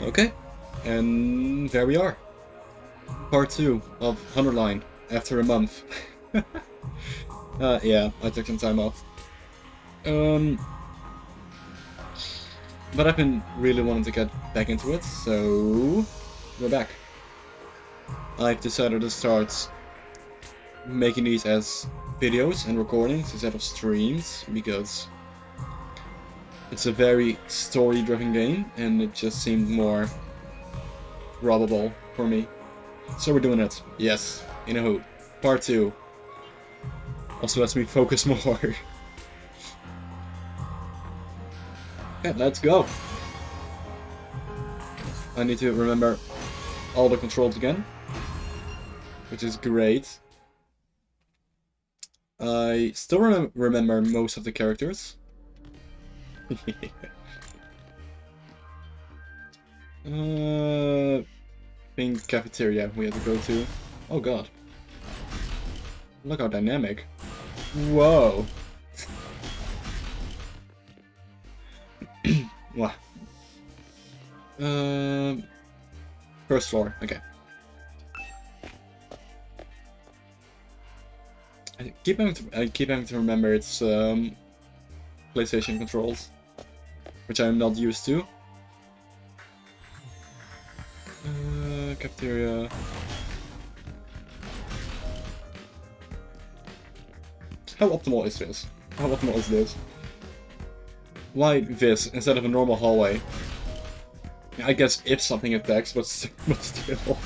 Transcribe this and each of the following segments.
Okay, and there we are. Part 2 of Hunterline after a month. Yeah, I took some time off. But I've been really wanting to get back into it, so we're back. I've decided to start making these as videos and recordings instead of streams, because it's a very story-driven game, and it just seemed more probable for me. So we're doing it. Yes, in a hoop. Part 2. Also lets me focus more. Yeah, let's go. I need to remember all the controls again, which is great. I still remember most of the characters. Pink cafeteria we have to go to. Oh god. Look how dynamic. Whoa. Wow. First floor, okay. I keep having to remember its PlayStation controls, which I'm not used to. Cafeteria. How optimal is this? How optimal is this? Why this instead of a normal hallway? I guess if something attacks, but still.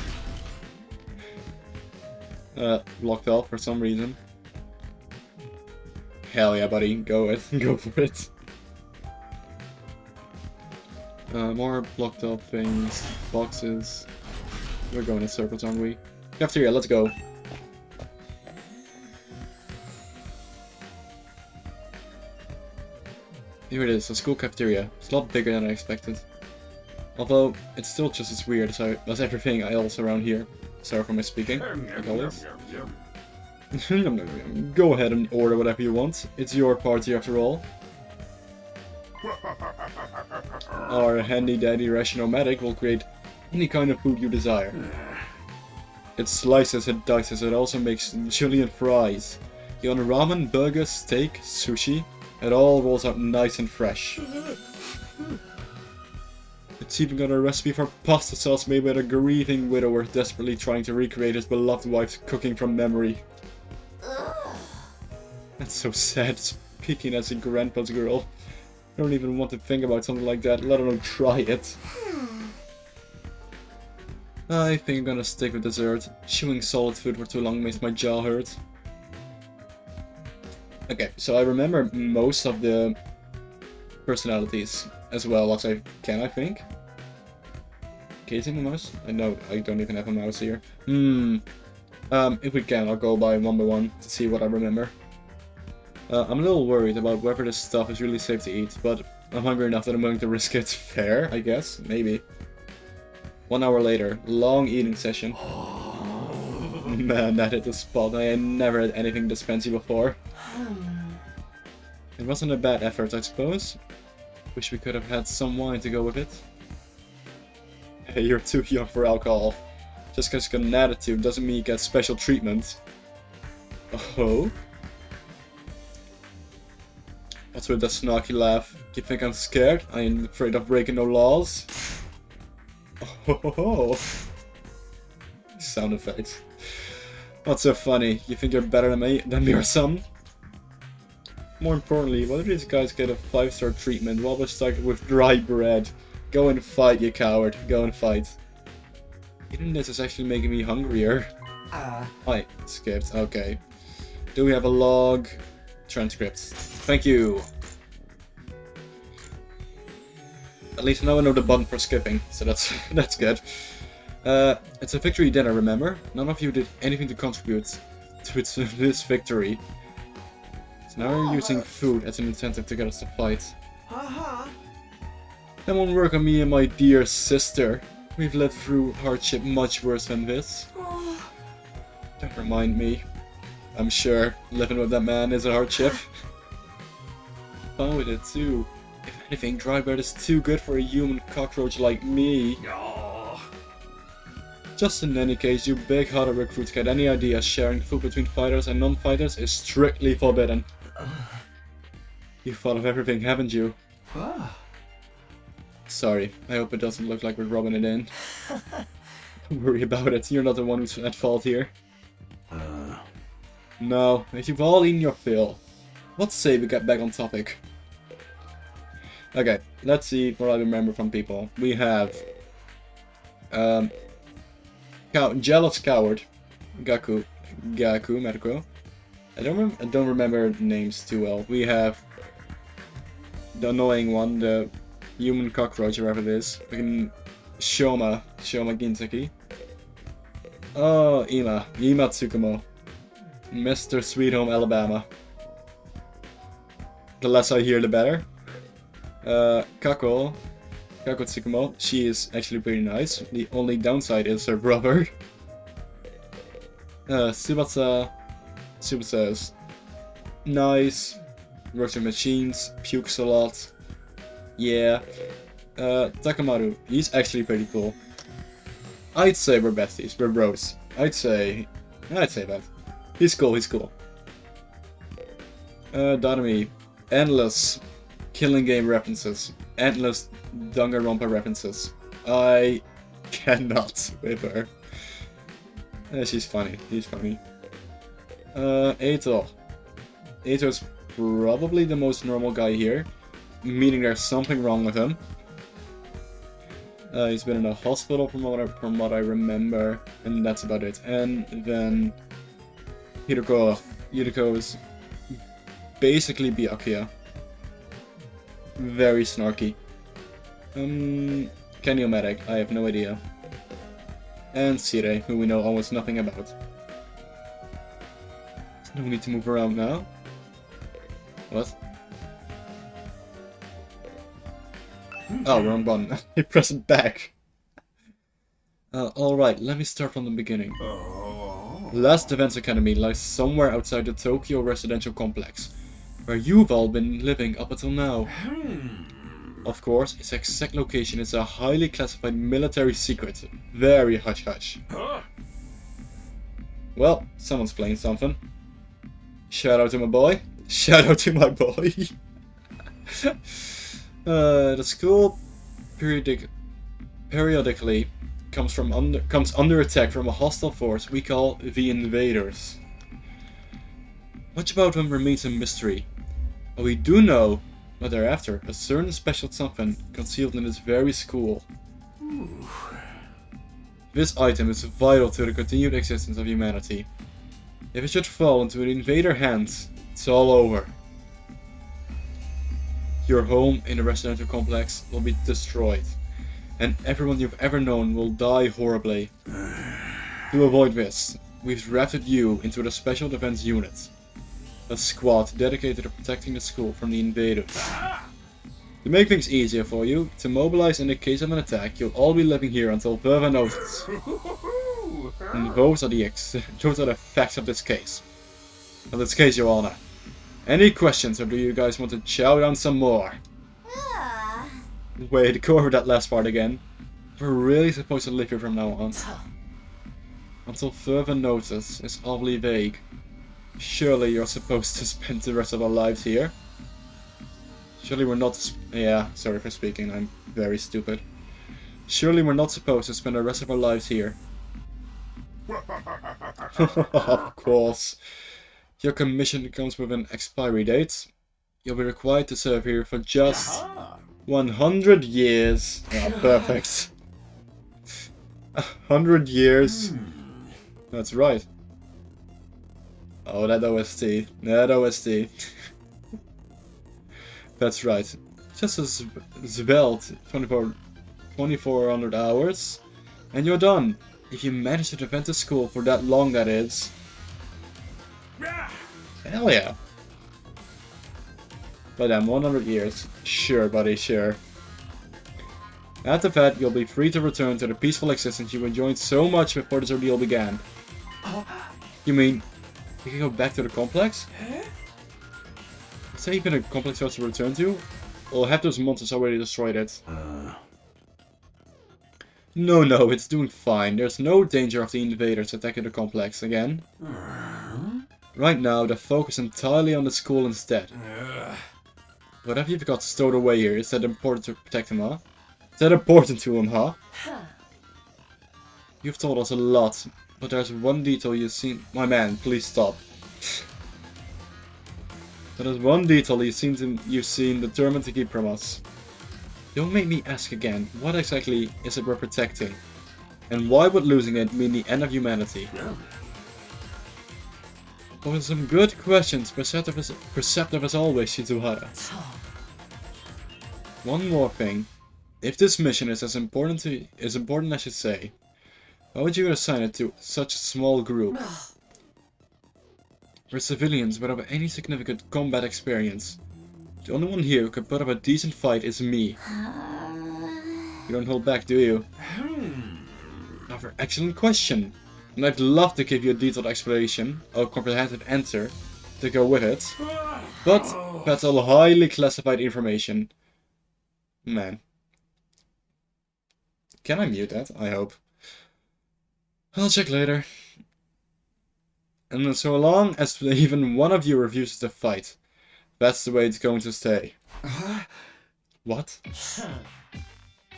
Locked off for some reason. Hell yeah, buddy, go for it. More blocked up things, boxes. We're going in circles, aren't we? Cafeteria, let's go. Here it is, a school cafeteria. It's a lot bigger than I expected. Although, it's still just as weird as everything else around here. Sorry for my speaking, like always. Go ahead and order whatever you want. It's your party after all. Our handy dandy ration-o-matic will create any kind of food you desire. It slices and dices, it also makes chili and fries. You want ramen, burgers, steak, sushi? It all rolls out nice and fresh. It's even got a recipe for pasta sauce made by a grieving widower desperately trying to recreate his beloved wife's cooking from memory. That's so sad, speaking as a grandpa's girl. I don't even want to think about something like that, let alone try it. I think I'm gonna stick with dessert. Chewing solid food for too long makes my jaw hurt. Okay, so I remember most of the personalities as well as I can, I think. Casing the mouse? I know, I don't even have a mouse here. If we can, I'll go by one to see what I remember. I'm a little worried about whether this stuff is really safe to eat, but I'm hungry enough that I'm willing to risk it. Fair, I guess, maybe. 1 hour later, long eating session. Man, that hit the spot. I had never had anything this fancy before. It wasn't a bad effort, I suppose. Wish we could have had some wine to go with it. Hey, you're too young for alcohol. Just because you got an attitude doesn't mean you get special treatment. Oh? What's with the snarky laugh? You think I'm scared? I ain't afraid of breaking no laws. Oh, sound effects. Not so funny. You think you're better than me or some? More importantly, why do these guys get a 5-star treatment while we're stuck with dry bread? Go and fight, you coward. Go and fight. Eating this is actually making me hungrier. I skipped. Okay. Do we have a log? Transcripts. Thank you. At least now I know the button for skipping, so that's good. It's a victory dinner, remember? None of you did anything to contribute to this victory. So now we're using food as an incentive to get us to fight. That won't work on me and my dear sister. We've lived through hardship much worse than this. Don't remind me. I'm sure living with that man is a hardship. Fun with it too. If Anything dry bread is too good for a human cockroach like me. Just in any case, you big-hearted recruits get any idea sharing food between fighters and non-fighters is strictly forbidden. You've thought of everything, haven't you? Sorry, I hope it doesn't look like we're rubbing it in. Don't worry about it, you're not the one who's at fault here. No, if you've all eaten your fill, let's say we get back on topic. Okay, let's see what I remember from people. We have Jealous Coward, Gaku, Medico. I don't remember names too well. We have the annoying one, the human cockroach, whatever it is. Fucking Shoma Ginzaki. Oh, Ima Tsukumo. Mr. Sweet Home Alabama. The less I hear, the better. Kako Tsukumo, she is actually pretty nice. The only downside is her brother. Tsubasa is nice, works with machines, pukes a lot. Yeah. Takamaru, he's actually pretty cool. I'd say we're besties, we're bros. I'd say that. He's cool. Danami, endless killing game references, endless Danganronpa references. I cannot with her. She's funny. He's funny. Eito. Eito's probably the most normal guy here, meaning there's something wrong with him. He's been in a hospital from what I remember, and that's about it. And then Hideko is basically Byakuya. Very snarky. Kenyo Medic, I have no idea. And Sire, who we know almost nothing about. No need to move around now. What? Oh, wrong button. I pressed it back. Alright, let me start from the beginning. Last Defense Academy lies somewhere outside the Tokyo residential complex, where you've all been living up until now. Of course, its exact location is a highly classified military secret. Very hush-hush. Well, someone's playing something. Shout out to my boy. Shout out to my boy. The school periodically comes under attack from a hostile force we call the Invaders. Much about them remains a mystery, but we do know that they're after a certain special something concealed in this very school. This item is vital to the continued existence of humanity. If it should fall into an invader hands, it's all over. Your home in the residential complex will be destroyed, and everyone you've ever known will die horribly. To avoid this, we've drafted you into the Special Defense Unit, a squad dedicated to protecting the school from the invaders. To make things easier for you, to mobilize in the case of an attack, you'll all be living here until further notice. And those are the facts of this case. Of this case, Your Honor. Any questions, or do you guys want to chow down some more? Wait, go over that last part again. We're really supposed to live here from now on. Until further notice is awfully vague. Surely you're supposed to spend the rest of our lives here? Surely we're not... Yeah, sorry for speaking, I'm very stupid. Surely we're not supposed to spend the rest of our lives here. Of course. Your commission comes with an expiry date. You'll be required to serve here for just 100 years. Oh, perfect. 100 years. That's right. Oh, that OST. That OST. That's right. Just a svelte 2400 hours, and you're done. If you manage to defend the school for that long, that is. Hell yeah. But then 100 years. Sure, buddy, sure. After that, you'll be free to return to the peaceful existence you enjoyed so much before this ordeal began. You mean, you can go back to the complex? Is that even a complex for us to return to? Or have those monsters already destroyed it? No, it's doing fine. There's no danger of the invaders attacking the complex again. Right now, the focus entirely on the school instead. Whatever you've got stowed away here, is that important to protect him, huh? Is that important to him, huh? You've told us a lot, but there's one detail you've seen... My man, please stop. There's one detail you've seen determined to keep from us. Don't make me ask again, what exactly is it we're protecting? And why would losing it mean the end of humanity? Well, some good questions, perceptive as always, Shizuhara. One more thing. If this mission is as important as you say, why would you assign it to such a small group? We're civilians without any significant combat experience. The only one here who can put up a decent fight is me. You don't hold back, do you? Another excellent question. And I'd love to give you a detailed explanation or comprehensive answer to go with it. But that's all highly classified information. Man. Can I mute that? I hope. I'll check later. And so long as even one of you refuses to fight, that's the way it's going to stay. What?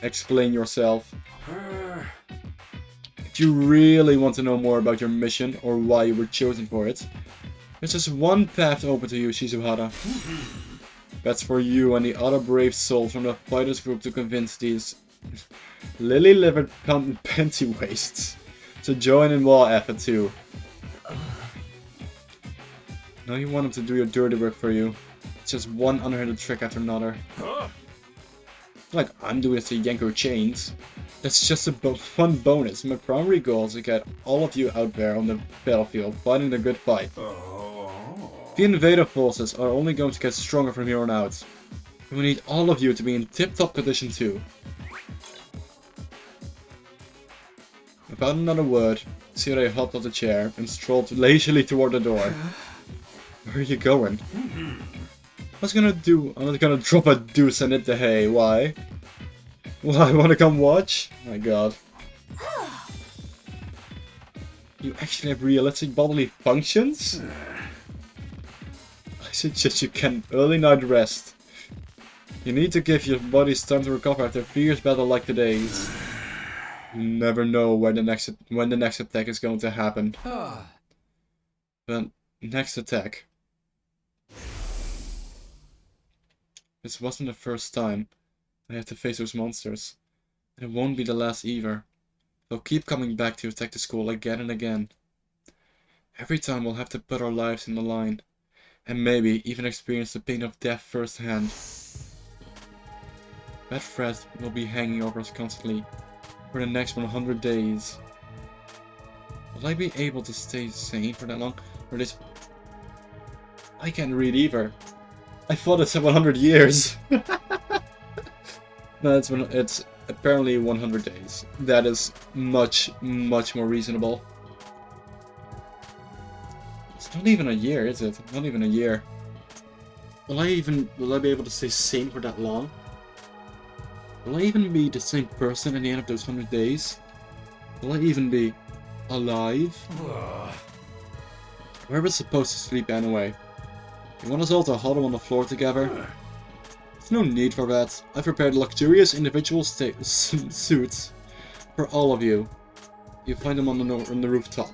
Explain yourself. If you really want to know more about your mission or why you were chosen for it, there's just one path open to you, Shizuhara. That's for you and the other brave souls from the fighters group to convince these lily-livered panty wastes to join in war effort too. Now you want them to do your dirty work for you. It's just one underhanded trick after another. Like I'm doing this to Yanko chains. That's just a fun bonus. My primary goal is to get all of you out there on the battlefield fighting the good fight. The invader forces are only going to get stronger from here on out. We need all of you to be in tip-top condition too. Without another word, Sirei hopped off the chair and strolled leisurely toward the door. Where are you going? I was gonna drop a deuce and hit the hay. Why? Why, wanna come watch? My god. You actually have realistic bodily functions? I suggest you get an early night rest. You need to give your bodies time to recover after a fierce battle like today's. You never know when the next attack is going to happen. But next attack. This wasn't the first time I had to face those monsters, and it won't be the last either. They'll keep coming back to attack the school again and again. Every time we'll have to put our lives in the line, and maybe even experience the pain of death firsthand. That threat will be hanging over us constantly for the next 100 days. Will I be able to stay sane for that long? Or this... I can't read either. I thought it said 100 years. No, it's apparently 100 days. That is much more reasonable. It's not even a year, is it? Not even a year. Will I be able to stay sane for that long? Will I even be the same person at the end of those 100 days? Will I even be alive? Where was supposed to sleep anyway? You want us all to huddle on the floor together? There's no need for that. I've prepared luxurious individual suits for all of you. You find them on the rooftop.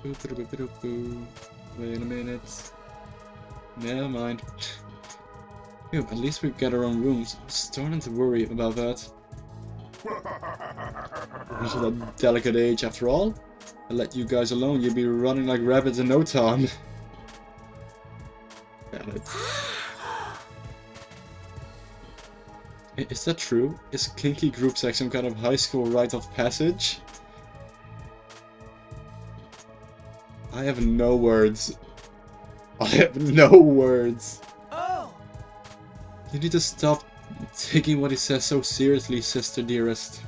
Wait a minute. Never mind. Ew, at least we get our own rooms. I'm starting to worry about that. This is a delicate age after all. I let you guys alone, you'd be running like rabbits in no time. Damn it. Is that true? Is kinky group sex some kind of high school rite of passage? I have no words. I have no words. Oh. You need to stop taking what he says so seriously, sister dearest.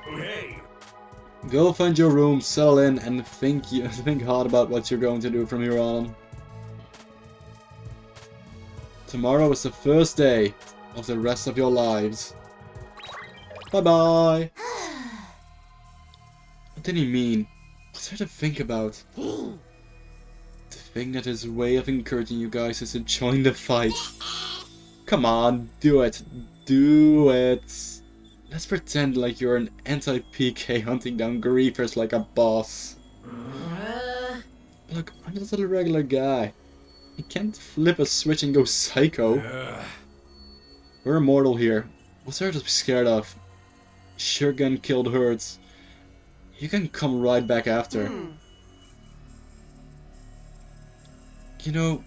Hey. Go find your room, settle in, and think hard about what you're going to do from here on. tomorrow is the first day of the rest of your lives. Bye-bye. What did he mean? What's there to think about? To think that his way of encouraging you guys is to join the fight. Come on, do it. Do it. Let's pretend like you're an anti-PK hunting down griefers like a boss. Look, I'm just a regular guy. You can't flip a switch and go psycho. We're immortal here. What's there to be scared of? Shuriken killed herds. You can come right back after. You know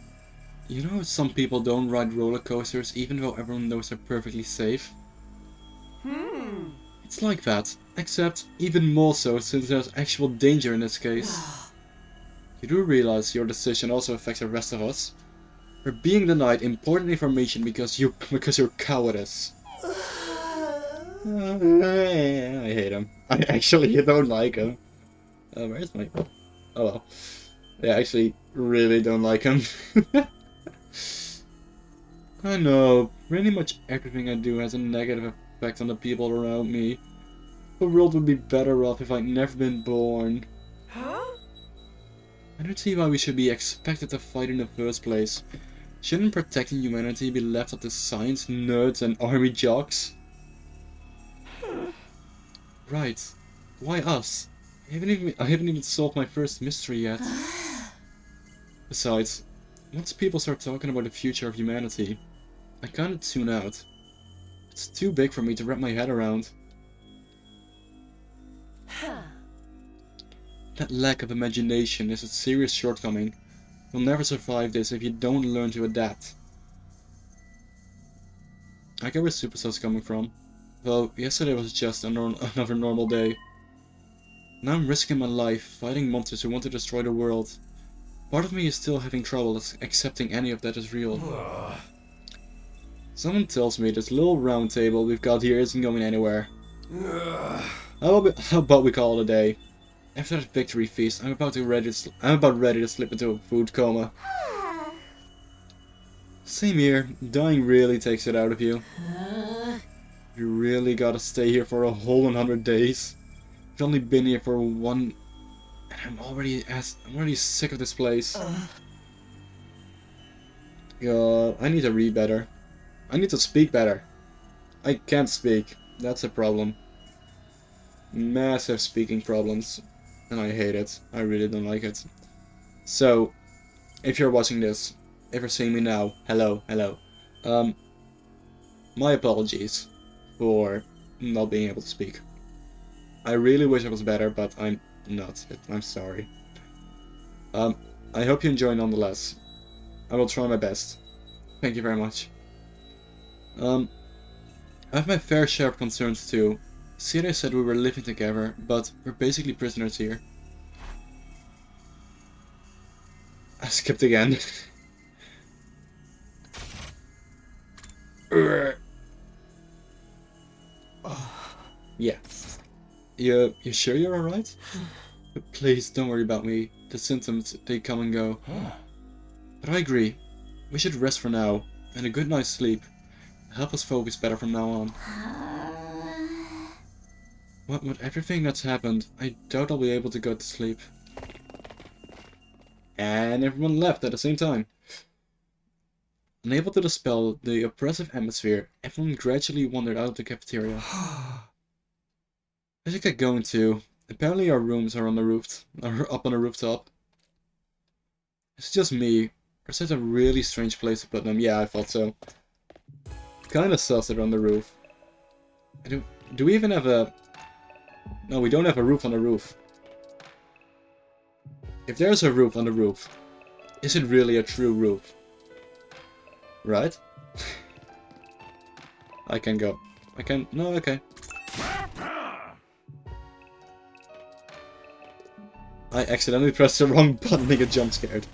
some people don't ride roller coasters even though everyone knows they're perfectly safe? It's like that, except even more so since there's actual danger in this case. You do realize your decision also affects the rest of us? We're being denied important information because your cowardice. I hate him. I actually don't like him. Where's my... Oh well. I actually really don't like him. I know, pretty much everything I do has a negative effect on the people around me. The world would be better off if I'd never been born. I don't see why we should be expected to fight in the first place. Shouldn't protecting humanity be left up to science nerds and army jocks? Right. Why us? I haven't even solved my first mystery yet. Besides, once people start talking about the future of humanity, I kinda tune out. It's too big for me to wrap my head around. That lack of imagination is a serious shortcoming. You'll never survive this if you don't learn to adapt. I get where Supercell's coming from. Though, yesterday was just another normal day. Now I'm risking my life, fighting monsters who want to destroy the world. Part of me is still having trouble accepting any of that is real. Someone tells me this little round table we've got here isn't going anywhere. How about we call it a day? After that victory feast, I'm about ready to slip into a food coma. Same here. Dying really takes it out of you. You really gotta stay here for a whole 100 days. I've only been here for one, and I'm already sick of this place. God, I need to read better. I need to speak better. I can't speak. That's a problem. Massive speaking problems. And I hate it. I really don't like it. So, if you're watching this, if you're seeing me now, hello. My apologies for not being able to speak. I really wish I was better, but I'm not. I'm sorry. I hope you enjoy nonetheless. I will try my best. Thank you very much. I have my fair share of concerns too. Siri said we were living together, but we're basically prisoners here. I skipped again. Yeah. You sure you're alright? Please don't worry about me. The symptoms, they come and go. But I agree. We should rest for now, and a good night's sleep. Help us focus better from now on. With everything that's happened, I doubt I'll be able to go to sleep. And everyone left at the same time. Unable to dispel the oppressive atmosphere, everyone gradually wandered out of the cafeteria. I should get going too. Apparently our rooms are up on the rooftop. It's just me. Or is it a really strange place to put them? Yeah, I thought so. Kinda sus they're on the roof. Do we even have a... No, we don't have a roof on the roof. If there's a roof on the roof, is it really a true roof? Right? I can go. I can... No, okay. I accidentally pressed the wrong button and get jump scared.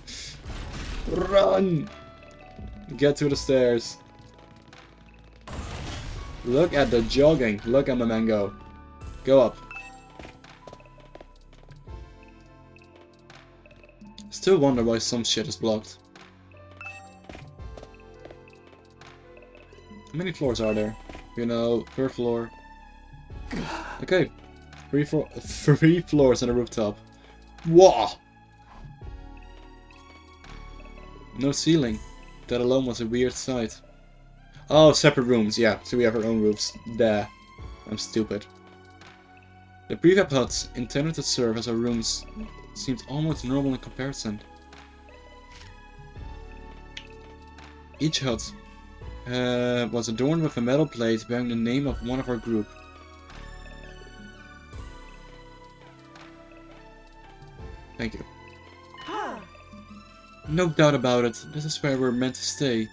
Run! Get to the stairs. Look at the jogging. Look at my man go. Go up. Still wonder why some shit is blocked. How many floors are there? You know, third floor. Okay. Three floors on a rooftop. Whoa! No ceiling. That alone was a weird sight. Oh, separate rooms, yeah. So we have our own roofs. There. I'm stupid. The prefab huts intended to serve as our rooms seemed almost normal in comparison. Each hut was adorned with a metal plate bearing the name of one of our group. Thank you. No doubt about it, this is where we're meant to stay.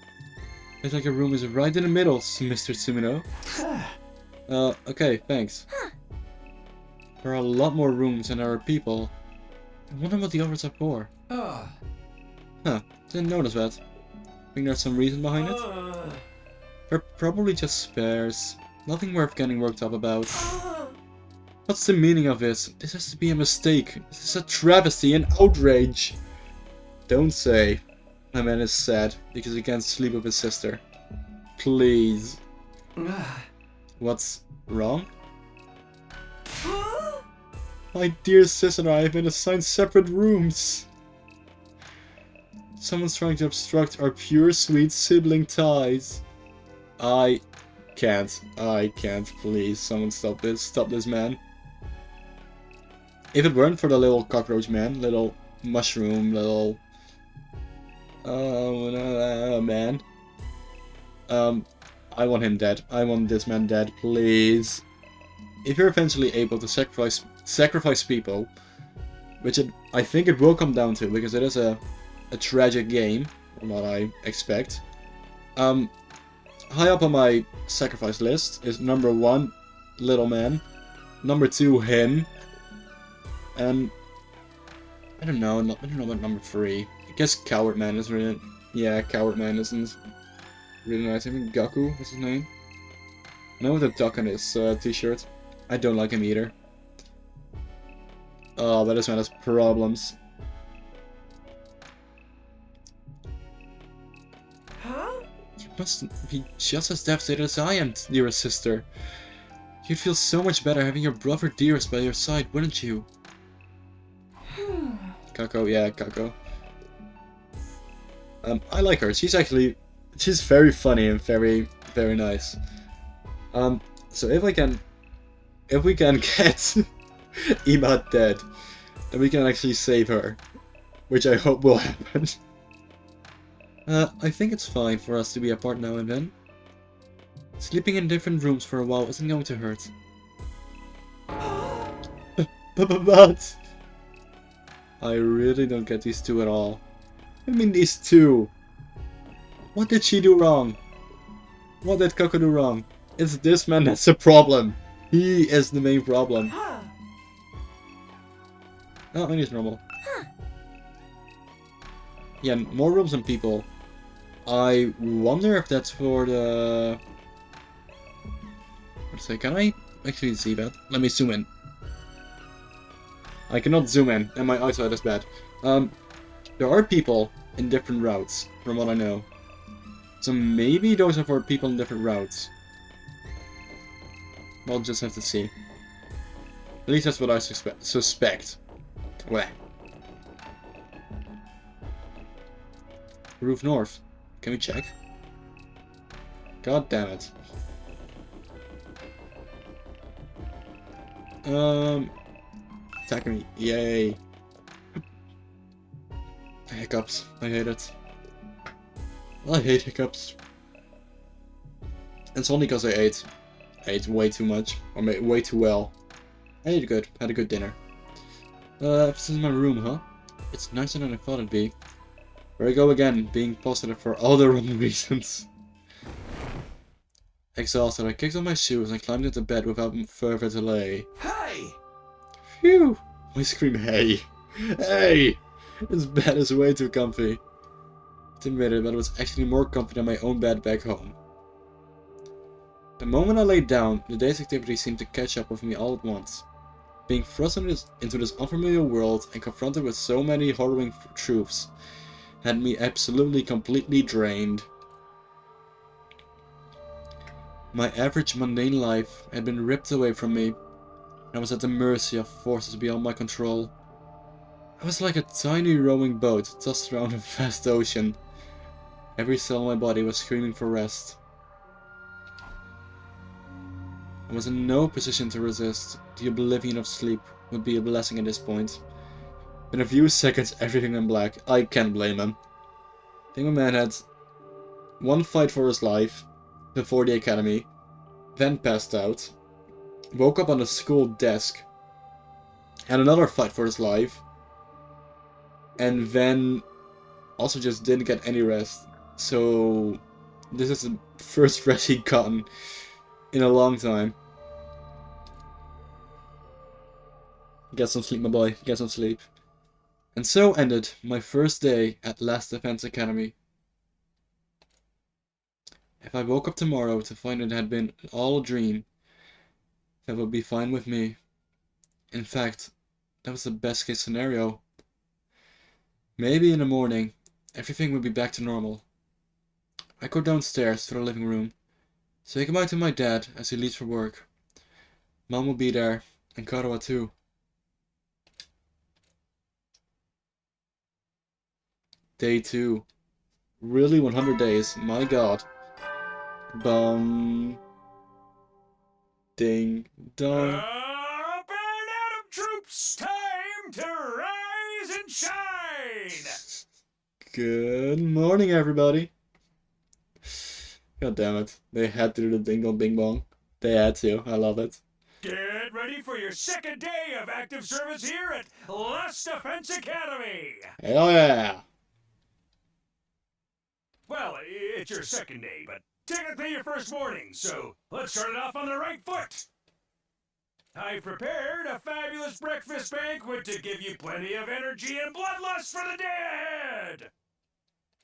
It's like your room is right in the middle, Mr. Sumino. Okay, thanks. There are a lot more rooms than there are people. I wonder what the others are for. Huh, didn't notice that. Think there's some reason behind it? They're probably just spares. Nothing worth getting worked up about. What's the meaning of this? This has to be a mistake. This is a travesty, an outrage. Don't say. My man is sad because he can't sleep with his sister. Please. What's wrong? My dear sister and I have been assigned separate rooms. Someone's trying to obstruct our pure, sweet sibling ties. I can't, please. Someone stop this man. If it weren't for the little cockroach man, little mushroom, little... man. I want him dead. I want this man dead, please. If you're eventually able to sacrifice people, which I think it will come down to, because it is a tragic game, from what I expect. High up on my sacrifice list is number 1, Little Man. Number 2, him. And I don't know about number 3. I guess Coward Man is really... Yeah, Coward Man isn't really nice. I mean, Gaku is his name. No, with a duck on his t-shirt. I don't like him either. Oh, but this man has problems. You must be just as devastated as I am, dearest sister. You'd feel so much better having your brother dearest by your side, wouldn't you? Kako, yeah, Kako. I like her. She's very funny and very, very nice. So if we can get Ima dead, then we can actually save her, which I hope will happen. I think it's fine for us to be apart now and then. Sleeping in different rooms for a while isn't going to hurt. But I really don't get these two at all. I mean, these two. What did she do wrong? What did Kako do wrong? It's this man that's the problem. He is the main problem. Oh, and he's normal. Yeah, more rooms and people. I wonder if that's for the... Let's say, can I actually see that? Let me zoom in. I cannot zoom in, and my eyesight is bad. There are people in different routes, from what I know. So maybe those are for people in different routes. We'll just have to see. At least that's what I suspect. Where? Roof north. Can we check? God damn it. Attacking me. Yay. Hiccups. I hate it. I hate hiccups. It's only because I ate way too much. Or way too well. I ate good. Had a good dinner. This is my room, huh? It's nicer than I thought it'd be. There I go again, being positive for all the wrong reasons. Exhausted, I kicked off my shoes and climbed into bed without further delay. Hey! Phew! I scream, hey! Hey! This bed is way too comfy. It's admitted, but it was actually more comfy than my own bed back home. The moment I laid down, the day's activity seemed to catch up with me all at once. Being thrust into this unfamiliar world and confronted with so many harrowing truths had me absolutely completely drained. My average mundane life had been ripped away from me. I was at the mercy of forces beyond my control. I was like a tiny rowing boat tossed around a vast ocean. Every cell in my body was screaming for rest. I was in no position to resist. The oblivion of sleep would be a blessing at this point. In a few seconds, everything went black. I can't blame him. I think my man had one fight for his life before the academy, then passed out, woke up on the school desk, had another fight for his life, and then also just didn't get any rest. So this is the first rest he'd gotten in a long time. Get some sleep, my boy. Get some sleep. And so ended my first day at Last Defense Academy. If I woke up tomorrow to find it had been all a dream, that would be fine with me. In fact, that was the best case scenario. Maybe in the morning, everything would be back to normal. I go downstairs to the living room, say goodbye to my dad as he leaves for work. Mom will be there, and Karawa too. Day 2. Really 100 days, my god. Bum. Ding dong. Up and Atom troops, time to rise and shine! Good morning, everybody. God damn it. They had to do the dingle bing bong. They had to. I love it. Get ready for your second day of active service here at Last Defense Academy! Hell yeah. Well, it's your second day, but technically your first morning, so let's start it off on the right foot! I've prepared a fabulous breakfast banquet to give you plenty of energy and bloodlust for the day ahead!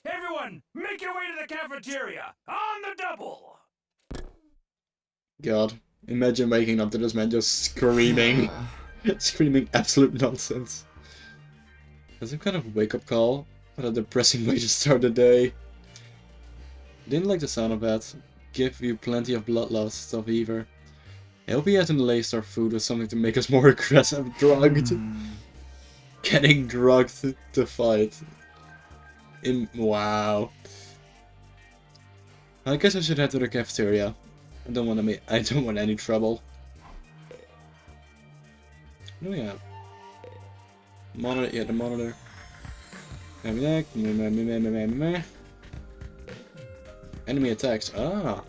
Everyone, make your way to the cafeteria, on the double! God. Imagine waking up to this man just screaming. Screaming absolute nonsense. That's some kind of wake-up call. What a depressing way to start the day. Didn't like the sound of that. Give you plenty of bloodlust stuff either. I hope he hasn't laced our food with something to make us more aggressive. Drugged. Getting drugged to fight. Wow. I guess I should head to the cafeteria. I don't want any trouble. What do we have? Monitor, yeah, the monitor. Enemy attacks. Ah.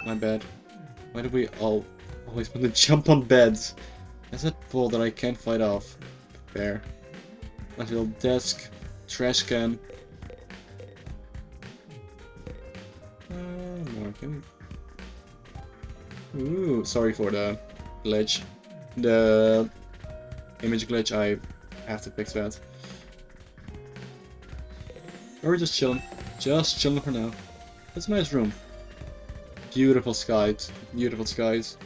My bad. Why do we always want to jump on beds? That's a pull that I can't fight off. There. Little desk. Trash can. Ooh, sorry for the glitch. The image glitch, I have to fix that. Or we're just chilling. Just chilling for now. That's a nice room. Beautiful skies. Beautiful skies.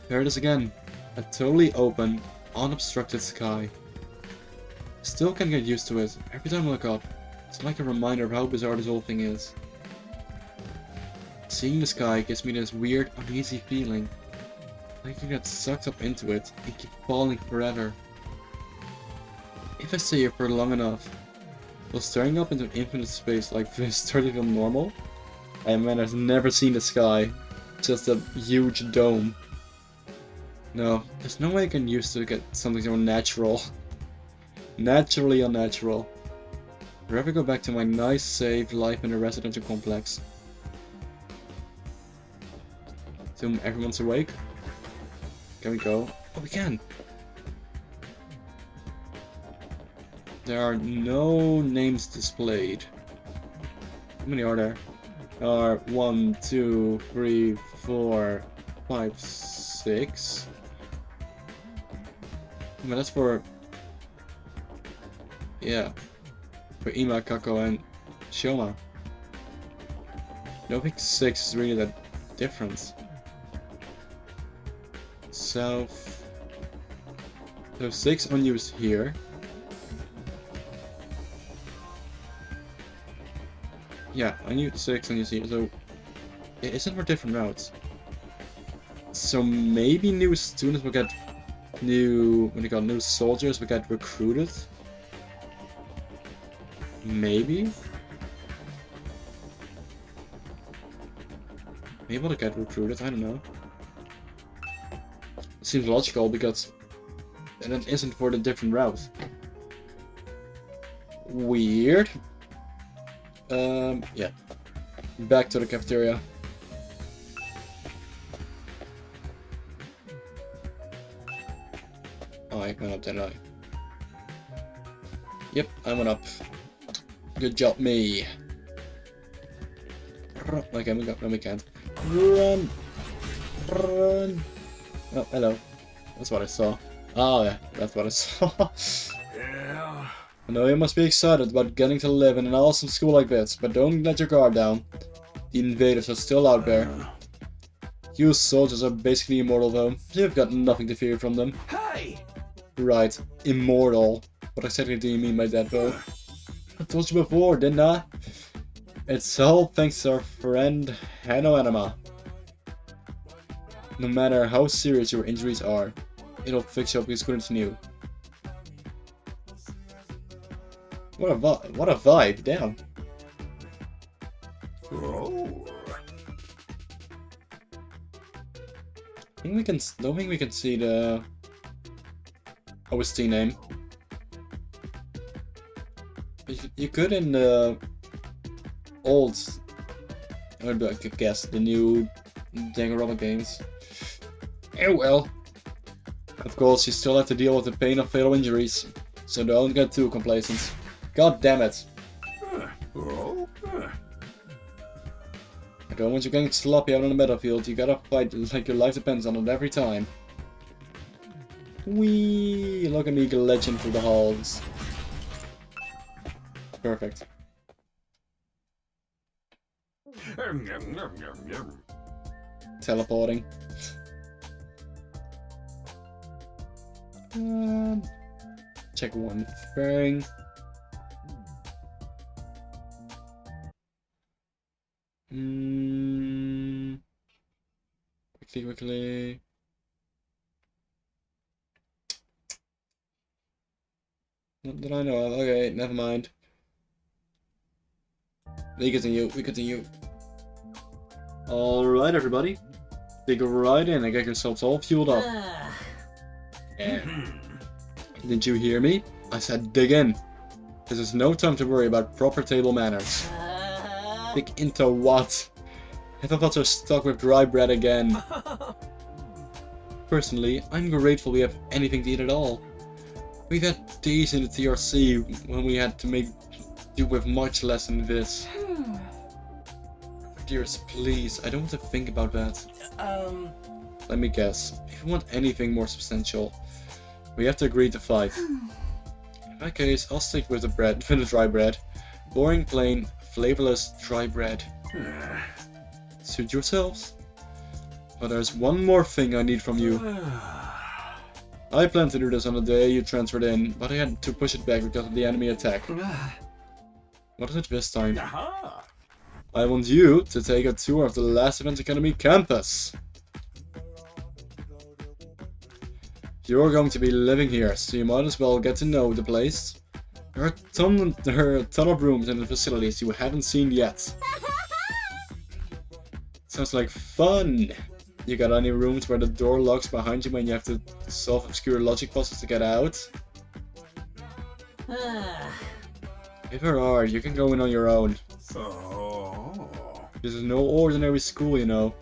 There it is again. A totally open, unobstructed sky. Still can't get used to it. Every time I look up, it's like a reminder of how bizarre this whole thing is. Seeing the sky gives me this weird, uneasy feeling. Like I can get sucked up into it and keep falling forever. If I stay here for long enough, will staring up into infinite space like this start to feel normal? I mean, I've never seen the sky. Just a huge dome. No, there's no way I can use to get something so natural. Naturally unnatural. I'd rather go back to my nice, safe life in a residential complex. Assume everyone's awake. Can we go? Oh, we can! There are no names displayed. How many are there? There are 1, 2, 3, 4, 5, 6. But that's for... yeah. For Ima, Kako, and Shoma. I don't think 6 is really that different. South. So 6 unused here. Yeah, I knew 6 and you see, so it isn't for different routes. So maybe new students will get new, what do you call it, new soldiers will get recruited? Maybe? Maybe they'll get recruited, I don't know. It seems logical because that isn't for the different route. Weird. Yeah. Back to the cafeteria. Oh, I went up, didn't I? Yep, I went up. Good job, me. Okay, we can't. Run! Run! Oh, hello. That's what I saw. Oh, yeah, that's what I saw. Yeah. I know you must be excited about getting to live in an awesome school like this, but don't let your guard down. The invaders are still out there. You soldiers are basically immortal though. You've got nothing to fear from them. Hey! Right, immortal. What exactly do you mean by that though? I told you before, didn't I? It's all thanks to our friend Hano Anima. No matter how serious your injuries are, it'll fix you up as good as new. What a vibe, damn. Oh. Don't think we can see the OST name. You could in the old, I could guess, the new Danganronpa games. Oh well. Of course, you still have to deal with the pain of fatal injuries, so don't get too complacent. God damn it. I don't want you getting sloppy out on the battlefield. You gotta fight like your life depends on it every time. Whee! Look at me glitching through the halls. Perfect. Teleporting. Check one thing. Quickly. Not that I know of. Okay, never mind. We continue. Alright, everybody. Dig right in and get yourselves all fueled up. Didn't you hear me? I said dig in. This is no time to worry about proper table manners. Dig into what? Half of us are stuck with dry bread again. Personally, I'm grateful we have anything to eat at all. We've had days in the TRC when we had to make do with much less than this. Dearest, please, I don't want to think about that. Let me guess. If you want anything more substantial, we have to agree to fight. In that case, I'll stick with the dry bread. Boring, plain, flavorless, dry bread. Suit yourselves. But there's one more thing I need from you. I planned to do this on the day you transferred in, but I had to push it back because of the enemy attack. What is it this time? I want you to take a tour of the Last Event Academy campus. You're going to be living here, so you might as well get to know the place. There are a ton of rooms in the facilities you haven't seen yet. Sounds like fun! You got any rooms where the door locks behind you when you have to solve obscure logic puzzles to get out? If there are, you can go in on your own. This is no ordinary school, you know.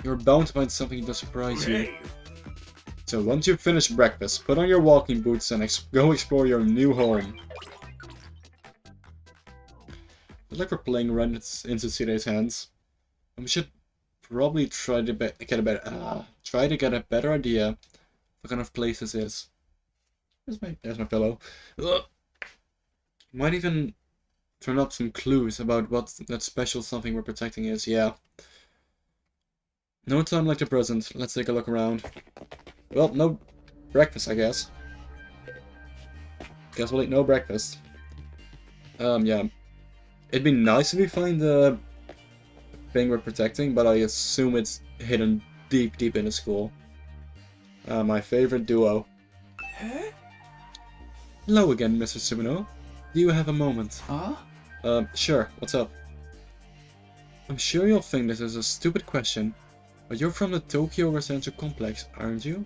You're bound to find something to surprise you. So once you've finished breakfast, put on your walking boots and go explore your new home. I'd like we're playing right into Sire's hands. And we should probably try to get a better idea of what kind of place this is. There's my pillow. Ugh. Might even turn up some clues about what that special something we're protecting is, yeah. No time like the present. Let's take a look around. Well, no breakfast, I guess. Guess we'll eat no breakfast. Yeah. It'd be nice if we find the thing we're protecting, but I assume it's hidden deep, deep in the school. My favorite duo. Huh? Hello again, Mr. Sumino. Do you have a moment? Huh? Sure. What's up? I'm sure you'll think this is a stupid question, but you're from the Tokyo Residential Complex, aren't you?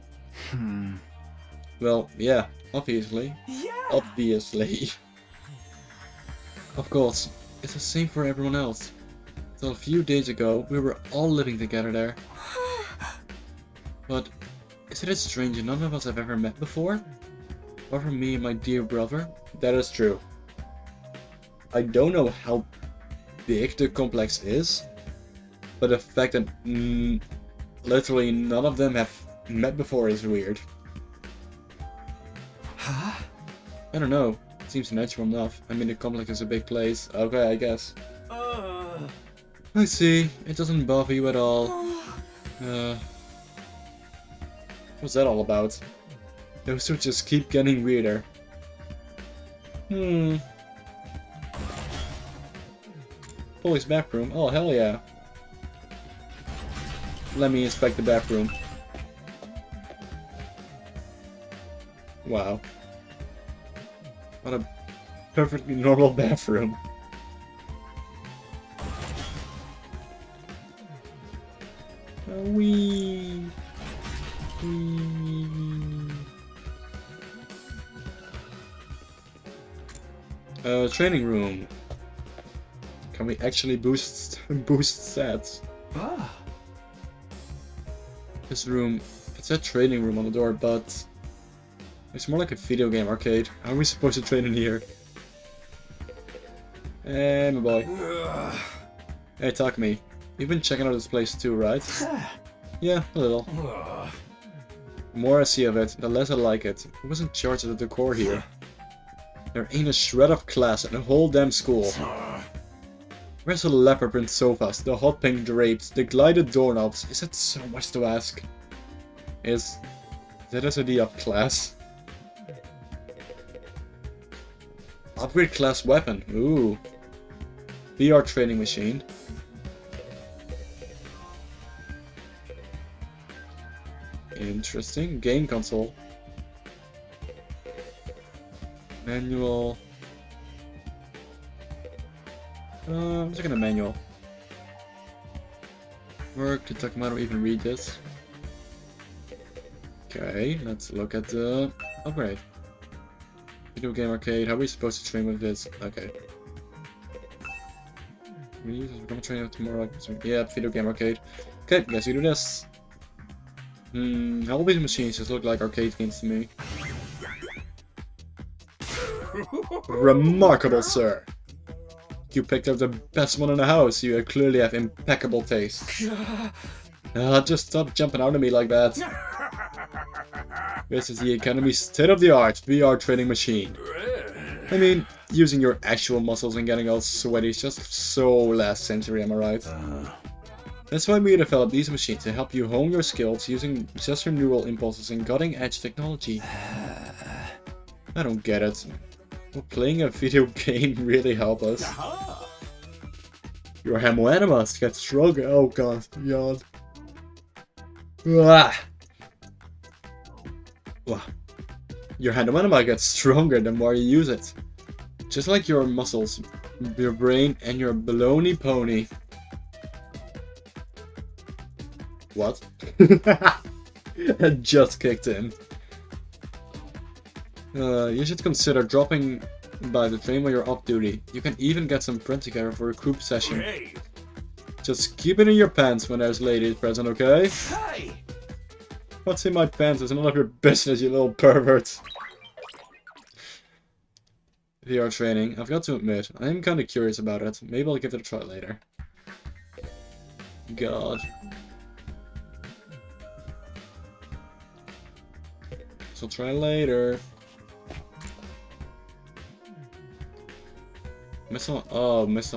Well, yeah, obviously. Yeah. Obviously. Of course, it's the same for everyone else. Till a few days ago, we were all living together there. But isn't it strange none of us have ever met before? Apart from me and my dear brother? That is true. I don't know how big the complex is, but the fact that literally none of them have met before is weird. Huh? I don't know. Seems natural enough. I mean, the complex is a big place. Okay, I guess. I see. It doesn't bother you at all. What's that all about? Those two just keep getting weirder. Police bathroom. Oh, hell yeah. Let me inspect the bathroom. Wow. What a perfectly normal bathroom. Wee. Training room. Can we actually boost stats? Ah. This room, it said training room on the door, but it's more like a video game arcade. How are we supposed to train in here? Hey, my boy. Hey, Takumi. You've been checking out this place too, right? Yeah, a little. The more I see of it, the less I like it. Who was in charge of the decor here? There ain't a shred of class in the whole damn school. Where's the leopard print sofas, the hot pink drapes, the glided doorknobs? Is that so much to ask? Is that a idea of class? Upgrade class weapon. Ooh. VR training machine. Interesting. Game console. Manual. I'm just gonna manual. Work. Did Takamado even read this? Okay, let's look at the upgrade. Video game arcade. How are we supposed to train with this? Okay. We're gonna train tomorrow. Yeah, video game arcade. Okay, guess we do this. All these machines just look like arcade games to me. Remarkable, sir. You picked up the best one in the house. You clearly have impeccable taste. Just stop jumping out at me like that. This is the Academy's state-of-the-art VR training machine. I mean, using your actual muscles and getting all sweaty is just so last century, am I right? That's why we developed these machines to help you hone your skills using just your neural impulses and cutting-edge technology. I don't get it. Will playing a video game really help us? Your hemoanimas get stronger. Oh god, yawn. Your hemoanima gets stronger the more you use it. Just like your muscles, your brain, and your baloney pony. What? It just kicked in. You should consider dropping by the train while you're off duty. You can even get some friends together for a group session. Hey. Just keep it in your pants when there's ladies present, okay? Hey. What's in my pants is none of your business, you little pervert. VR training. I've got to admit, I am kind of curious about it. Maybe I'll give it a try later. God. So I'll try later. Missed up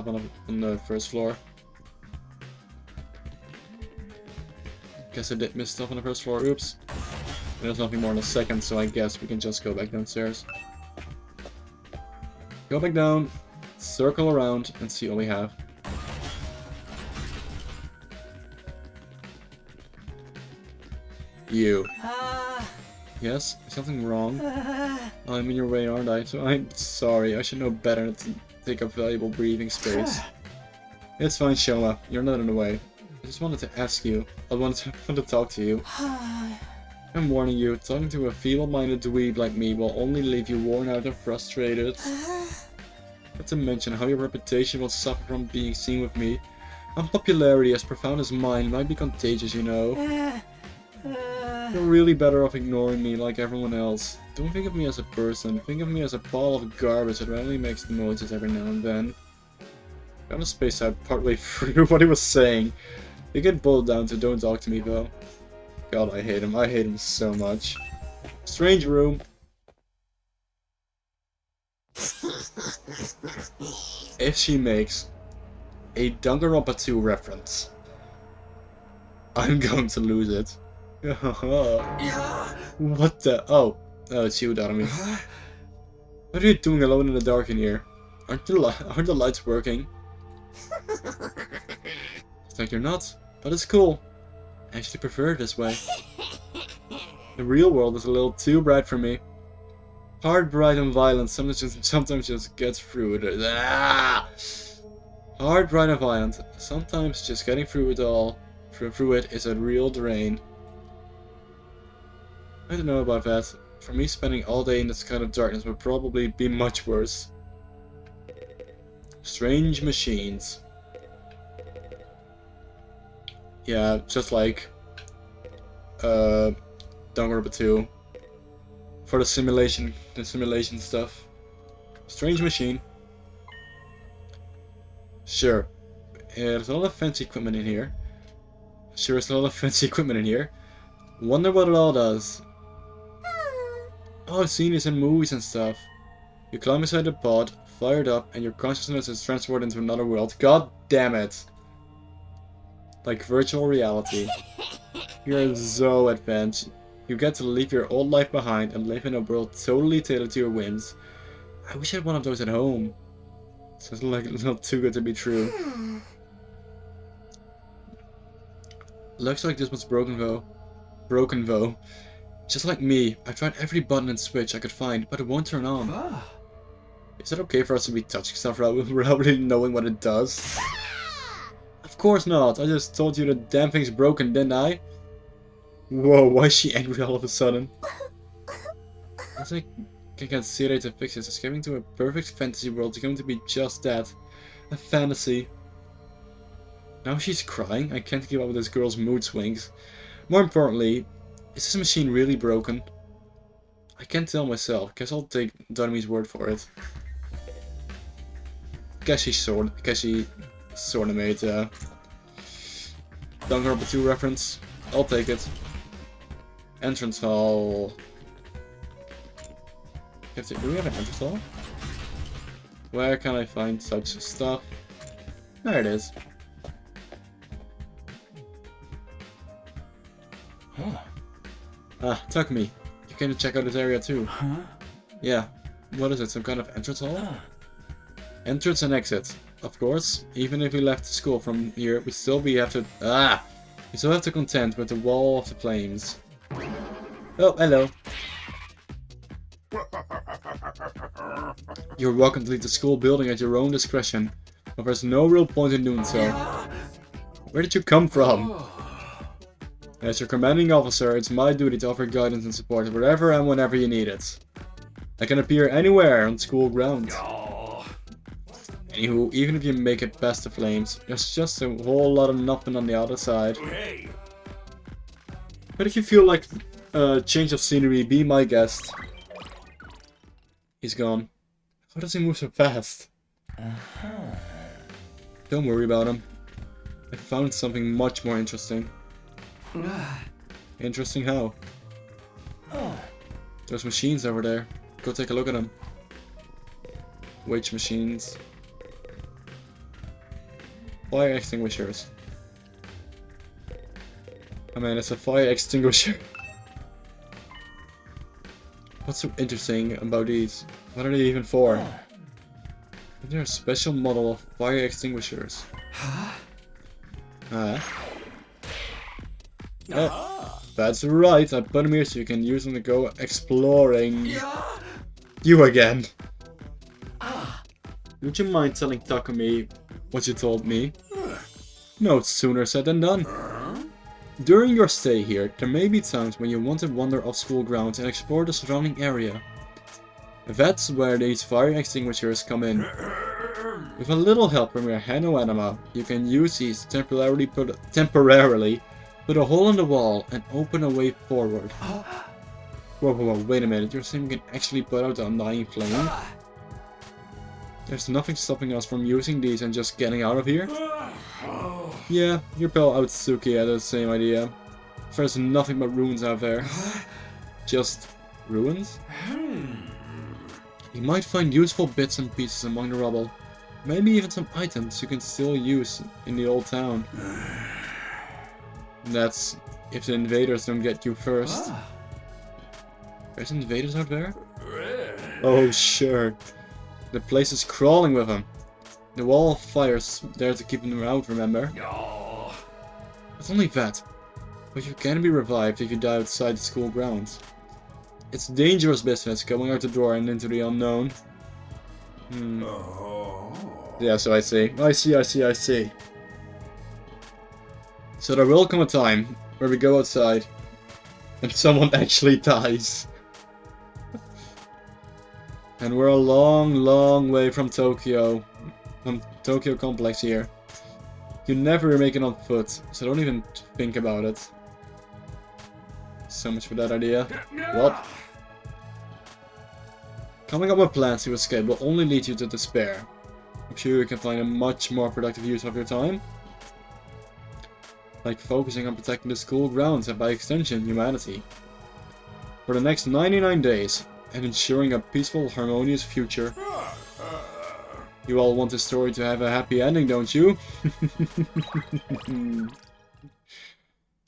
on the first floor. Guess I did miss stuff on the first floor. Oops. There's nothing more in a second, so I guess we can just go back downstairs. Go back down. circle around and see what we have. You. Yes? Is something wrong? I'm in your way, aren't I? So I'm sorry. I should know better than to take up valuable breathing space. It's fine, Shoma. You're not in the way. I just wanted to ask you. I want to talk to you. I'm warning you, talking to a feeble-minded dweeb like me will only leave you worn out and frustrated. Not to mention how your reputation will suffer from being seen with me. Unpopularity as profound as mine might be contagious, you know. You're really better off ignoring me like everyone else. Don't think of me as a person, think of me as a pile of garbage that only makes noises every now and then. Kind of spaced out partway through what he was saying. It get boiled down to don't talk to me though. God, I hate him so much. Strange room. If she makes a Danganronpa 2 reference, I'm going to lose it. What the? Oh, it's you, Darumi. What are you doing alone in the dark in here? Aren't the lights working? It's like you're not, but it's cool. I actually prefer it this way. The real world is a little too bright for me. Hard, bright, and violent sometimes just gets through it. Ah! Hard, bright, and violent. Sometimes just getting through it is a real drain. I don't know about that. For me, spending all day in this kind of darkness would probably be much worse. Strange machines. Yeah, just like Danganronpa 2. For the simulation stuff. Strange machine. Sure. There's a lot of fancy equipment in here. Wonder what it all does. Oh, I've seen this in movies and stuff. You climb inside the pod, fire it up, and your consciousness is transported into another world. God damn it. Like virtual reality. You're so advanced. You get to leave your old life behind and live in a world totally tailored to your whims. I wish I had one of those at home. Sounds like it's not too good to be true. Looks like this one's broken though. Just like me, I tried every button and switch I could find, but it won't turn on. Is it okay for us to be touching stuff without really knowing what it does? Of course not. I just told you the damn thing's broken, didn't I? Whoa, why is she angry all of a sudden? I think I can see it to fix this. Escaping to a perfect fantasy world is going to be just that. A fantasy. Now she's crying. I can't keep up with this girl's mood swings. More importantly, is this machine really broken? I can't tell myself. Guess I'll take Darumi's word for it. Guess she sorta made Danganronpa 2 reference. I'll take it. Entrance hall. Do we have an entrance hall? Where can I find such stuff? There it is. Takumi. You came to check out this area too. Huh? Yeah. What is it? Some kind of entrance hall? Entrance and exit. Of course. Even if we left school from here, we still have to contend with the wall of the flames. Oh, hello. You're welcome to leave the school building at your own discretion, but there's no real point in doing so. Where did you come from? As your commanding officer, it's my duty to offer guidance and support wherever and whenever you need it. I can appear anywhere on school grounds. Anywho, even if you make it past the flames, there's just a whole lot of nothing on the other side. But if you feel like a change of scenery, be my guest. He's gone. How does he move so fast? Don't worry about him. I found something much more interesting. Interesting how? There's machines over there. Go take a look at them. Which machines? Fire extinguishers. I mean, it's a fire extinguisher. What's so interesting about these? What are they even for? They're a special model of fire extinguishers. Ah. Oh, that's right. I put them here so you can use them to go exploring. You again. Would you mind telling Takumi what you told me? No, it's sooner said than done. During your stay here, there may be times when you want to wander off school grounds and explore the surrounding area. That's where these fire extinguishers come in. With a little help from your Hano Anima, you can use these to temporarily put a hole in the wall and open a way forward. Whoa, wait a minute, you're saying we can actually put out the undying flame? There's nothing stopping us from using these and just getting out of here? Yeah, your pal Outsuki had the same idea. There's nothing but ruins out there. Just ruins? You might find useful bits and pieces among the rubble. Maybe even some items you can still use in the old town. That's if the invaders don't get you first. There's invaders out there? Oh sure. The place is crawling with them. The wall of fire's there to keep them out, remember? It's only that. But you can be revived if you die outside the school grounds. It's dangerous business going out the door and into the unknown. Yeah, so I see. I see. So there will come a time where we go outside and someone actually dies. And we're a long way from Tokyo. From Tokyo Complex here. You never make it on foot, so don't even think about it. So much for that idea. What? Coming up with plans to escape will only lead you to despair. I'm sure you can find a much more productive use of your time. Like focusing on protecting the school grounds and by extension humanity. For the next 99 days, and ensuring a peaceful, harmonious future. You all want the story to have a happy ending, don't you?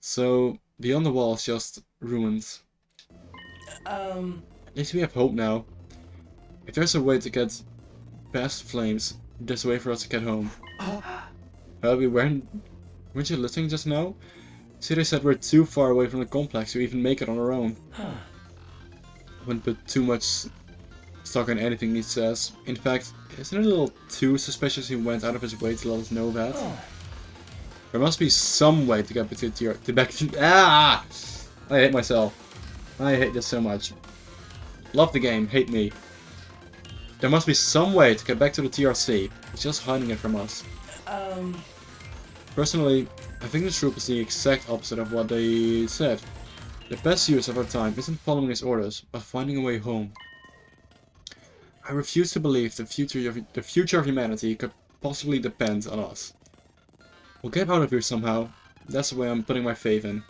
So, beyond the wall is just ruins. At least we have hope now. If there's a way to get past flames, there's a way for us to get home. Weren't you listening just now? See, they said we're too far away from the complex to even make it on our own. Wouldn't put too much stock on anything he says. In fact, isn't it a little too suspicious he went out of his way to let us know that? There must be some way to get back to I hate myself. I hate this so much. Love the game, hate me. There must be some way to get back to the TRC. He's just hiding it from us. Personally, I think this troop is the exact opposite of what they said. The best use of our time isn't following his orders, but finding a way home. I refuse to believe the future of humanity could possibly depend on us. We'll get out of here somehow. That's the way I'm putting my faith in.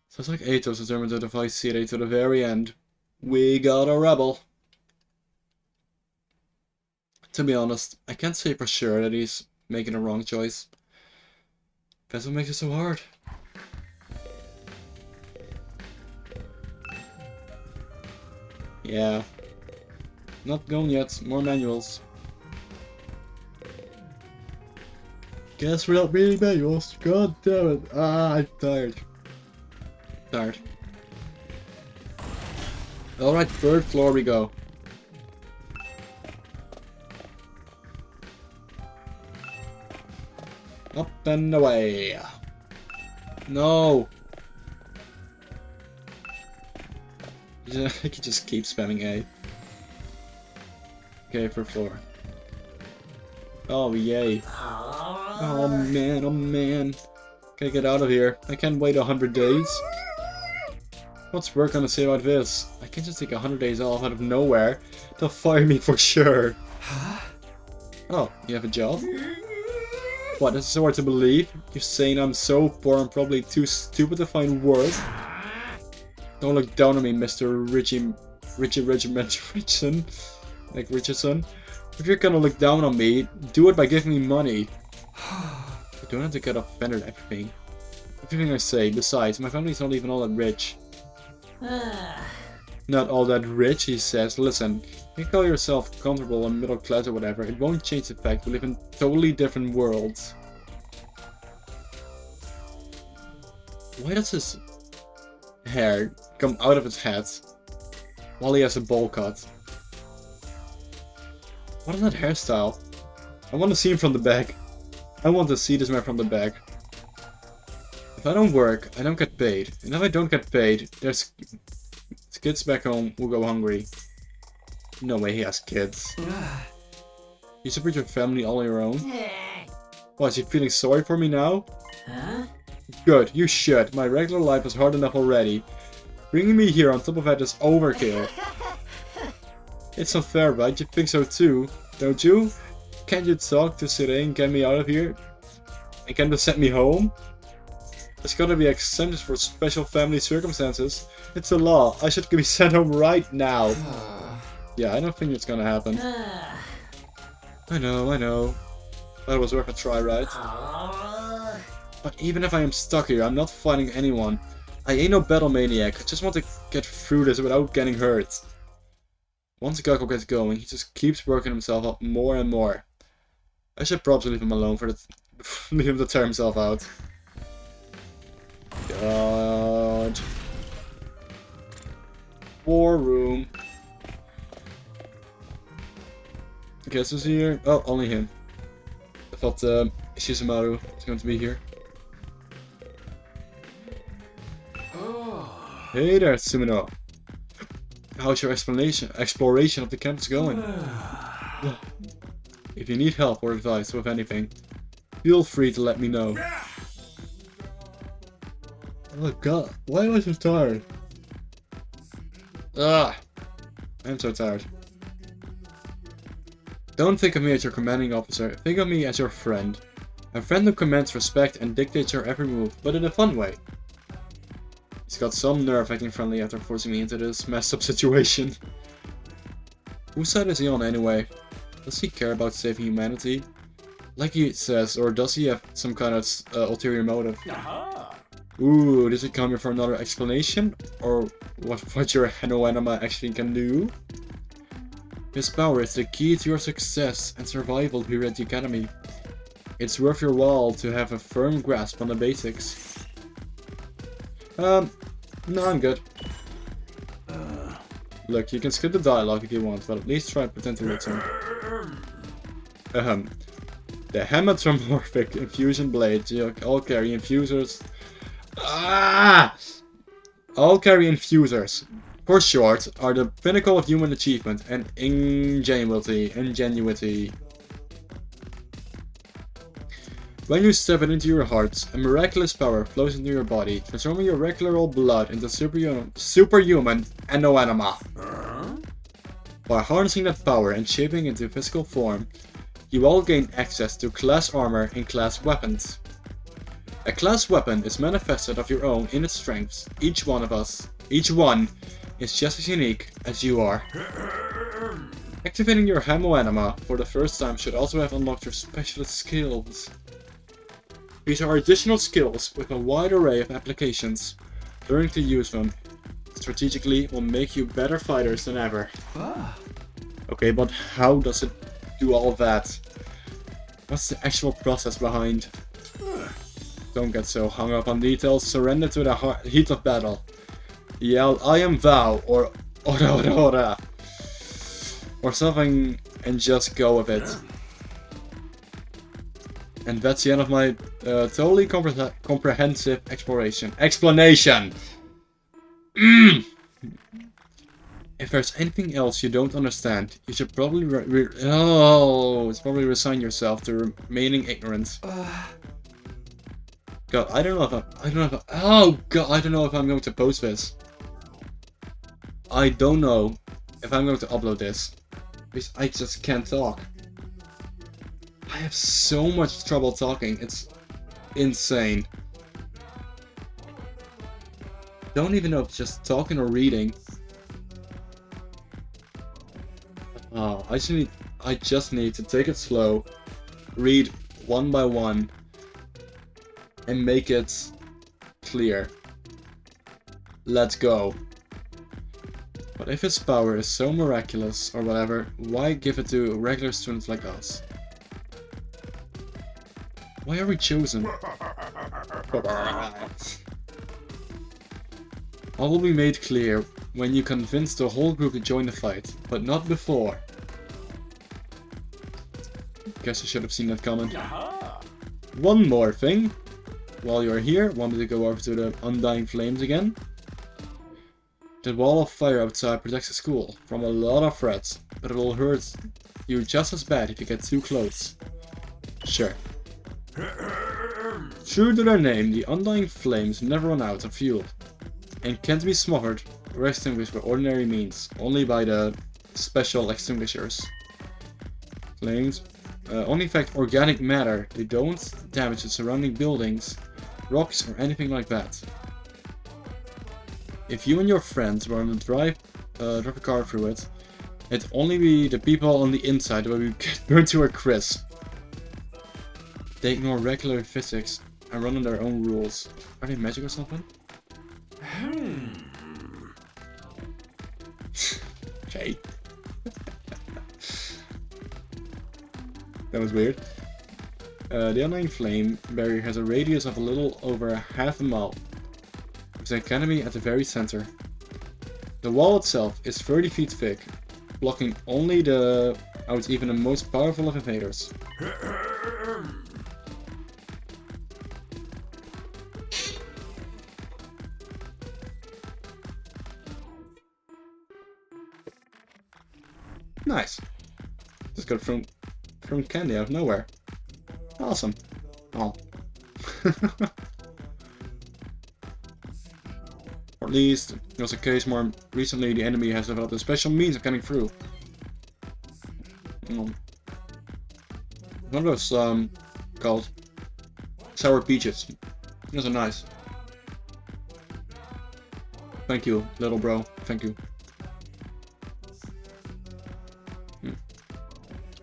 Sounds like Ato's determined to defy Seirei to the very end. We got a rebel. To be honest, I can't say for sure that he's making a wrong choice. That's what makes it so hard. Yeah. Not going yet. More manuals. Guess we're not reading manuals. God damn it. I'm tired. Alright, third floor we go. Up and away. No. I can just keep spamming A. Okay, for floor. Oh yay. Oh man. Gotta get out of here. I can't wait 100 days. What's work gonna say about this? I can't just take 100 days off out of nowhere. They'll fire me for sure. Oh, you have a job? What, this is so hard to believe? You're saying I'm so poor and probably too stupid to find work? Don't look down on me, Mr. Richardson. Like Richardson. If you're gonna look down on me, do it by giving me money. You don't have to get offended at everything. Everything I say. Besides, my family's not even all that rich. not all that rich, he says. Listen, you can call yourself comfortable and middle class or whatever. It won't change the fact we live in totally different worlds. Why does his hair come out of his head while he has a bowl cut? What is that hairstyle? I want to see him from the back. I want to see this man from the back. If I don't work, I don't get paid. And if I don't get paid, there's kids back home who go hungry. No way he has kids. You support your family all on your own? What, is he feeling sorry for me now? Huh? Good, you should. My regular life is hard enough already. Bringing me here on top of that is overkill. It's not fair, right? You think so too, don't you? Can't you talk to Sirene and get me out of here? And can you send me home? There's gotta be exemptions for special family circumstances. It's a law. I should be sent home right now. Yeah, I don't think it's gonna happen. I know. But it was worth a try, right? But even if I am stuck here, I'm not fighting anyone. I ain't no battle maniac. I just want to get through this without getting hurt. Once Gakko gets going, he just keeps working himself up more and more. I should probably leave him alone for the leave him to tear himself out. God. War room. Guess who's here? Oh, only him. I thought Shizumaru was going to be here. Hey there, Sumino. How's your exploration of the campus going? If you need help or advice with anything, feel free to let me know. Oh god, why am I so tired? I'm so tired. Don't think of me as your commanding officer, think of me as your friend. A friend who commands respect and dictates your every move, but in a fun way. He's got some nerve acting friendly after forcing me into this messed up situation. Whose side is he on anyway? Does he care about saving humanity? Like he says, or does he have some kind of ulterior motive? Ooh, does he come here for another explanation? Or what your Hanoenema actually can do? His power is the key to your success and survival here at the academy. It's worth your while to have a firm grasp on the basics. No, I'm good. Look, you can skip the dialogue if you want, but at least try and pretend to listen. The hematomorphic infusion blades all carry infusers. All carry infusers. For short, are the pinnacle of human achievement and ingenuity. When you step it into your heart, a miraculous power flows into your body, transforming your regular old blood into superhuman Hanoenema. By harnessing that power and shaping it into physical form, you all gain access to class armor and class weapons. A class weapon is manifested of your own in its strengths. Each one is just as unique as you are. Activating your Hanoenema for the first time should also have unlocked your specialist skills. These are additional skills with a wide array of applications. Learning to use them strategically will make you better fighters than ever. Okay, but how does it do all that? What's the actual process behind? Don't get so hung up on details, surrender to the heat of battle. Yell, I am thou, or ora, or something, and just go with it. And that's the end of my totally comprehensive explanation. If there's anything else you don't understand, you should probably resign yourself to remaining ignorant. God, I don't know if I'm going to post this. I don't know if I'm going to upload this, because I just can't talk. I have so much trouble talking, it's insane. Don't even know if it's just talking or reading. Oh, I just need to take it slow, read one by one, and make it clear. Let's go. But if its power is so miraculous or whatever, why give it to regular students like us? Why are we chosen? All will be made clear when you convince the whole group to join the fight, but not before. Guess I should have seen that coming. One more thing. While you're here, wanted to go over to the Undying Flames again. The wall of fire outside protects the school from a lot of threats, but it will hurt you just as bad if you get too close. Sure. True to their name, the Undying Flames never run out of fuel, and can't be smothered or extinguished by ordinary means, only by the special extinguishers. Flames only affect organic matter, they don't damage the surrounding buildings, rocks or anything like that. If you and your friends were to drive a car through it, it'd only be the people on the inside that will get burned to a crisp. They ignore regular physics and run on their own rules. Are they magic or something? Okay. That was weird. The Undying Flame barrier has a radius of a little over half a mile, with the academy at the very center. The wall itself is 30 feet thick, blocking only out even the most powerful of invaders. Nice. Just got from candy out of nowhere. Awesome. Oh. Or at least, there was a case more recently the enemy has developed a special means of getting through. One of those, called sour peaches. Those are nice. Thank you, little bro. Thank you.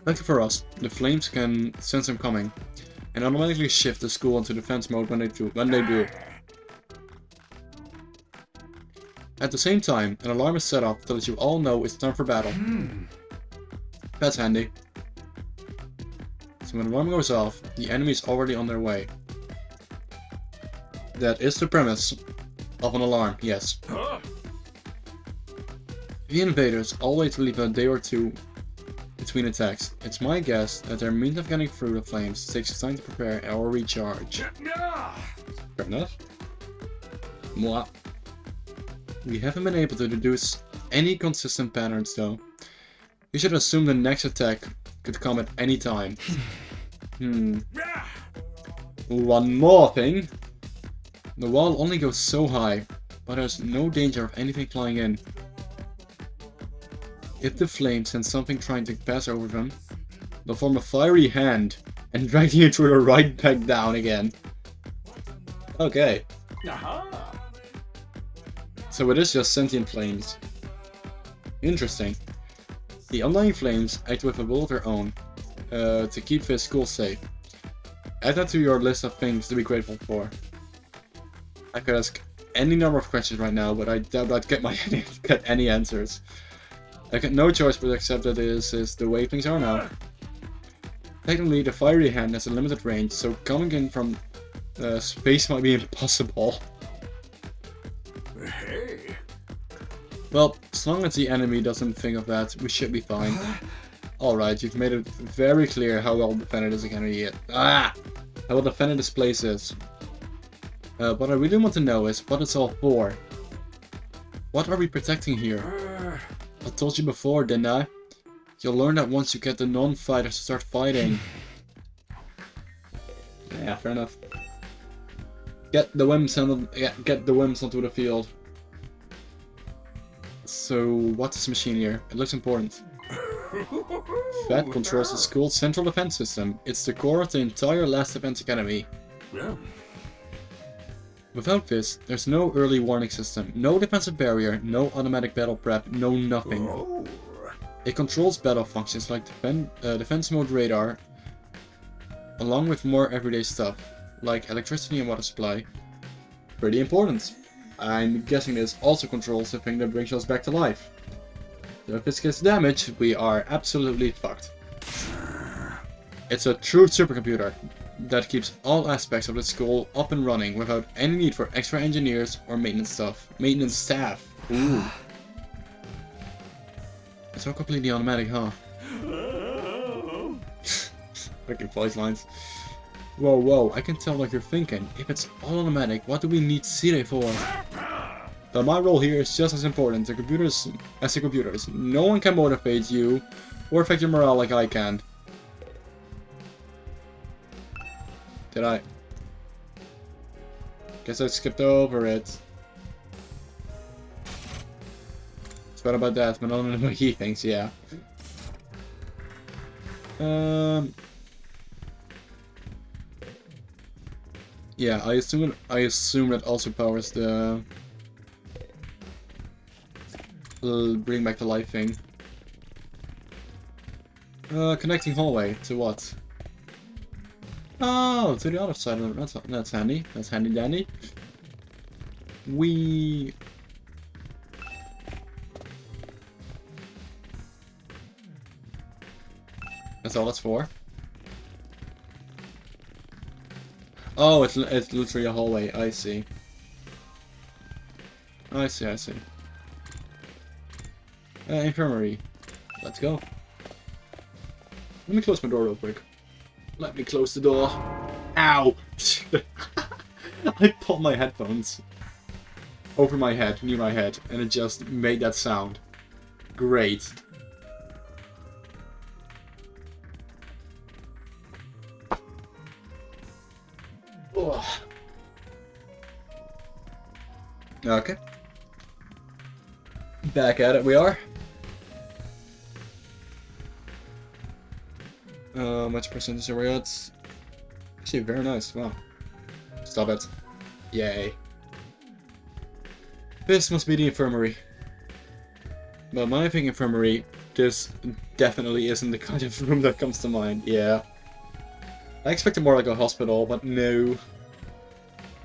Lucky for us, the flames can sense them coming, and automatically shift the school into defense mode when they do. At the same time, an alarm is set off to let you all know it's time for battle. That's handy. So when the alarm goes off, the enemy is already on their way. That is the premise of an alarm, yes. The invaders always leave a day or two between attacks. It's my guess that their means of getting through the flames takes time to prepare or recharge. Fair enough. Mwah. We haven't been able to deduce any consistent patterns though. We should assume the next attack could come at any time. One more thing. The wall only goes so high, but there's no danger of anything flying in. If the flames send something trying to pass over them, they'll form a fiery hand and drag you through the right back down again. Okay. So it is just sentient flames. Interesting. The Undying Flames act with a will of their own to keep this school safe. Add that to your list of things to be grateful for. I could ask any number of questions right now, but I doubt I'd get any answers. I got no choice but to accept that this is the way things are now. Technically, the fiery hand has a limited range, so coming in from space might be impossible. Hey. Well, as long as the enemy doesn't think of that, we should be fine. Alright, you've made it very clear how well defended this academy is. How well defended this place is. What I really want to know is what it's all for. What are we protecting here? I told you before, didn't I? You'll learn that once you get the non-fighters to start fighting. Yeah, fair enough. Get the wimps onto the field. So, what's this machine here? It looks important. That controls the school's central defense system. It's the core of the entire Last Defense Academy. Yeah. Without this, there's no early warning system, no defensive barrier, no automatic battle prep, no nothing. It controls battle functions like defense mode radar, along with more everyday stuff, like electricity and water supply. Pretty important. I'm guessing this also controls the thing that brings us back to life. So if this gets damaged, we are absolutely fucked. It's a true supercomputer that keeps all aspects of the school up and running without any need for extra engineers or maintenance staff. Ooh. It's all completely automatic, huh? Fucking voice lines. Whoa, whoa, I can tell what you're thinking. If it's all automatic, what do we need Sire for? But my role here is just as important as the computers. No one can motivate you or affect your morale like I can. Did I? Guess I skipped over it. What about that? But not what he thinks, yeah. Yeah, I assume that also powers the bring back the life thing. Connecting hallway to what? Oh, to the other side of it. That's handy. That's handy dandy. That's all it's for. Oh, it's literally a hallway. I see. I see. Infirmary. Let's go. Let me close my door real quick. Let me close the door. Ow! I popped my headphones over my head, near my head, and it just made that sound. Great. Ugh. Okay. Back at it we are. Much percentage are we at? Actually, very nice. Wow. Stop it. Yay. This must be the infirmary. But when I think infirmary, this definitely isn't the kind of room that comes to mind. Yeah. I expected more like a hospital, but no.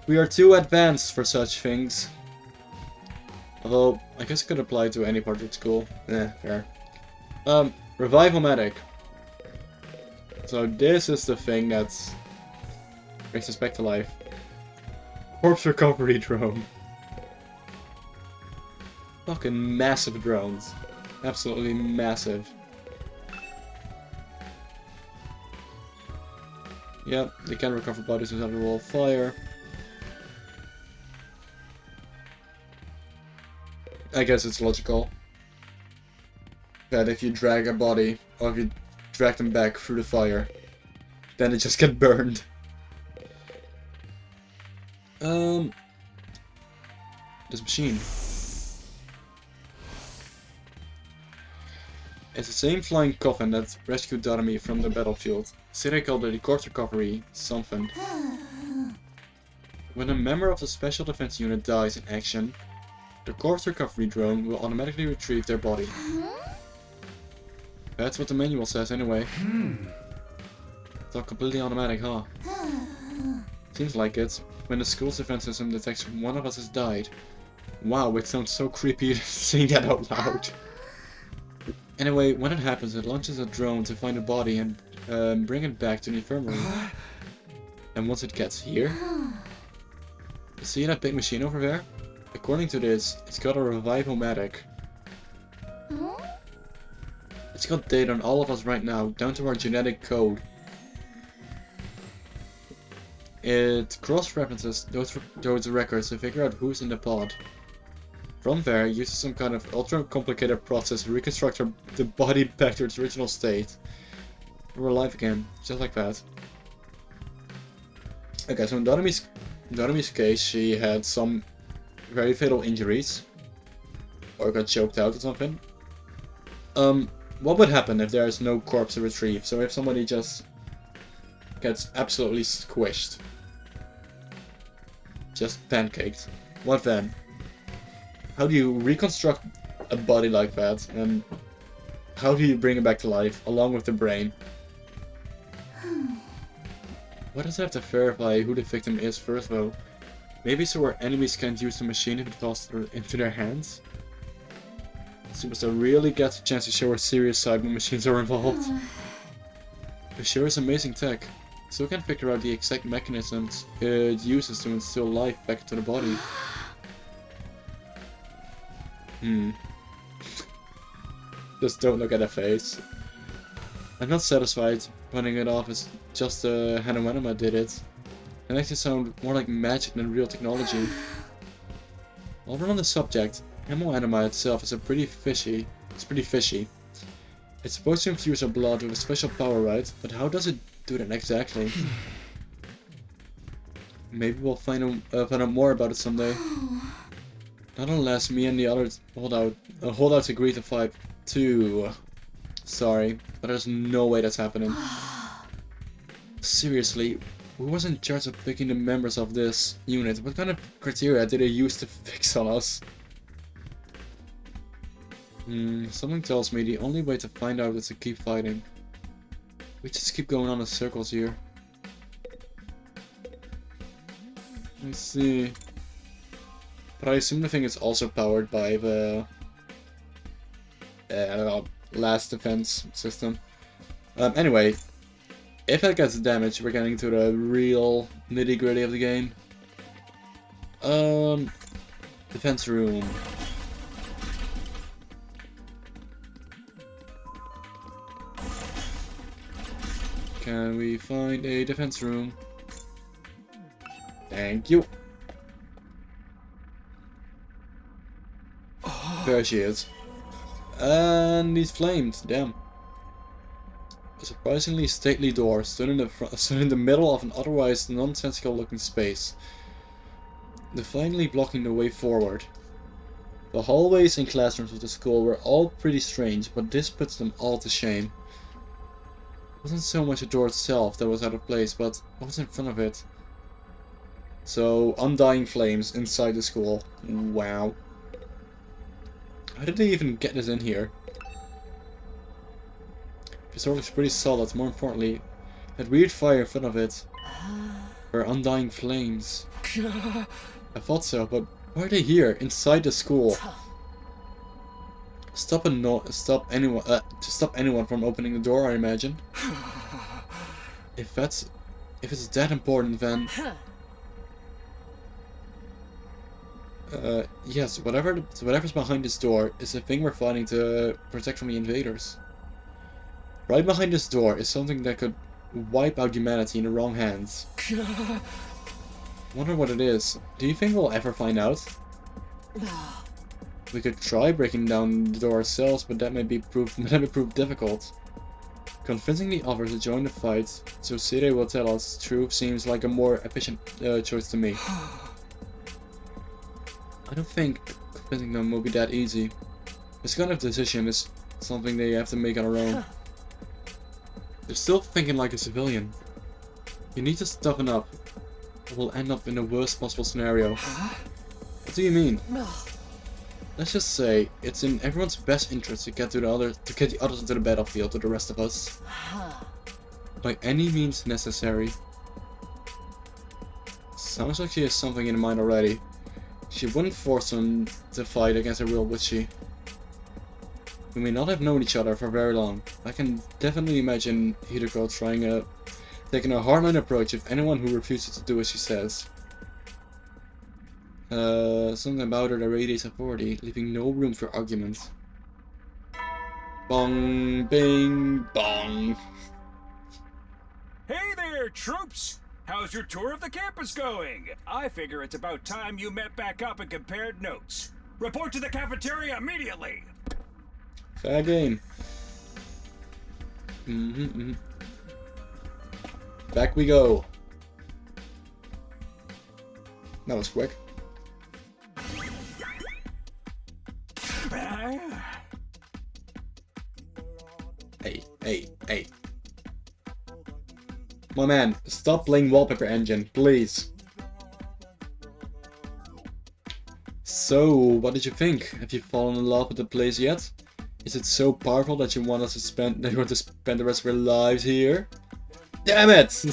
We are too advanced for such things. Although, I guess it could apply to any part of school. Fair. Revival-matic. So this is the thing that brings us back to life. Corpse recovery drone. Fucking massive drones. Absolutely massive. Yep, they can recover bodies without a wall of fire. I guess it's logical that if you drag a body, or if you drag them back through the fire, then it just gets burned. This machine. It's the same flying coffin that rescued Darami from the battlefield. Sire called it the corpse recovery something. When a member of the Special Defense Unit dies in action, the corpse recovery drone will automatically retrieve their body. That's what the manual says anyway. It's all completely automatic, huh? Seems like it. When the school's defense system detects one of us has died. Wow, it sounds so creepy saying that out loud. Anyway, when it happens, it launches a drone to find the body and bring it back to the infirmary. And once it gets here... See that big machine over there? According to this, it's got a revival-matic. It's got data on all of us right now, down to our genetic code. It cross-references those records to figure out who's in the pod. From there, it uses some kind of ultra-complicated process to reconstruct the body back to its original state. We're alive again, just like that. Okay, so in Darami's case, she had some very fatal injuries. Or got choked out or something. What would happen if there is no corpse to retrieve? So if somebody just gets absolutely squished. Just pancaked. What then? How do you reconstruct a body like that? And how do you bring it back to life, along with the brain? Why does it have to verify who the victim is first, though? Maybe so our enemies can't use the machine if it falls into their hands? Superstar really gets a chance to show her serious side when machines are involved. It sure is amazing tech. Still can't figure out the exact mechanisms it uses to instill life back into the body. Just don't look at her face. I'm not satisfied running it off as just Hannah Wenema did it. It makes it sound more like magic than real technology. While we're on the subject, Hannah Wenema itself is pretty fishy. It's supposed to infuse our blood with a special power, right? But how does it do that exactly? Maybe we'll find out more about it someday. Not unless me and the other holdouts agree to fight too. Sorry, but there's no way that's happening. Seriously, who was in charge of picking the members of this unit? What kind of criteria did they use to fix on us? Something tells me the only way to find out is to keep fighting. We just keep going on in circles here. Let's see. But I assume the thing is also powered by the last defense system. Anyway, if it gets damaged, we're getting to the real nitty-gritty of the game. Defense room. Can we find a defense room? Thank you. There she is. And he's flamed. Damn. A surprisingly stately door stood in the middle of an otherwise nonsensical-looking space, defiantly blocking the way forward. The hallways and classrooms of the school were all pretty strange, but this puts them all to shame. It wasn't so much the door itself that was out of place, but what was in front of it. So, undying flames inside the school. Wow. How did they even get this in here? This door looks pretty solid. More importantly, that weird fire in front of it. Or undying flames. I thought so, but why are they here, inside the school? To stop anyone from opening the door, I imagine. If it's that important, then yes, whatever's behind this door is the thing we're fighting to protect from the invaders. Right behind this door is something that could wipe out humanity in the wrong hands. Wonder what it is. Do you think we'll ever find out? We could try breaking down the door ourselves, but that may prove difficult. Convincing the others to join the fight, so Sire will tell us the truth, seems like a more efficient choice to me. I don't think convincing them will be that easy. This kind of decision is something they have to make on their own. They're still thinking like a civilian. You need to toughen up, or we'll end up in the worst possible scenario. What do you mean? Let's just say it's in everyone's best interest to get the others into the battlefield with the rest of us. By any means necessary. Sounds like she has something in mind already. She wouldn't force them to fight against her will, would she? We may not have known each other for very long. I can definitely imagine Hideko taking a hardline approach if anyone who refuses to do as she says. Something about her that radiates authority, leaving no room for argument. Bong, bing, bong. Hey there, troops! How's your tour of the campus going? I figure it's about time you met back up and compared notes. Report to the cafeteria immediately! Fair game. Back we go. That was quick. Hey. My man, stop playing Wallpaper Engine, please. So, what did you think? Have you fallen in love with the place yet? Is it so powerful that you want to spend the rest of your lives here? Damn it!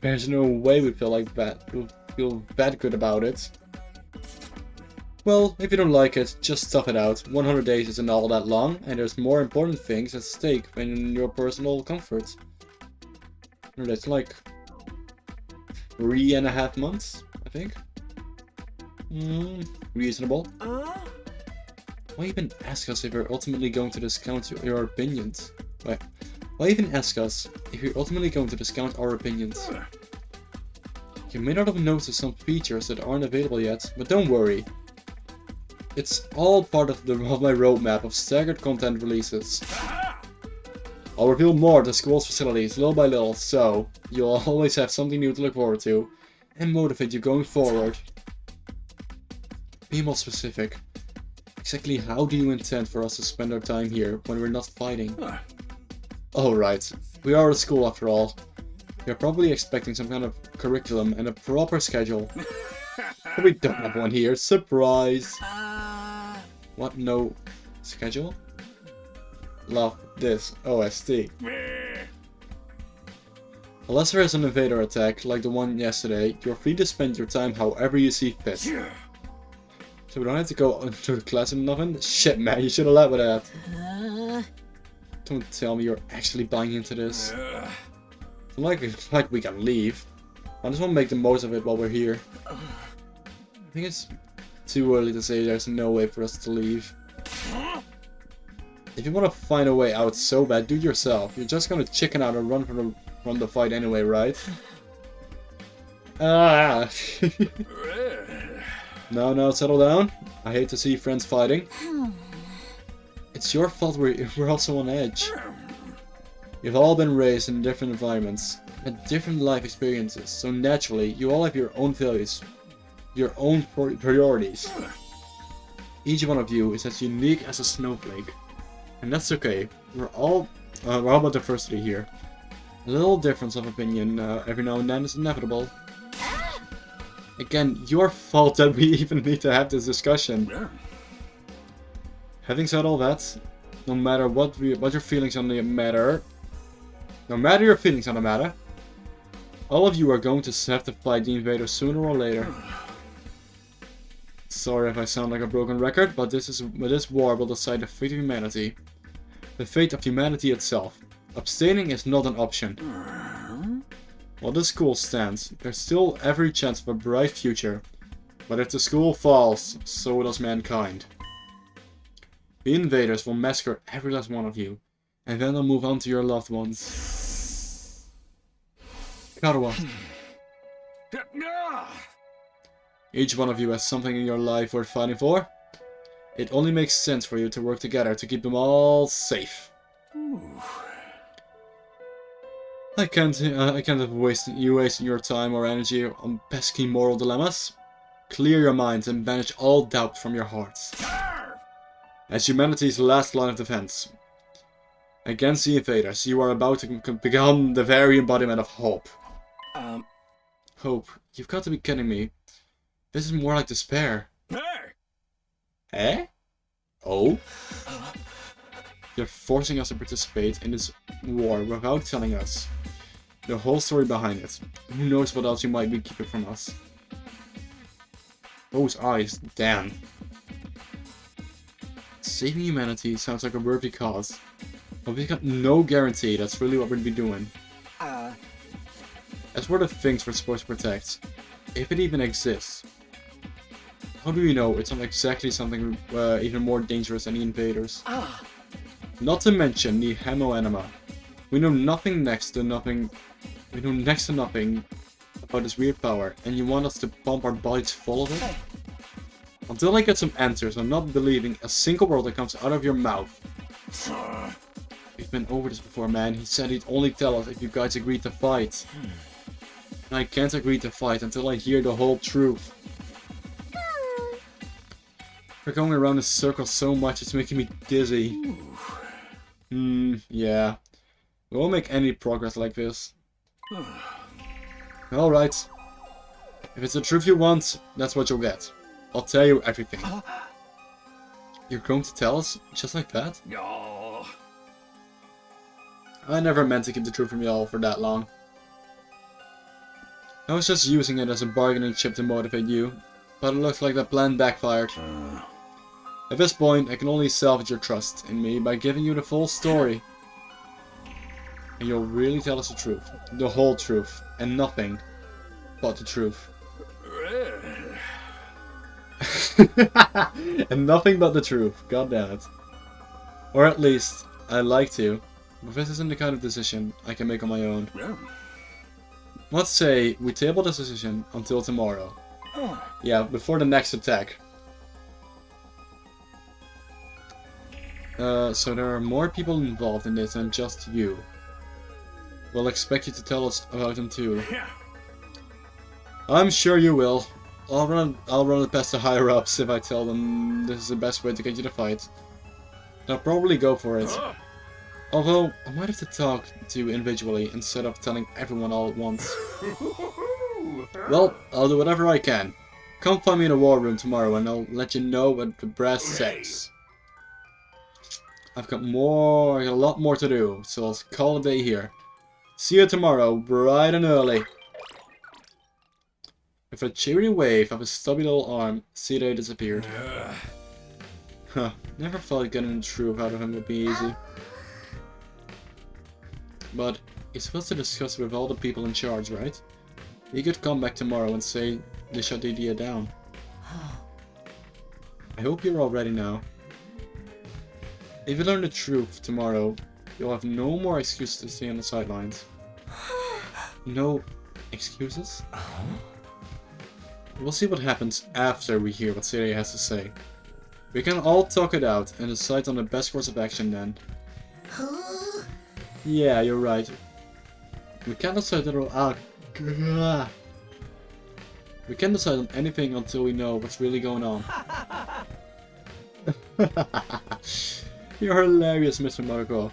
There's no way we feel like that. We'll feel that good about it. Well, if you don't like it, just tough it out. 100 days isn't all that long, and there's more important things at stake than your personal comfort. That's like 3.5 months, I think. Reasonable. Why even ask us if you're ultimately going to discount your opinions? Why even ask us if you're ultimately going to discount our opinions? You may not have noticed some features that aren't available yet, but don't worry. It's all part of my roadmap of staggered content releases. I'll reveal more of the school's facilities little by little, so you'll always have something new to look forward to and motivate you going forward. Be more specific. Exactly how do you intend for us to spend our time here when we're not fighting? Alright, we are a school after all. You're probably expecting some kind of curriculum and a proper schedule. But we don't have one here, surprise! What, no schedule? Love this OST. Unless there is an invader attack like the one yesterday, you're free to spend your time however you see fit. So we don't have to go to the class or nothing? Shit man, you should have led with that. Don't tell me you're actually buying into this. It's like we can leave. I just want to make the most of it while we're here. I think it's too early to say there's no way for us to leave. If you want to find a way out so bad, do it yourself. You're just gonna chicken out and run from the fight anyway, right? Ah! No, settle down. I hate to see friends fighting. It's your fault we're also on edge. You've all been raised in different environments, had different life experiences, so naturally, you all have your own values, your own priorities. Each one of you is as unique as a snowflake. And that's okay. We're all about diversity here. A little difference of opinion every now and then is inevitable. Again, your fault that we even need to have this discussion. Having said all that, no matter what your feelings on the matter, all of you are going to have to fight the invaders sooner or later. Sorry if I sound like a broken record, but this war will decide the fate of humanity. The fate of humanity itself. Abstaining is not an option. While this school stands, there's still every chance of a bright future. But if the school falls, so does mankind. The invaders will massacre every last one of you, and then they'll move on to your loved ones. Karwa. Each one of you has something in your life worth fighting for. It only makes sense for you to work together to keep them all safe. I can't have wasting your time or energy on pesky moral dilemmas. Clear your minds and banish all doubt from your hearts. As humanity's last line of defense against the invaders, you are about to become the very embodiment of hope. Hope? You've got to be kidding me. This is more like despair. Eh? Oh? You're forcing us to participate in this war without telling us the whole story behind it. Who knows what else you might be keeping from us. Those eyes, damn. Saving humanity sounds like a worthy cause, but we've got no guarantee that's really what we'd be doing. As for the things we're supposed to protect, if it even exists, how do we know it's not exactly something even more dangerous than the invaders? Not to mention the Hemo-Anima. We know next to nothing about this weird power, and you want us to pump our bodies full of it? Until I get some answers, I'm not believing a single word that comes out of your mouth. We've been over this before, man. He said he'd only tell us if you guys agreed to fight. And I can't agree to fight until I hear the whole truth. We're going around in circles so much, it's making me dizzy. Yeah. We won't make any progress like this. Alright. If it's the truth you want, that's what you'll get. I'll tell you everything. You're going to tell us? Just like that? No. I never meant to keep the truth from y'all for that long. I was just using it as a bargaining chip to motivate you, but it looks like that plan backfired. At this point, I can only salvage your trust in me by giving you the full story. And you'll really tell us the truth. The whole truth. And nothing but the truth. And nothing but the truth. God damn it. Or at least, I'd like to. But this isn't the kind of decision I can make on my own. Let's say we table this decision until tomorrow. Yeah, before the next attack. So there are more people involved in this than just you. We'll expect you to tell us about them too. I'm sure you will. I'll run it past the higher ups if I tell them this is the best way to get you to fight. They'll probably go for it. Although, I might have to talk to you individually instead of telling everyone all at once. Well, I'll do whatever I can. Come find me in the war room tomorrow and I'll let you know what the brass says. I've got a lot more to do, so I'll call it a day here. See you tomorrow, bright and early. With a cheery wave of his stubby little arm, Sire disappeared. Huh, never thought getting the truth out of him would be easy. But he's supposed to discuss it with all the people in charge, right? He could come back tomorrow and say they shut the idea down. I hope you're all ready now. If you learn the truth tomorrow, you'll have no more excuses to stay on the sidelines. No excuses? We'll see what happens after we hear what Siri has to say. We can all talk it out and decide on the best course of action then. Yeah, you're right. We can't decide We can't decide on anything until we know what's really going on. You're hilarious, Mr. Marco.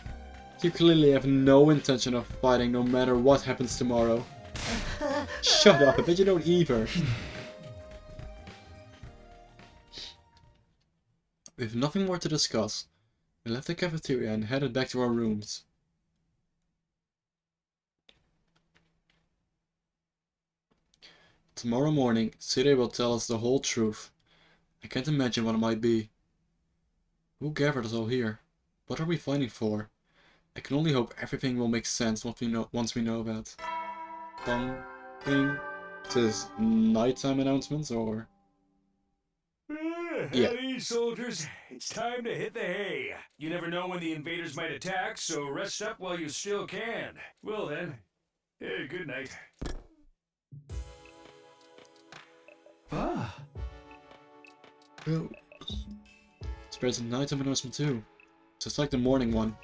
You clearly have no intention of fighting no matter what happens tomorrow. Shut up, I bet you don't either. We have nothing more to discuss. We left the cafeteria and headed back to our rooms. Tomorrow morning, Sire will tell us the whole truth. I can't imagine what it might be. Who gathered us all here? What are we fighting for? I can only hope everything will make sense once we know about. Dong, ding. Is this nighttime announcements or? Yeah. Howdy, soldiers. It's time to hit the hay. You never know when the invaders might attack, so rest up while you still can. Well then, good night. Oh. There's a nighttime announcement too. Just like the morning one.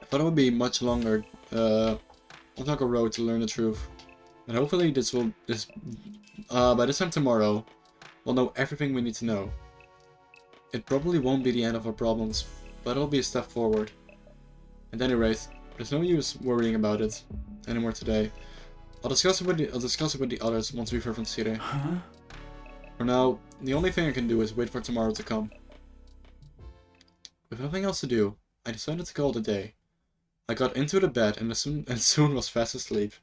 I thought it would be much longer. Longer road to learn the truth. And hopefully by this time tomorrow, we'll know everything we need to know. It probably won't be the end of our problems, but it'll be a step forward. At any rate, there's no use worrying about it anymore today. I'll discuss it with the others once we've heard from Sire. For now, the only thing I can do is wait for tomorrow to come. With nothing else to do, I decided to call it a day. I got into the bed and soon was fast asleep.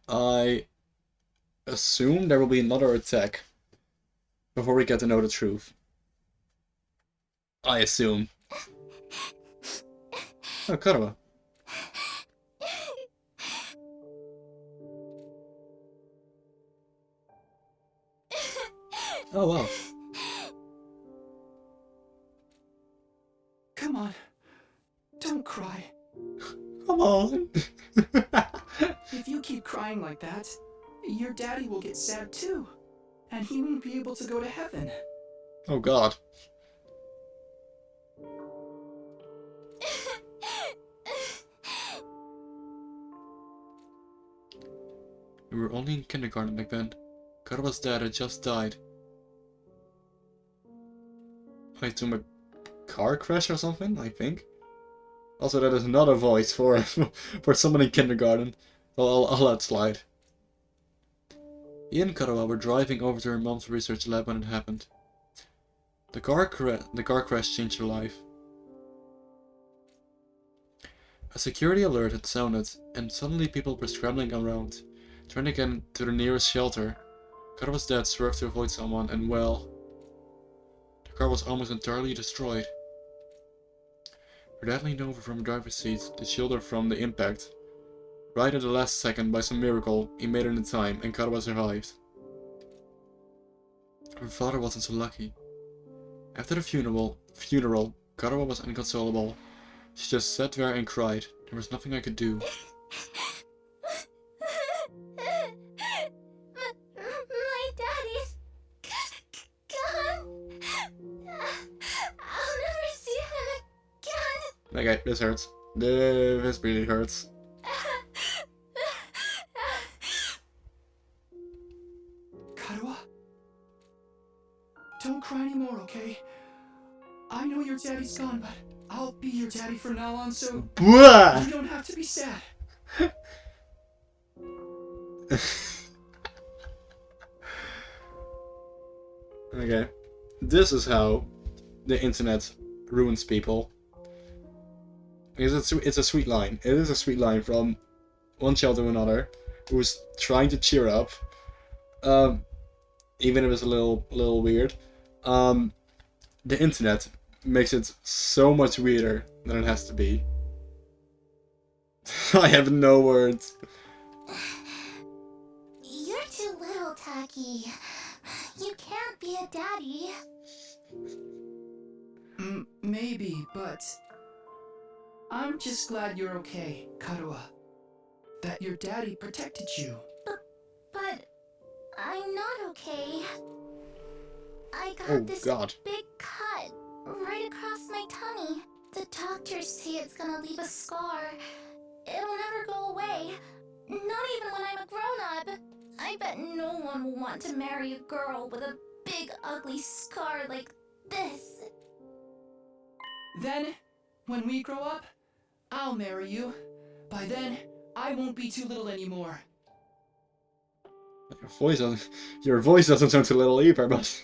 I assume there will be another attack before we get to know the truth. I assume. Oh, Karawa. Oh, wow. Come on. Don't cry. Come on. If you keep crying like that, your daddy will get sad too. And he won't be able to go to heaven. Oh, God. We were only in kindergarten back then. Karawa's dad had just died. I assume a car crash or something, I think. Also, that is another voice for for someone in kindergarten. Well, I'll let it slide. He and Karawa were driving over to her mom's research lab when it happened. The car crash changed her life. A security alert had sounded, and suddenly people were scrambling around, trying to get to the nearest shelter. Karawa's dad swerved to avoid someone, and well, the car was almost entirely destroyed. Her dad leaned over from the driver's seat to shield her from the impact. Right at the last second, by some miracle, he made it in time, and Karawa survived. Her father wasn't so lucky. After the funeral, Karawa was inconsolable. She just sat there and cried. There was nothing I could do. My daddy's gone. I'll never see him again. Okay, this hurts. This really hurts. Karawa? Don't cry anymore, okay? I know your daddy's gone, but I'll be your daddy from now on, so Bwah! you don't have to be sad. Okay. This is how the internet ruins people. Because it's a sweet line. It is a sweet line from one child to another who's trying to cheer up. Even if it's a little weird. The internet makes it so much weirder than it has to be. I have no words. You're too little, Taki. You can't be a daddy. Maybe, but I'm just glad you're okay, Karawa. That your daddy protected you. But I'm not okay. I got Oh this God. big cut right across my tummy. The doctors say it's gonna leave a scar. It'll never go away. Not even when I'm a grown-up. I bet no one will want to marry a girl with a big ugly scar like this. Then, when we grow up, I'll marry you. By then, I won't be too little anymore. Your voice doesn't sound too little either, but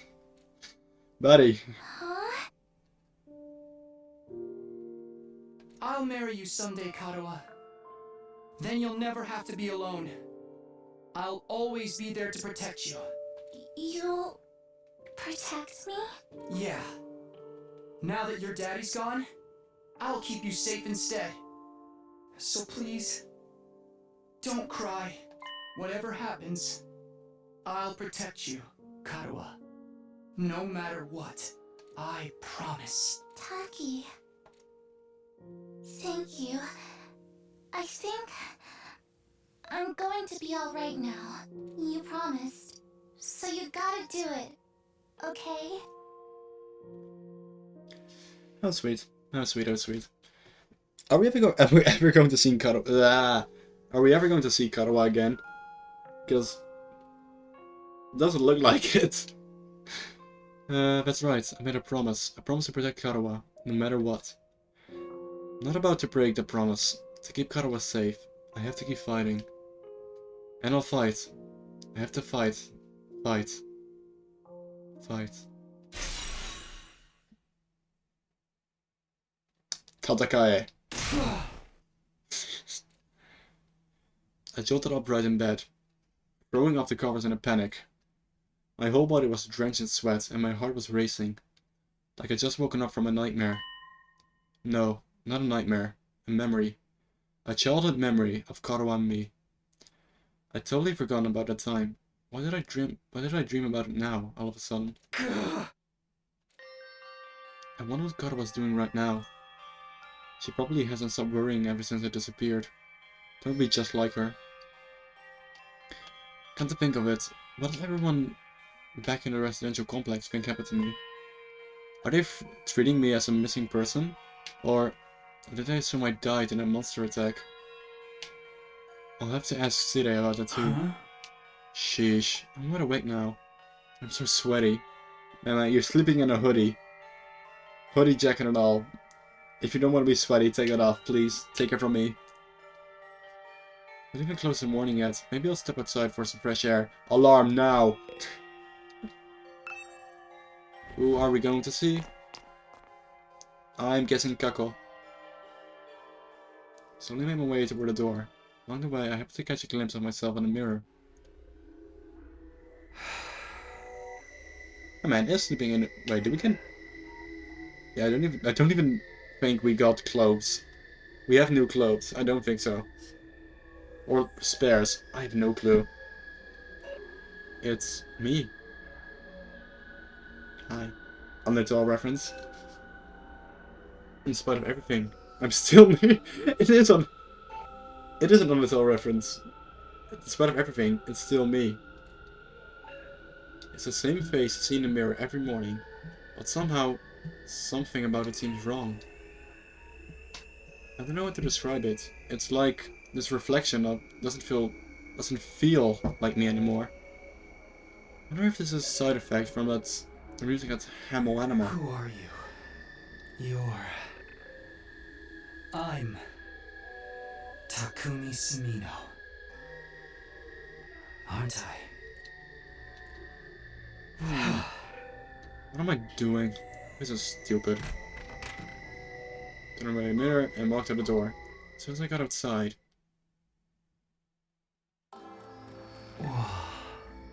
buddy. Huh? I'll marry you someday, Karawa. Then you'll never have to be alone. I'll always be there to protect you. You'll protect me? Yeah. Now that your daddy's gone, I'll keep you safe instead. So please, don't cry. Whatever happens, I'll protect you, Karawa. No matter what, I promise. Taki. Thank you. I think I'm going to be alright now. You promised. So you gotta do it. Okay? How sweet. How sweet, how sweet. Are we ever going to see Karawa? Are we ever going to see Karawa again? Because it doesn't look like it. That's right. I made a promise. A promise to protect Karawa, no matter what. I'm not about to break the promise. To keep Karawa safe, I have to keep fighting. And I'll fight. I have to fight. Fight. Fight. Tatakae. I jolted upright in bed, throwing off the covers in a panic. My whole body was drenched in sweat and my heart was racing, like I'd just woken up from a nightmare. No, not a nightmare, a memory. A childhood memory of Karawa and me. I'd totally forgotten about that time. Why did I dream about it now, all of a sudden? I wonder what Karawa's doing right now. She probably hasn't stopped worrying ever since I disappeared. Don't be just like her. Come to think of it, what does everyone back in the residential complex think happened to me? Are they treating me as a missing person? Or did they assume I died in a monster attack? I'll have to ask Side about that too. Huh? Sheesh, I'm wide awake now. I'm so sweaty. And you're sleeping in a hoodie. Hoodie, jacket and all. If you don't want to be sweaty, take it off, please. Take it from me. Not even close to morning yet. Maybe I'll step outside for some fresh air. Alarm now! Who are we going to see? I'm guessing Kako. Slowly made my way toward the door. Along the way, I happened to catch a glimpse of myself in the mirror. A man is sleeping in. Wait, did we get? Yeah, I don't even think we got clothes. We have new clothes. I don't think so. Or spares. I have no clue. It's me. Hi. Undertale reference. In spite of everything, I'm still me. It is an Undertale reference. In spite of everything, it's still me. It's the same face I see in the mirror every morning, but somehow, something about it seems wrong. I don't know how to describe it. It's like this reflection of doesn't feel like me anymore. I wonder if this is a side effect from that I'm using that Hamo animal. Who are you? I'm Takumi Sumino. Aren't I? What am I doing? This is stupid. Turned away a mirror and walked out the door. As soon as I got outside. Whoa.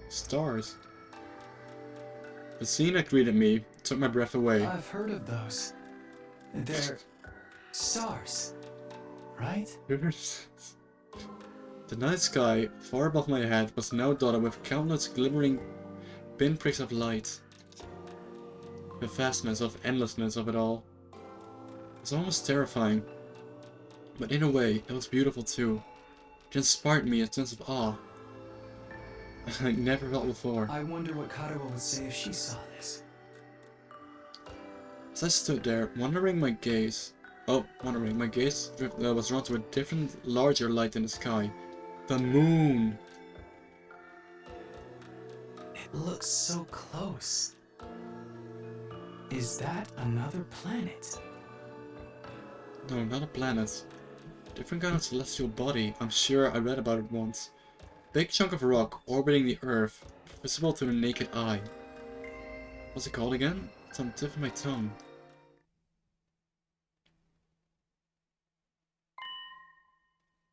Stars. The scene that greeted me took my breath away. I've heard of those. They're stars, right? The night sky far above my head was now dotted with countless glimmering pinpricks of light. The vastness of endlessness of it all. It was almost terrifying. But in a way, it was beautiful too. It inspired me a sense of awe. I never felt before. I wonder what Karuo would say if she saw this. As I stood there, my gaze was drawn to a different, larger light in the sky. The moon! It looks so close. Is that another planet? No, not a planet. Different kind of celestial body. I'm sure I read about it once. Big chunk of rock orbiting the Earth, visible to the naked eye. What's it called again? It's on the tip of my tongue.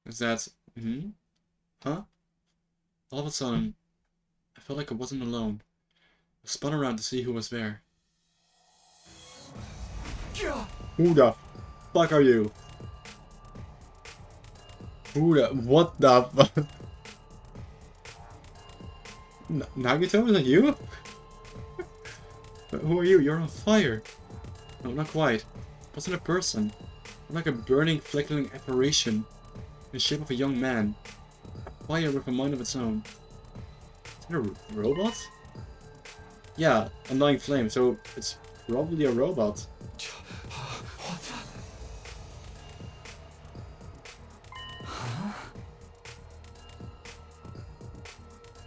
Is that... Huh? All of a sudden, I felt like I wasn't alone. I spun around to see who was there. Who the fuck are you? What the fuck? Nagito, is that you? Who are you? You're on fire. No, not quite. It wasn't a person. More like a burning, flickering apparition. In the shape of a young man. Fire with a mind of its own. Is it a robot? Yeah, a dying flame, so it's probably a robot. What the? Huh?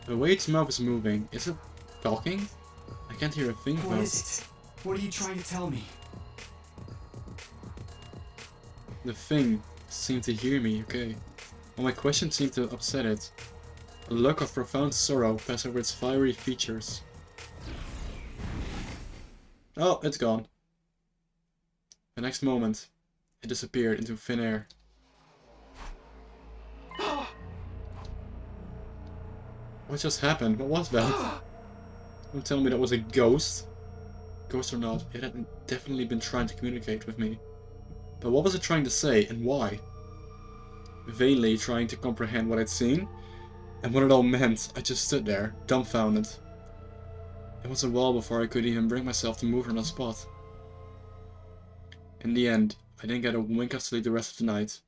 The way its mouth is moving, is it talking? I can't hear a thing What though. is it? What are you trying to tell me? The thing seemed to hear me, okay. Well, my question seemed to upset it. A look of profound sorrow passed over its fiery features. Oh, it's gone. The next moment, it disappeared into thin air. What just happened? What was that? Don't tell me that was a ghost. Ghost or not, it had definitely been trying to communicate with me. But what was it trying to say, and why? Vainly trying to comprehend what I'd seen, and what it all meant, I just stood there, dumbfounded. It was a while before I could even bring myself to move on the spot. In the end, I didn't get a wink of sleep the rest of the night.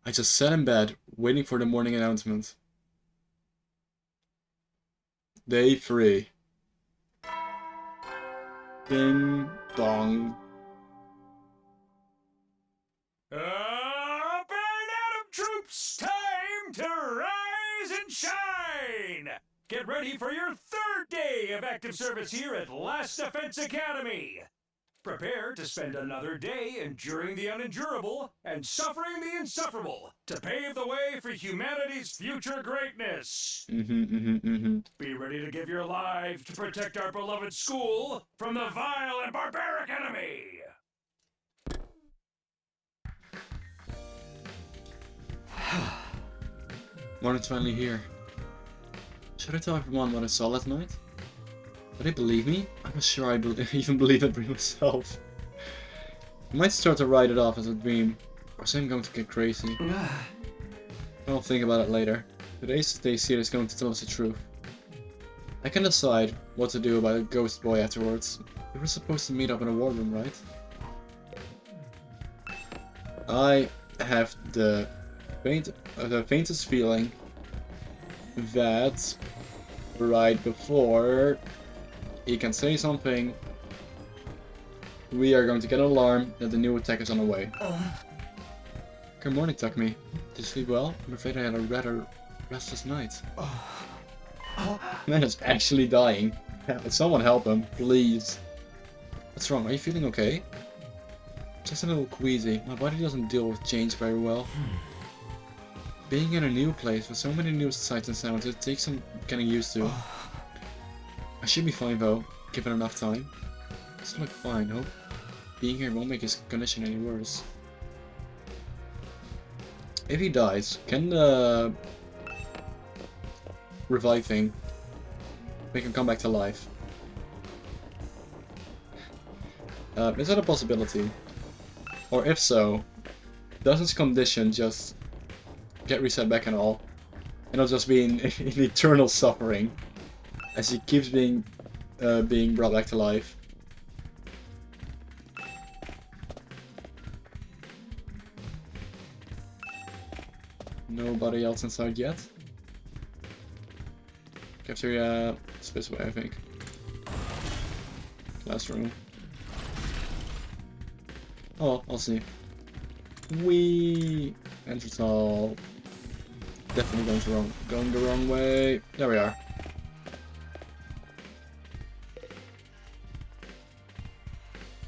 I just sat in bed, waiting for the morning announcement. Day 3. Ding dong. Up and Atom troops! Time to rise and shine! Get ready for your third day of active service here at Last Defense Academy. Prepare to spend another day enduring the unendurable and suffering the insufferable to pave the way for humanity's future greatness. Be ready to give your life to protect our beloved school from the vile and barbaric enemy. Morning's finally here. Should I tell everyone what I saw last night? Will they believe me? I'm not sure I even believe it myself. I might start to write it off as a dream, or say I'm going to get crazy. I'll think about it later. Today's Stacy is going to tell us the truth. I can decide what to do about a ghost boy afterwards. We were supposed to meet up in a war room, right? I have the faintest feeling that right before he can say something, we are going to get an alarm that the new attack is on the way. Good morning, Takumi. Did you sleep well? I'm afraid I had a rather restless night. Man is actually dying. Someone help him, please. What's wrong? Are you feeling okay? Just a little queasy. My body doesn't deal with change very well. Being in a new place with so many new sights and sounds, it takes some getting used to. I should be fine though, given enough time. It's look fine, hope. Being here won't make his condition any worse. If he dies, can the revive thing make him come back to life? Is that a possibility? Or if so, does his condition just get reset back and all? And it'll just be in eternal suffering as he keeps being brought back to life. Nobody else inside yet. Cafeteria, space away, I think. Classroom. Oh, I'll see. Wee! Entrance hall. Definitely going the wrong way. There we are.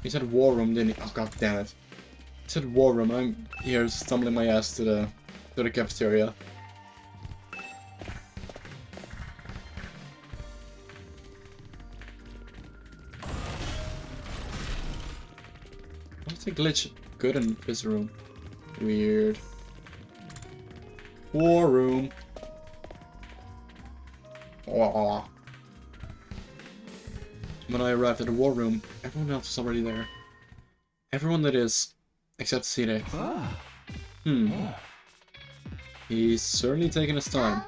He said war room, didn't he? Oh god damn it. He said war room. I'm here stumbling my ass to the cafeteria. What's the glitch good in this room? Weird. War room. Aww. When I arrived at the war room, everyone else was already there. Everyone that is, except Sire. He's certainly taking his time.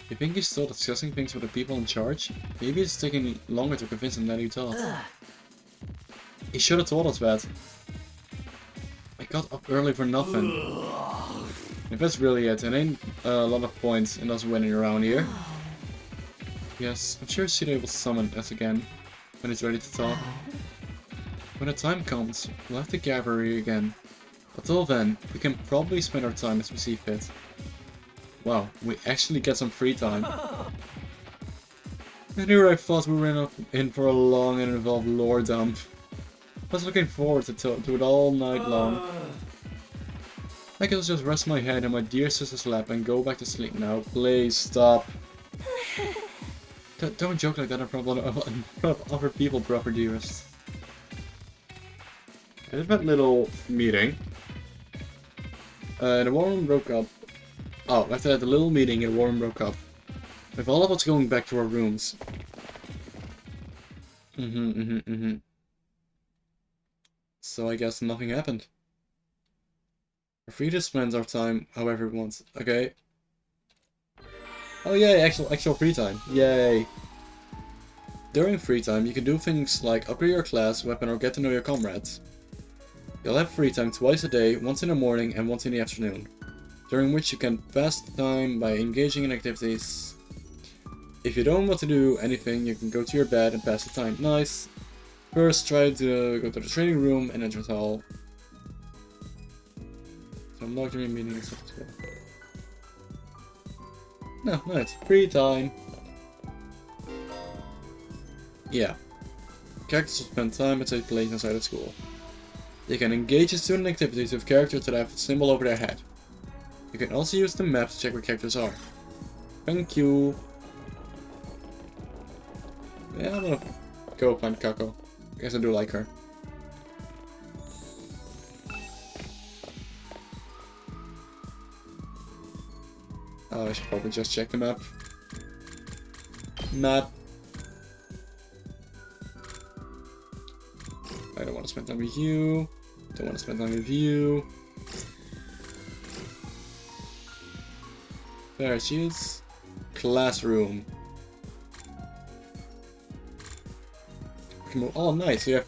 You think he's still discussing things with the people in charge? Maybe it's taking longer to convince him than he thought. He should have told us that. I got up early for nothing. If that's really it, ain't a lot of points in us winning around here. Yes, I'm sure Sire will summon us again when he's ready to talk. When the time comes, we'll have to gather here again. Until then, we can probably spend our time as we see fit. Wow, we actually get some free time. And here I thought we were in for a long and involved lore dump. I was looking forward to it all night long. I guess I'll just rest my head in my dear sister's lap and go back to sleep now. Please stop. Don't joke like that in front of other people, proper dearest. I did that little meeting. The war room broke up. Oh, after that, the little meeting, the war room broke up. With all of us going back to our rooms. So I guess nothing happened. We're free to spend our time however we want. Okay. Oh yay, actual free time. Yay. During free time, you can do things like upgrade your class, weapon, or get to know your comrades. You'll have free time twice a day, once in the morning and once in the afternoon, during which you can pass the time by engaging in activities. If you don't want to do anything, you can go to your bed and pass the time. Nice. First, try to go to the training room and entrance hall. So I'm not doing meetings. No, nice. Free time. Yeah. Characters will spend time and take place inside the school. They can engage in student activities with characters that have a symbol over their head. You can also use the map to check where characters are. Thank you. Yeah, I'm gonna go find Kako. Guess I do like her. I should probably just check the map. Map. I don't want to spend time with you. Don't want to spend time with you. There she is. Classroom. Oh, nice. You have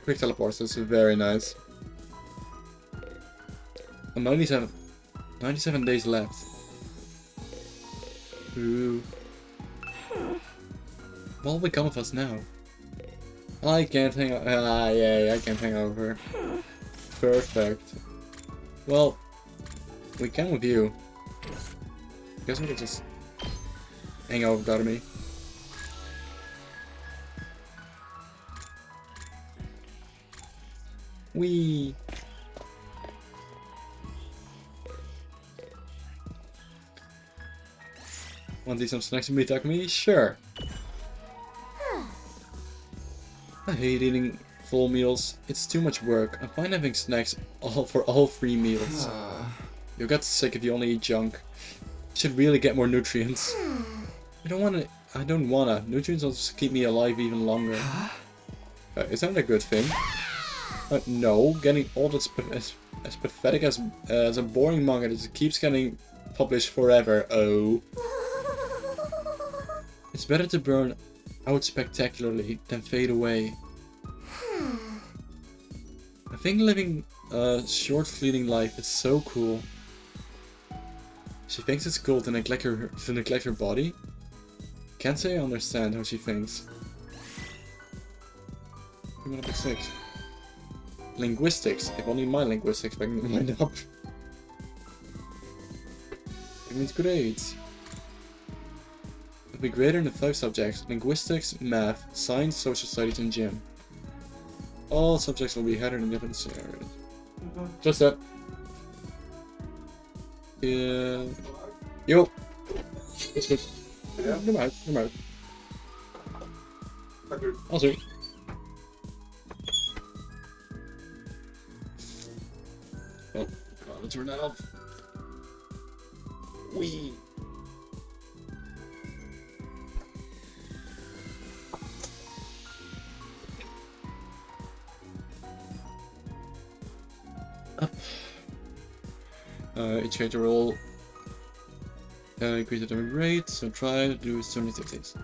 quick teleports. This is very nice. And 97 days left. Ooh. What will become of us now? I can't hang out. Yeah, I can't hang out with her. Perfect. Well, we can with you. Guess we could just hang out with Garmy. Wee. Want to eat some snacks with me, Takumi? Sure. I hate eating full meals. It's too much work. I find having snacks for all 3 meals. You'll get sick if you only eat junk. Should really get more nutrients. I don't wanna. Nutrients will just keep me alive even longer. Is that a good thing? No. Getting old is as pathetic as a boring manga that just keeps getting published forever. Oh. It's better to burn out spectacularly than fade away. I think living a short fleeting life is so cool. She thinks it's cool to neglect her body? Can't say I understand how she thinks. I'm gonna pick 6. Linguistics. If only my linguistics went up. It means grades. It'll be greater in the 5 subjects: linguistics, math, science, social studies, and gym. All subjects will be headed in different scenarios. Just that. Yeah. Yo. It's good. Ja. Come out. Also. Oh, gotta turn that off. Wee. Up. Each character roll increase the damage rate, so try to do 70-60s.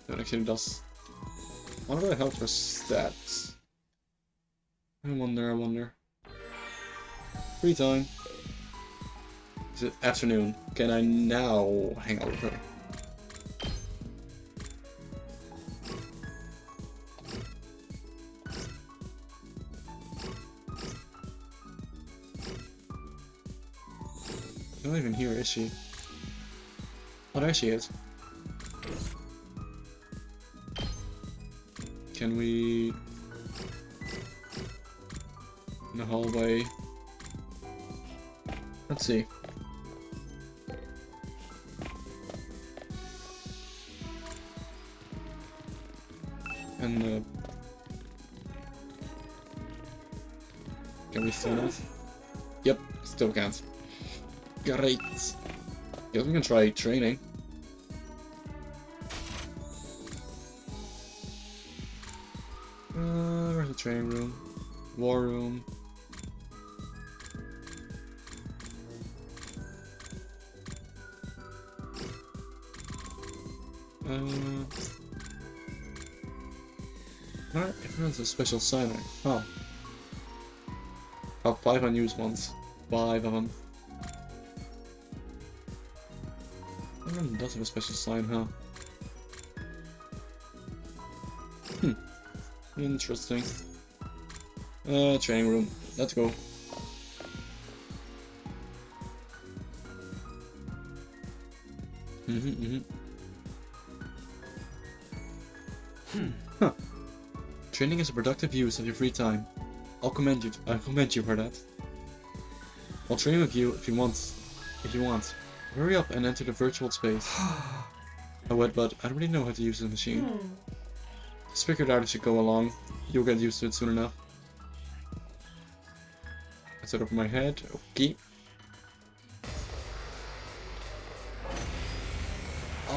That actually does. I wonder what helps for stats. I wonder. Free time. Is it afternoon? Can I now hang out with her? She's not even here, is she? Oh, there she is. Can we... in the hallway? Let's see. And can we still not? Yep, still can't. Great. Guess we can try training. Where's the training room? War room. Alright, if there's a special sign. Oh. Oh, 5 unused ones. 5 of them. Everyone does have a special sign, huh? Interesting. Training room. Let's go. Huh. Training is a productive use of your free time. I'll commend you for that. I'll train with you if you want. Hurry up and enter the virtual space. Oh wait, but I don't really know how to use the machine. Just figure it out as you go along. You'll get used to it soon enough. I set over my head. Okay.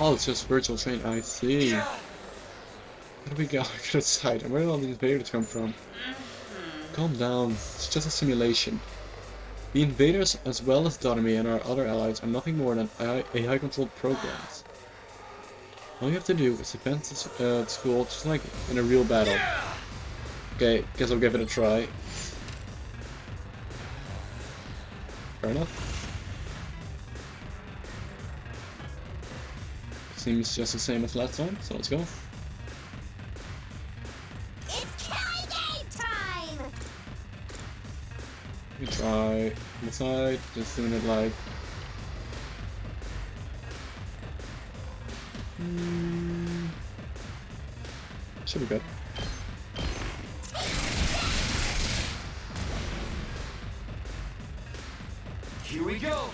Oh, it's just virtual train. I see. How do we go outside? Where did all these invaders come from? Calm down. It's just a simulation. The invaders, as well as Dotami and our other allies, are nothing more than AI-controlled programs. All you have to do is defend the school just like in a real battle. Okay, guess I'll give it a try. Fair enough. Seems just the same as last time, so let's go. It's killing game time! We try on the side, just doing it like. Should be good. Here we go.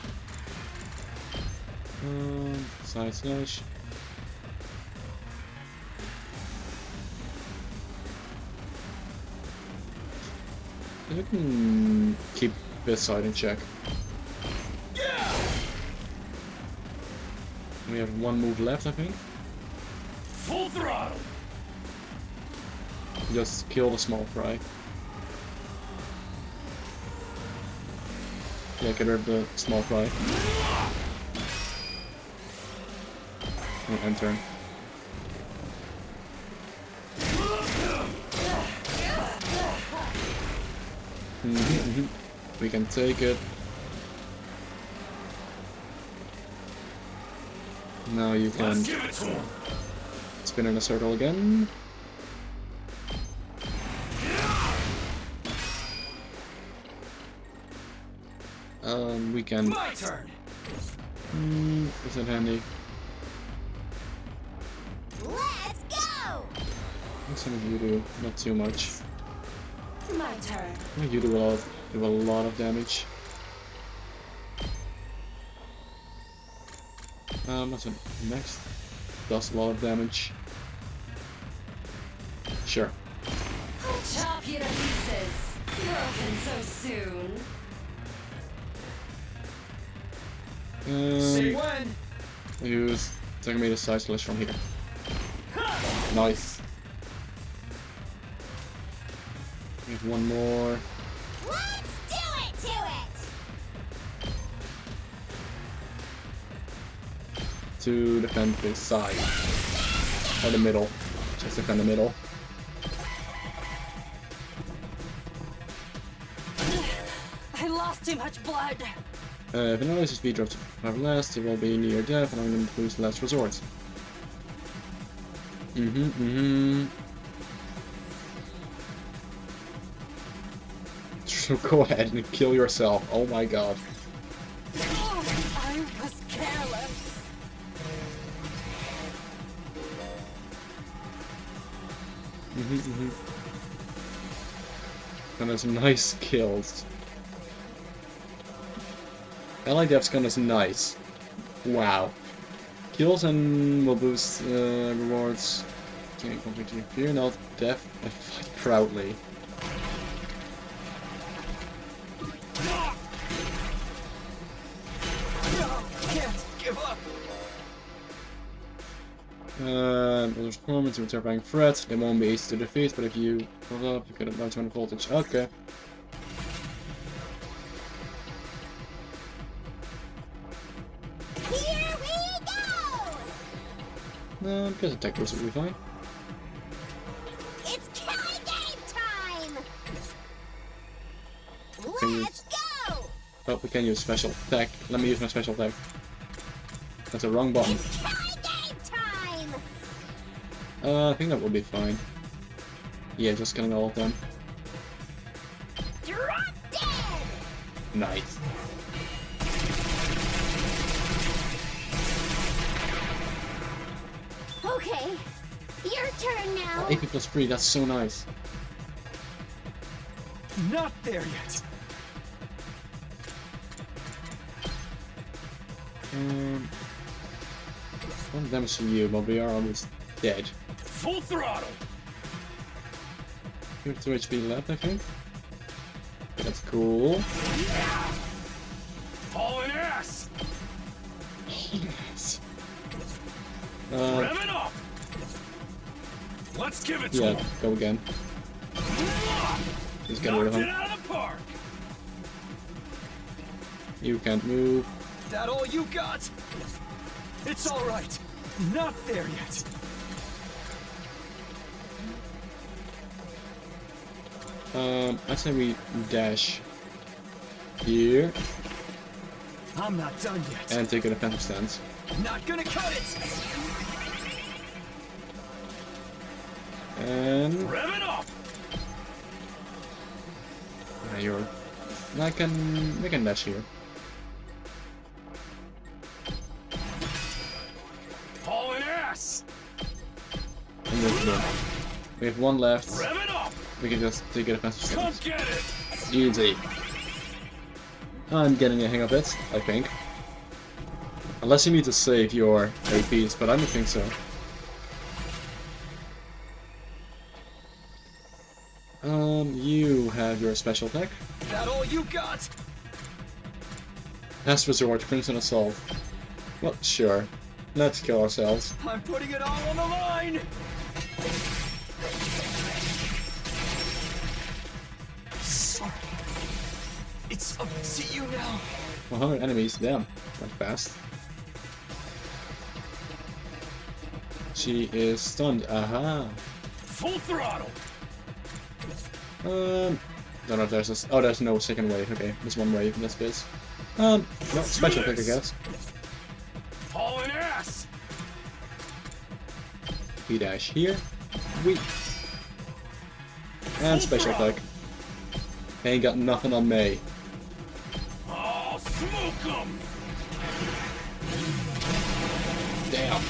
Side slash. We can keep this side in check. We have one move left, I think. Full throttle! Just kill the small fry. Yeah, get rid of the small fry. Oh, end turn. We can take it. Now you can Let's give it to him! spin in a circle again. We can. My turn. Is it handy? Let's go! What some of you do? Not too much. My turn. You do a lot of damage. What's it? Next does a lot of damage. Sure. I'll chop you to pieces. Broken so soon. Say when. Use taking me to side slash from here. Nice. We have one more. Let's do it to it! To defend this side. Or the middle. Just defend the middle. I lost too much blood. If an ally's speed drops to 5 less, it will be near death and I'm going to lose last resort. So go ahead and kill yourself. Oh my god. Oh, I was careless. And there's nice kills. Ally Dev's gun is nice. Wow. Kills and will boost rewards. Can't completely fear not death. I fight proudly. Can't give up. There's performance with terrifying threats. They won't be easy to defeat, but if you pull up, you get about 200 voltage. Okay. Here we go! Because attack boost will be fine. It's killing game time! Can you- Let's go! Oh, we can use special attack. Let me use my special attack. That's the wrong button. It's killing game time! I think that will be fine. Yeah, just killing all of them. Drop dead! Nice. Okay, your turn now. AP plus 3, that's so nice. Not there yet. One damage to you, but we are almost dead. Full throttle! You have 2 HP left, I think. That's cool. Hauling ass! Yes. Rev it up! Let's give it to Yeah, him! go again. Just get rid of Knocked it him. out of the park! You can't move. That all you got? It's all right. Not there yet. I'd say we dash here I'm not done yet. and take a defensive stance. Not gonna cut it. And Rev it up! yeah, you're. I can dash here. Hauling ass! And there's one. We have one left. Rev it up! We can just take a defensive Come stance. get it! Easy. I'm getting a hang of it, I think. Unless you need to save your APs, but I don't think so. You have your special attack. That all you got? Last resort, Crimson Assault. Well, sure. Let's kill ourselves. I'm putting it all on the line. Sorry. It's up to you now. 100 enemies, damn. Went fast. She is stunned, aha. Full throttle! Don't know if there's this. Oh, there's no second wave. Okay, there's one wave in this bit. No, special attack, I guess. Hauling ass! We dash here. We. And special attack. Ain't got nothing on me. Oh, smoke 'em! Damn.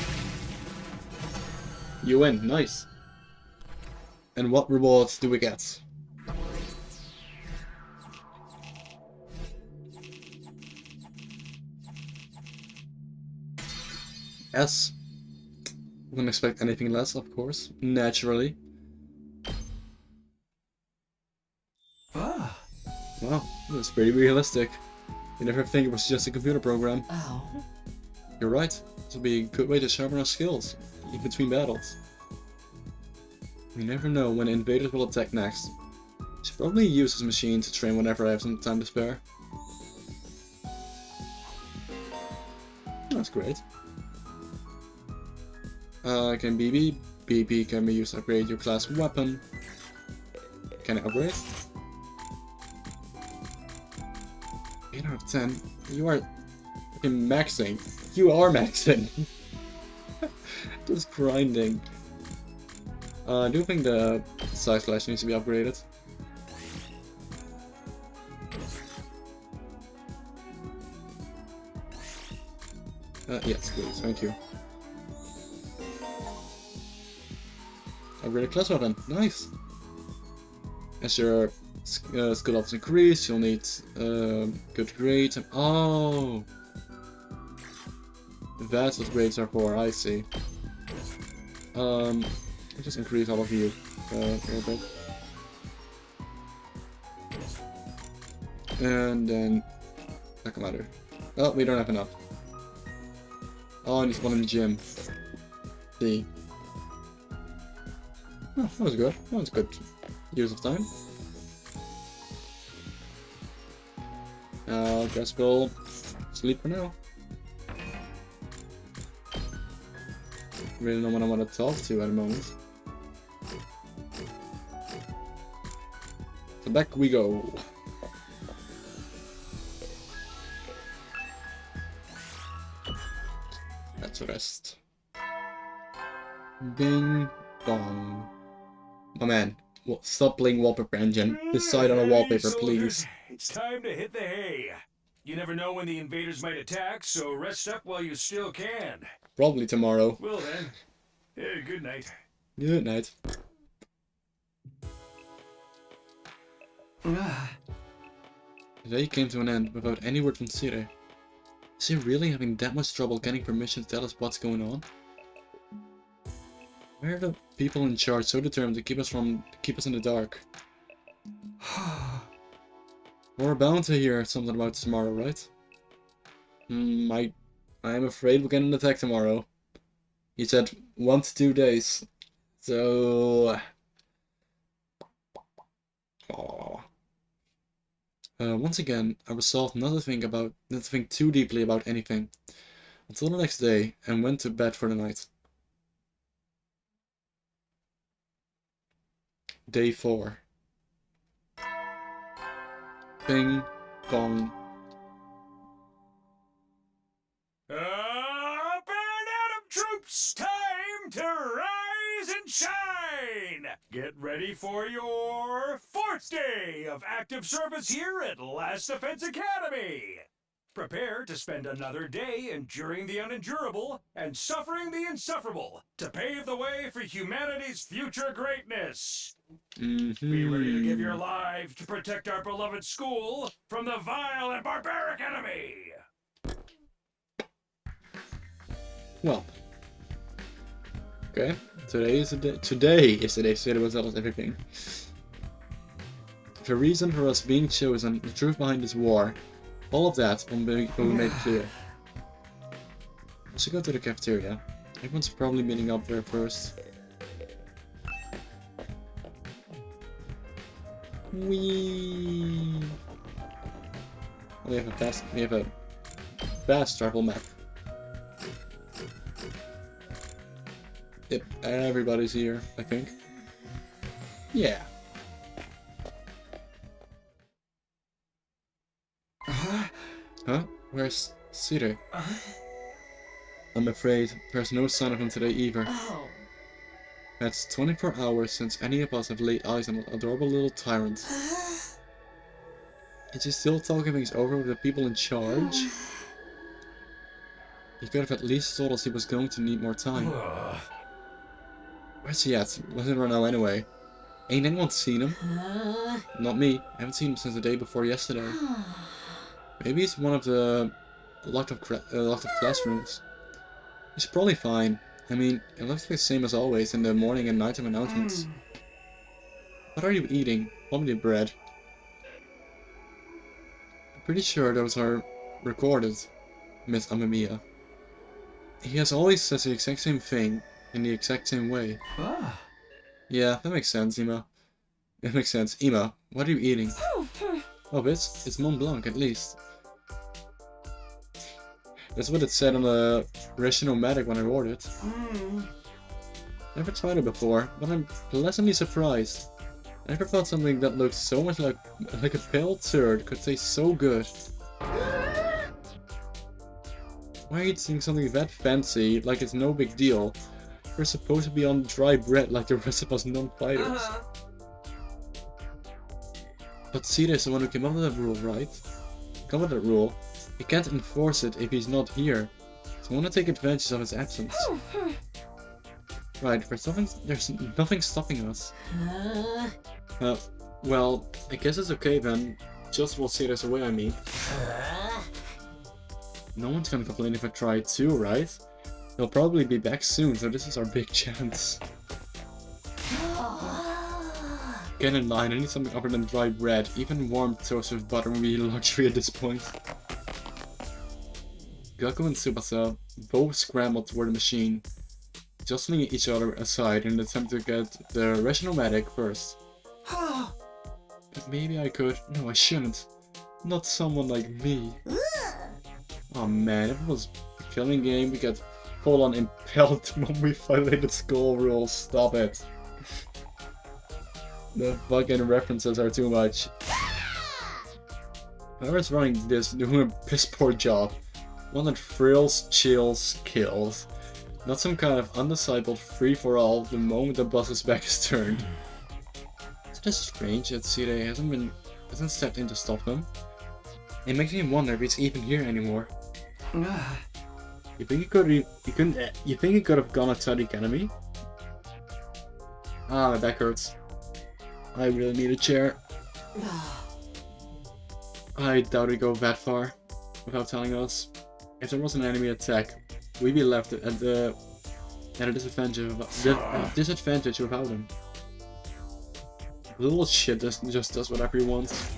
You win, nice. And what rewards do we get? S. Wouldn't expect anything less, of course. Naturally. Ah. Wow, that's pretty realistic. You never think it was just a computer program. Oh. You're right. This would be a good way to sharpen our skills, in between battles. We never know when invaders will attack next. Should probably use this machine to train whenever I have some time to spare. That's great. Can BB? BB can be used to upgrade your class weapon. Can I upgrade? 8 out of 10. You are fucking maxing. You are maxing. Just grinding. I do think the side slash needs to be upgraded. Yes, please, thank you. Upgrade a class weapon, nice! As your skill levels increase, you'll need good grades. Oh! That's what grades are for, I see. I'll just increase all of you a little bit. And then... Doesn't matter. Oh, we don't have enough. Oh, I need one in the gym. See. Oh, that was good. That was good use of time. Guess we'll sleep for now. Really no one I want to talk to at the moment. So back we go. Let's rest. Bing bong. My man, stop playing Wallpaper Engine. Decide on a wallpaper, please. It's time to hit the hay. You never know when the invaders might attack, so rest up while you still can. Probably tomorrow. Well then, good night. Good night. Ah. The day came to an end without any word from Sire. Is he really having that much trouble getting permission to tell us what's going on? Why are the people in charge so determined to keep us in the dark? We're bound to hear something about tomorrow, right? I am afraid we'll get an attack tomorrow. He said 1 to 2 days. So... once again, I resolved not to think too deeply about anything until the next day and went to bed for the night. Day 4. Ping, pong. Up and Adam troops! Time to rise and shine! Get ready for your 4th day of active service here at Last Defense Academy! Prepare to spend another day enduring the unendurable and suffering the insufferable to pave the way for humanity's future greatness. Be ready to give your lives to protect our beloved school from the vile and barbaric enemy! Well. Okay. Today is the day to say the result of everything. The reason for us being chosen, the truth behind this war, all of that will be made clear. Let's go to the cafeteria. Everyone's probably meeting up there first. Whee! We have a fast travel map. Yep, everybody's here, I think. Yeah. Huh? Where's Cedar? I'm afraid there's no sign of him today either. Oh. That's 24 hours since any of us have laid eyes on an adorable little tyrant. Is he still talking things over with the people in charge? He could have at least told us he was going to need more time. Where's he at? Where's he right now anyway? Ain't anyone seen him? Not me. I haven't seen him since the day before yesterday. Maybe he's one of the locked up classrooms. He's probably fine. I mean, it looks the same as always in the morning and nighttime announcements. What are you eating? Probably bread. I'm pretty sure those are recorded, Miss Amamiya. He has always said the exact same thing, in the exact same way. Yeah, that makes sense, Ima. It makes sense. Ima, what are you eating? Oh, it's Mont Blanc, at least. That's what it said on the Rashenomatic when I ordered it. Never tried it before, but I'm pleasantly surprised. I never thought something that looked so much like a pale turd could taste so good. Why are you eating something that fancy, like it's no big deal? We're supposed to be on dry bread like the rest of us non-fighters. But Cedar is the one who came up with that rule, right? Come with that rule. He can't enforce it if he's not here. So I want to take advantage of his absence. Right, there's nothing stopping us. Well, I guess it's okay then. Just will see this away, I mean. No one's gonna complain if I try too, right? He'll probably be back soon, so this is our big chance. Get in line, I need something other than dry bread. Even warm toast with butter would be a luxury at this point. Gaku and Tsubasa both scrambled toward the machine, jostling each other aside in an attempt to get the Rashenomatic first. But maybe I could. No, I shouldn't. Not someone like me. Oh man, if it was a killing game, we get full-on impaled when we violated school rules. Stop it. The fucking references are too much. Whoever's running this doing a piss poor job. One that thrills, chills, kills. Not some kind of undiscipled free-for-all the moment the boss's back is turned. It's just strange that Cire hasn't stepped in to stop them. It makes me wonder if he's even here anymore. You think he could have gone outside the academy? Ah, my back hurts. I really need a chair. I doubt he'd go that far without telling us. If there was an enemy attack, we'd be left at a disadvantage without him. The little shit just does whatever he wants.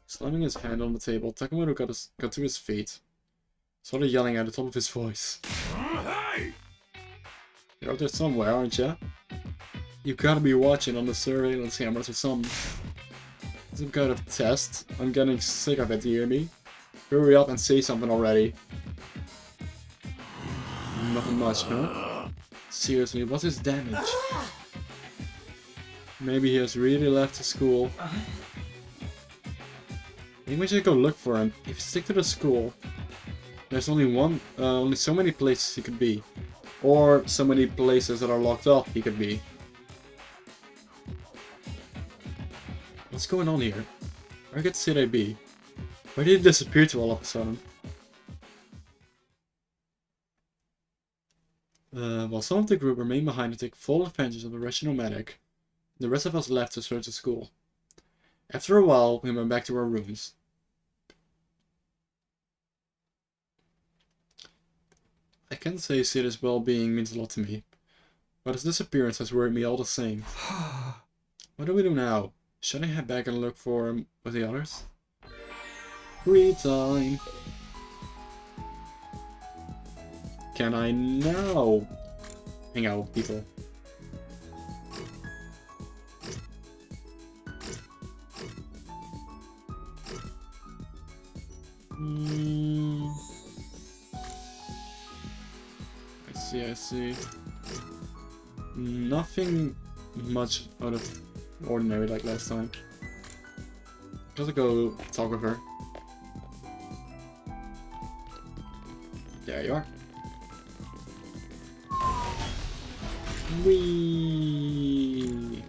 Slamming his hand on the table, Takemoto got to his feet, started yelling at the top of his voice. You're out there somewhere, aren't you? You gotta be watching on the surveillance cameras or something. Some kind of test. I'm getting sick of it, do you hear me? Hurry up and say something already. Nothing much, huh? Seriously, what's his damage? Maybe he has really left the school. Maybe we should go look for him. If you stick to the school, there's only so many places he could be. Or so many places that are locked up he could be. What's going on here? Where could Sid be? Where did he disappear to all of a sudden? While some of the group remained behind to take full advantage of the Russian nomadic, the rest of us left to search the school. After a while, we went back to our rooms. I can't say Sid's well-being means a lot to me, but his disappearance has worried me all the same. What do we do now? Should I head back and look for him with the others? Free time! Can I now hang out with people? I see. Nothing much out of ordinary like last time. Just go talk with her. There you are. Whee!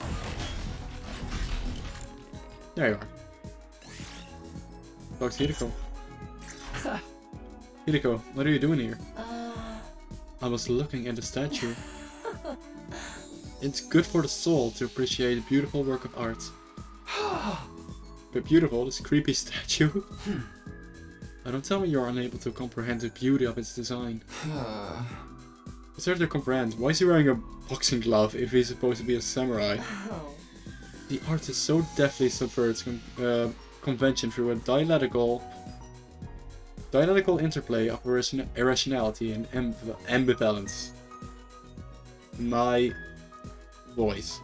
There you are. Talk to Hideko. Hideko, what are you doing here? I was looking at the statue. It's good for the soul to appreciate a beautiful work of art. But beautiful, this creepy statue. Don't tell me you're unable to comprehend the beauty of its design. It's hard to comprehend. Why is he wearing a boxing glove if he's supposed to be a samurai? The artist so deftly subverts convention through a dialectical interplay of irrationality and ambivalence. My voice.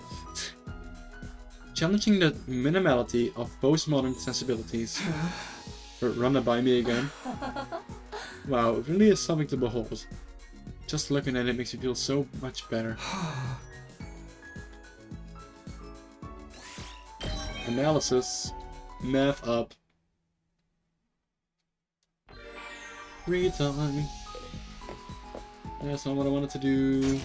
Challenging the minimality of postmodern sensibilities. Run it by me again. Wow, it really is something to behold. Just looking at it makes you feel so much better. Analysis. Math up. Free time. That's not what I wanted to do.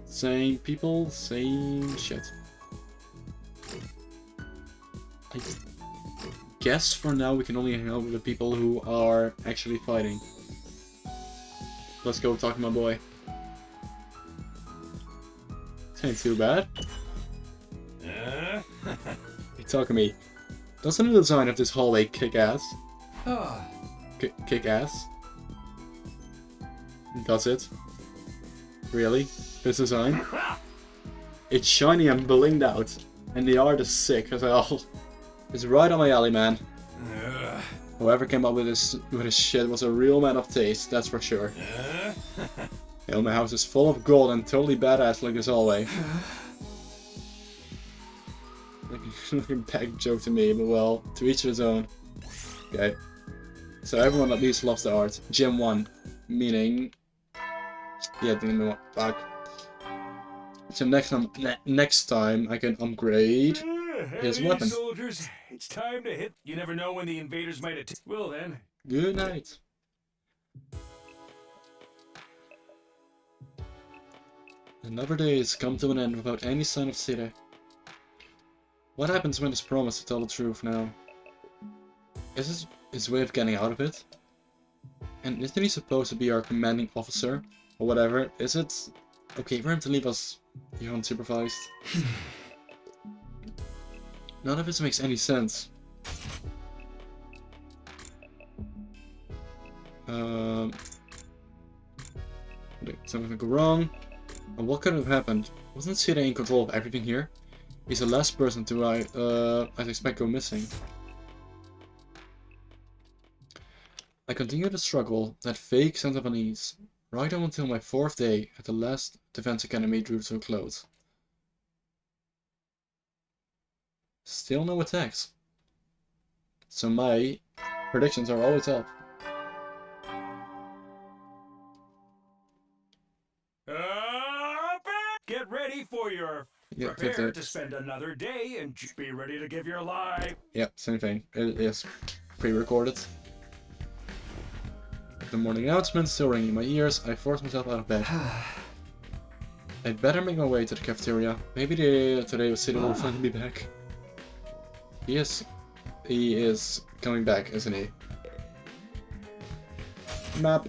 Same people, same shit. I guess for now we can only hang out with the people who are actually fighting. Let's go talk to my boy. This ain't too bad. You talking to me? Doesn't the design of this hallway kick ass? Kick ass? Does it? Really? This design? It's shiny and blinged out. And the art is sick as well. It's right on my alley, man. Whoever came up with this shit was a real man of taste, that's for sure. You know, my house is full of gold and totally badass like this hallway. Looking back joke to me, but well, to each his own. Okay. So everyone at least loves the art. Gym 1. Meaning... Yeah, didn't fuck. So next time I can upgrade his weapon. Soldiers, it's time to hit. You never know when the invaders might attack. Well then. Good night. Another day has come to an end without any sign of Sire. What happens when it's promised to tell the truth now? Is this his way of getting out of it? And isn't he supposed to be our commanding officer? Or whatever? Is it okay for him to leave us here unsupervised? None of this makes any sense. Something could go wrong. And what could have happened? Wasn't Sire in control of everything here? He's the last person to I'd expect go missing. I continue to struggle, that fake sense of unease. Right on until my 4th day at the last Defense Academy drew to a close. Still no attacks. So my predictions are always up. Get ready for your Yeah, prepare to spend another day and be ready to give your life. yeah, same thing. It is pre-recorded. The morning announcement still ringing in my ears. I force myself out of bed. I'd better make my way to the cafeteria. Maybe today City will finally be back. He is coming back, isn't he? Map.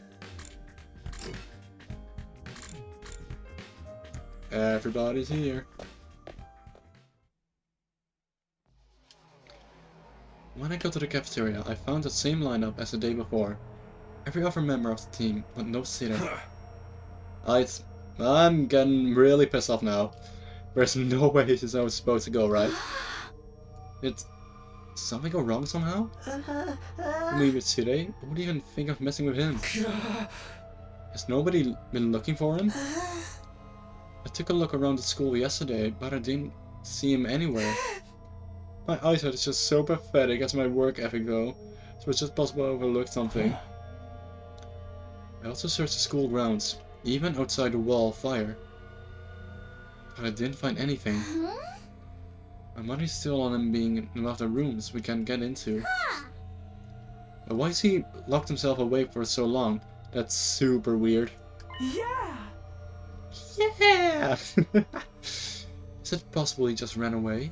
Everybody's here. When I go to the cafeteria, I found the same lineup as the day before. Every other member of the team, but no City. I'm getting really pissed off now. There's no way this is how it's supposed to go, right? Did something go wrong somehow? Maybe it's City? Who would even think of messing with him? Has nobody been looking for him? I took a look around the school yesterday, but I didn't see him anywhere. My eyesight is just so pathetic as my work ethic though, so it's just possible I overlooked something. I also searched the school grounds, even outside the wall of fire. But I didn't find anything. My money's still on him being in one of the rooms we can't get into. But why has he locked himself away for so long? That's super weird. Yeah! Yeah! Is it possible he just ran away?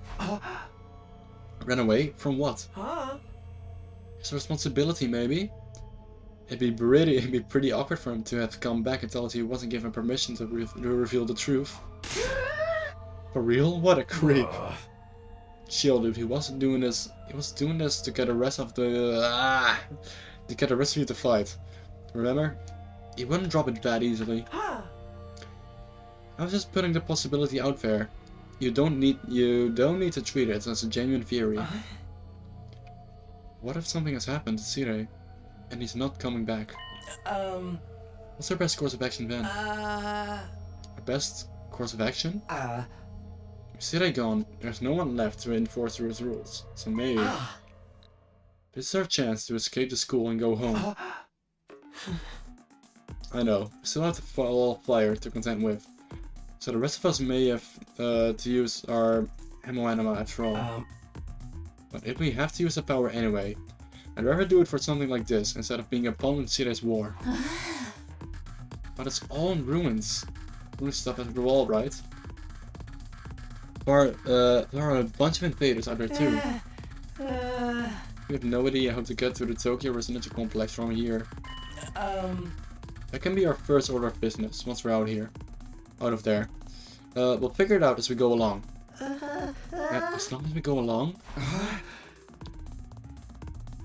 Ran away? From what? His responsibility, maybe? It'd be pretty awkward for him to have come back and tell us he wasn't given permission to reveal the truth. For real? What a creep. Chill, dude. He wasn't doing this. He was doing this to get the rest of the to get the rest of you to fight. Remember? He wouldn't drop it that easily. I was just putting the possibility out there. You don't need to treat it as a genuine theory. What if something has happened to Sire, and he's not coming back? What's our best course of action then? Our best course of action? With Sire gone, there's no one left to enforce those rules. So maybe this is our chance to escape the school and go home. I know, we still have the fall flyer to contend with. So the rest of us may have to use our Hemo after all. But if we have to use the power anyway, I'd rather do it for something like this instead of being a pawn in Cire's war. But it's all in ruins. Ruin stuff after all, right? There are a bunch of invaders out there too. We have no idea how to get to the Tokyo Residential Complex from here. That can be our first order of business once we're out of there. We'll figure it out as we go along. As long as we go along?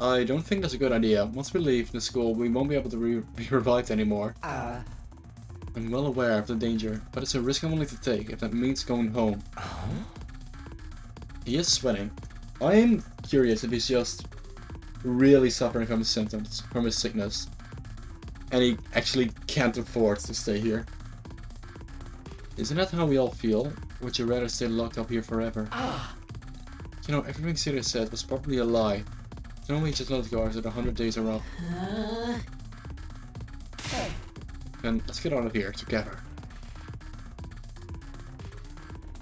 I don't think that's a good idea. Once we leave the school, we won't be able to be revived anymore. I'm well aware of the danger, but it's a risk I'm willing to take if that means going home. He is sweating. I am curious if he's just really suffering from his symptoms, from his sickness, and he actually can't afford to stay here. Isn't that how we all feel? Would you rather stay locked up here forever? You know, everything Siri said was probably a lie. Don't we just let it go after the 100 days are up? Then let's get out of here together.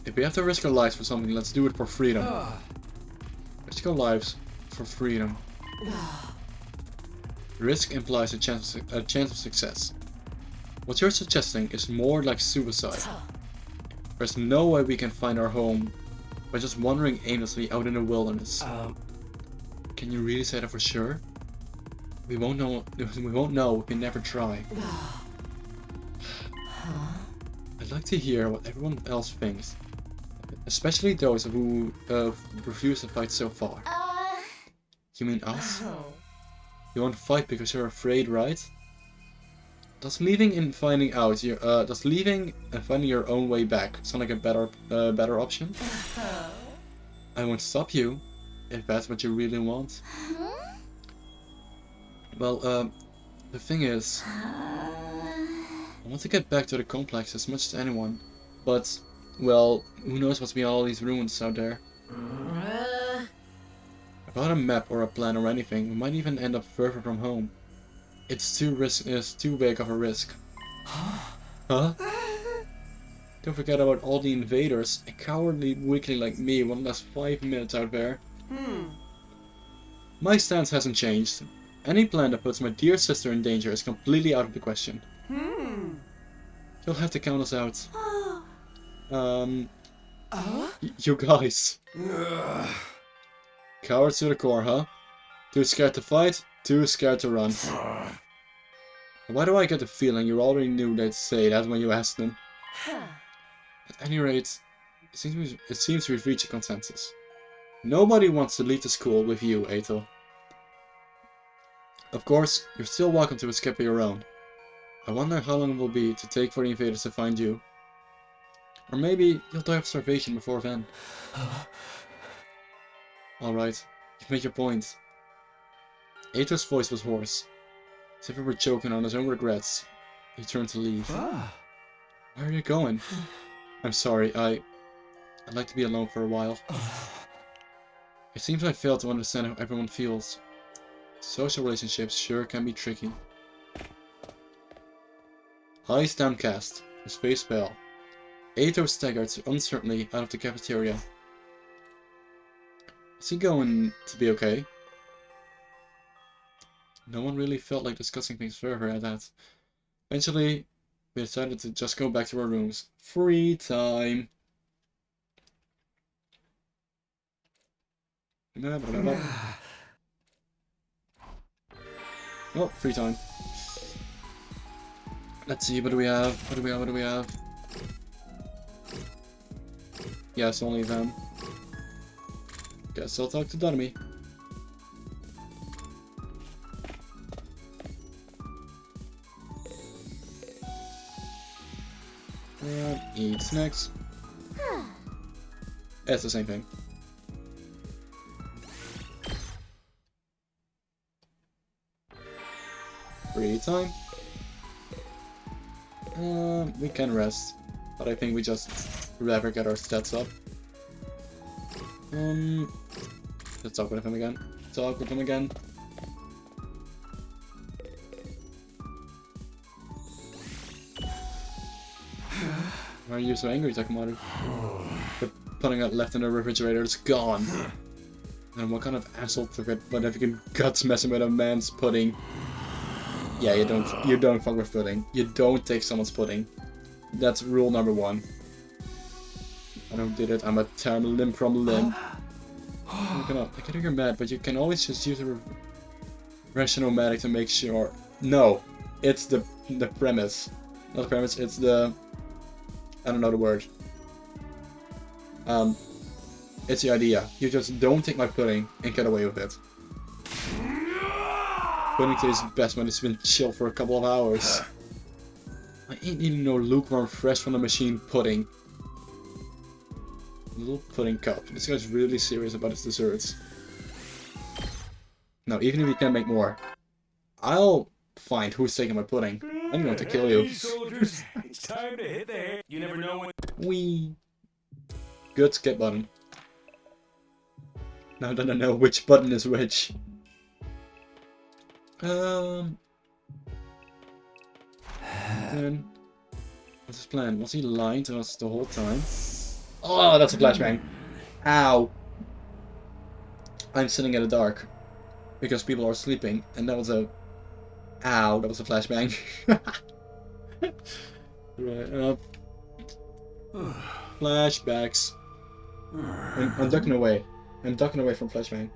If we have to risk our lives for something, let's do it for freedom. Risk our lives for freedom. Risk implies a chance of success. What you're suggesting is more like suicide. There's no way we can find our home by just wandering aimlessly out in the wilderness. Can you really say that for sure? We won't know if we never try. I'd like to hear what everyone else thinks. Especially those who refuse to fight so far. You mean us? You won't fight because you're afraid, right? Does leaving and finding your own way back sound like a better option? I won't stop you, if that's what you really want. Well, the thing is, I want to get back to the complex as much as anyone, but, well, who knows what's beyond all these ruins out there. Without a map or a plan or anything, we might even end up further from home. It's too big of a risk. Huh? Don't forget about all the invaders. A cowardly weakling like me won't last 5 minutes out there. My stance hasn't changed. Any plan that puts my dear sister in danger is completely out of the question. You'll have to count us out. You guys. Cowards to the core, huh? Too scared to fight, too scared to run. Why do I get the feeling you already knew they'd say that when you asked them? At any rate, it seems we've reached a consensus. Nobody wants to leave the school with you, Eito. Of course, you're still welcome to escape your own. I wonder how long it will be to take for the invaders to find you. Or maybe you'll die of starvation before then. Alright, you've made your point. Eito's voice was hoarse. As if he were choking on his own regrets. He turned to leave. Where are you going? I'm sorry, I'd like to be alone for a while. It seems I failed to understand how everyone feels. Social relationships sure can be tricky. Eyes downcast, his face pale. Eito staggered uncertainly out of the cafeteria. Is he going to be okay? No one really felt like discussing things further at that. Eventually, we decided to just go back to our rooms. Free time! Oh, free time. Let's see, what do we have? What do we have? Yes, only them. Guess I'll talk to Donami. Eat snacks. It's the same thing. Free time. We can rest, but I think we just rather get our stats up. Let's talk with him again. Talk with him again. Why are you so angry, Takemoto? The pudding that left in the refrigerator is gone. And what kind of asshole took it? But if you can guts messing with a man's pudding. Yeah, you don't fuck with pudding. You don't take someone's pudding. That's rule number 1. I don't did it. I'm a terrible limb from limb. I can know you're mad, but you can always just use a rational-matic to make sure. No, it's the premise. Not the premise. It's the. I don't know the word. It's the idea. You just don't take my pudding and get away with it. Pudding tastes best when it's been chilled for a couple of hours. I ain't eating no lukewarm, fresh from the machine pudding. Little pudding cup. This guy's really serious about his desserts. Now, even if we can make more, I'll find who's taking my pudding. I'm going to kill you. Hey, soldiers, it's time to hit the hay. You never know when. Wee. Good skip button. Now that I know which button is which. Then what's his plan? Was he lying to us the whole time? Oh, that's a flashbang. Ow. I'm sitting in the dark because people are sleeping, and that was a. Ow, that was a flashbang. Right. Flashbacks. I'm ducking away. I'm ducking away from flashbang.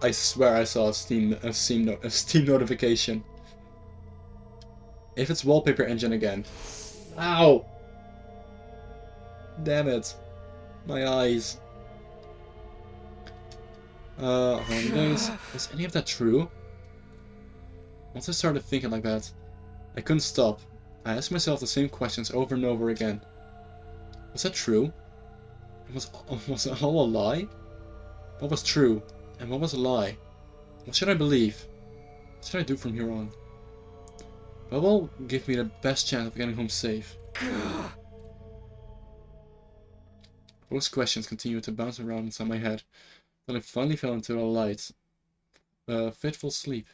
I swear I saw a Steam notification. If it's wallpaper engine again. Ow! Damn it. My eyes. How many days? Was any of that true? Once I started thinking like that, I couldn't stop. I asked myself the same questions over and over again. Was that true? Was it all a lie? What was true? And what was a lie? What should I believe? What should I do from here on? Bubble give me the best chance of getting home safe. Those questions continued to bounce around inside my head, until I finally fell into a light, fitful sleep.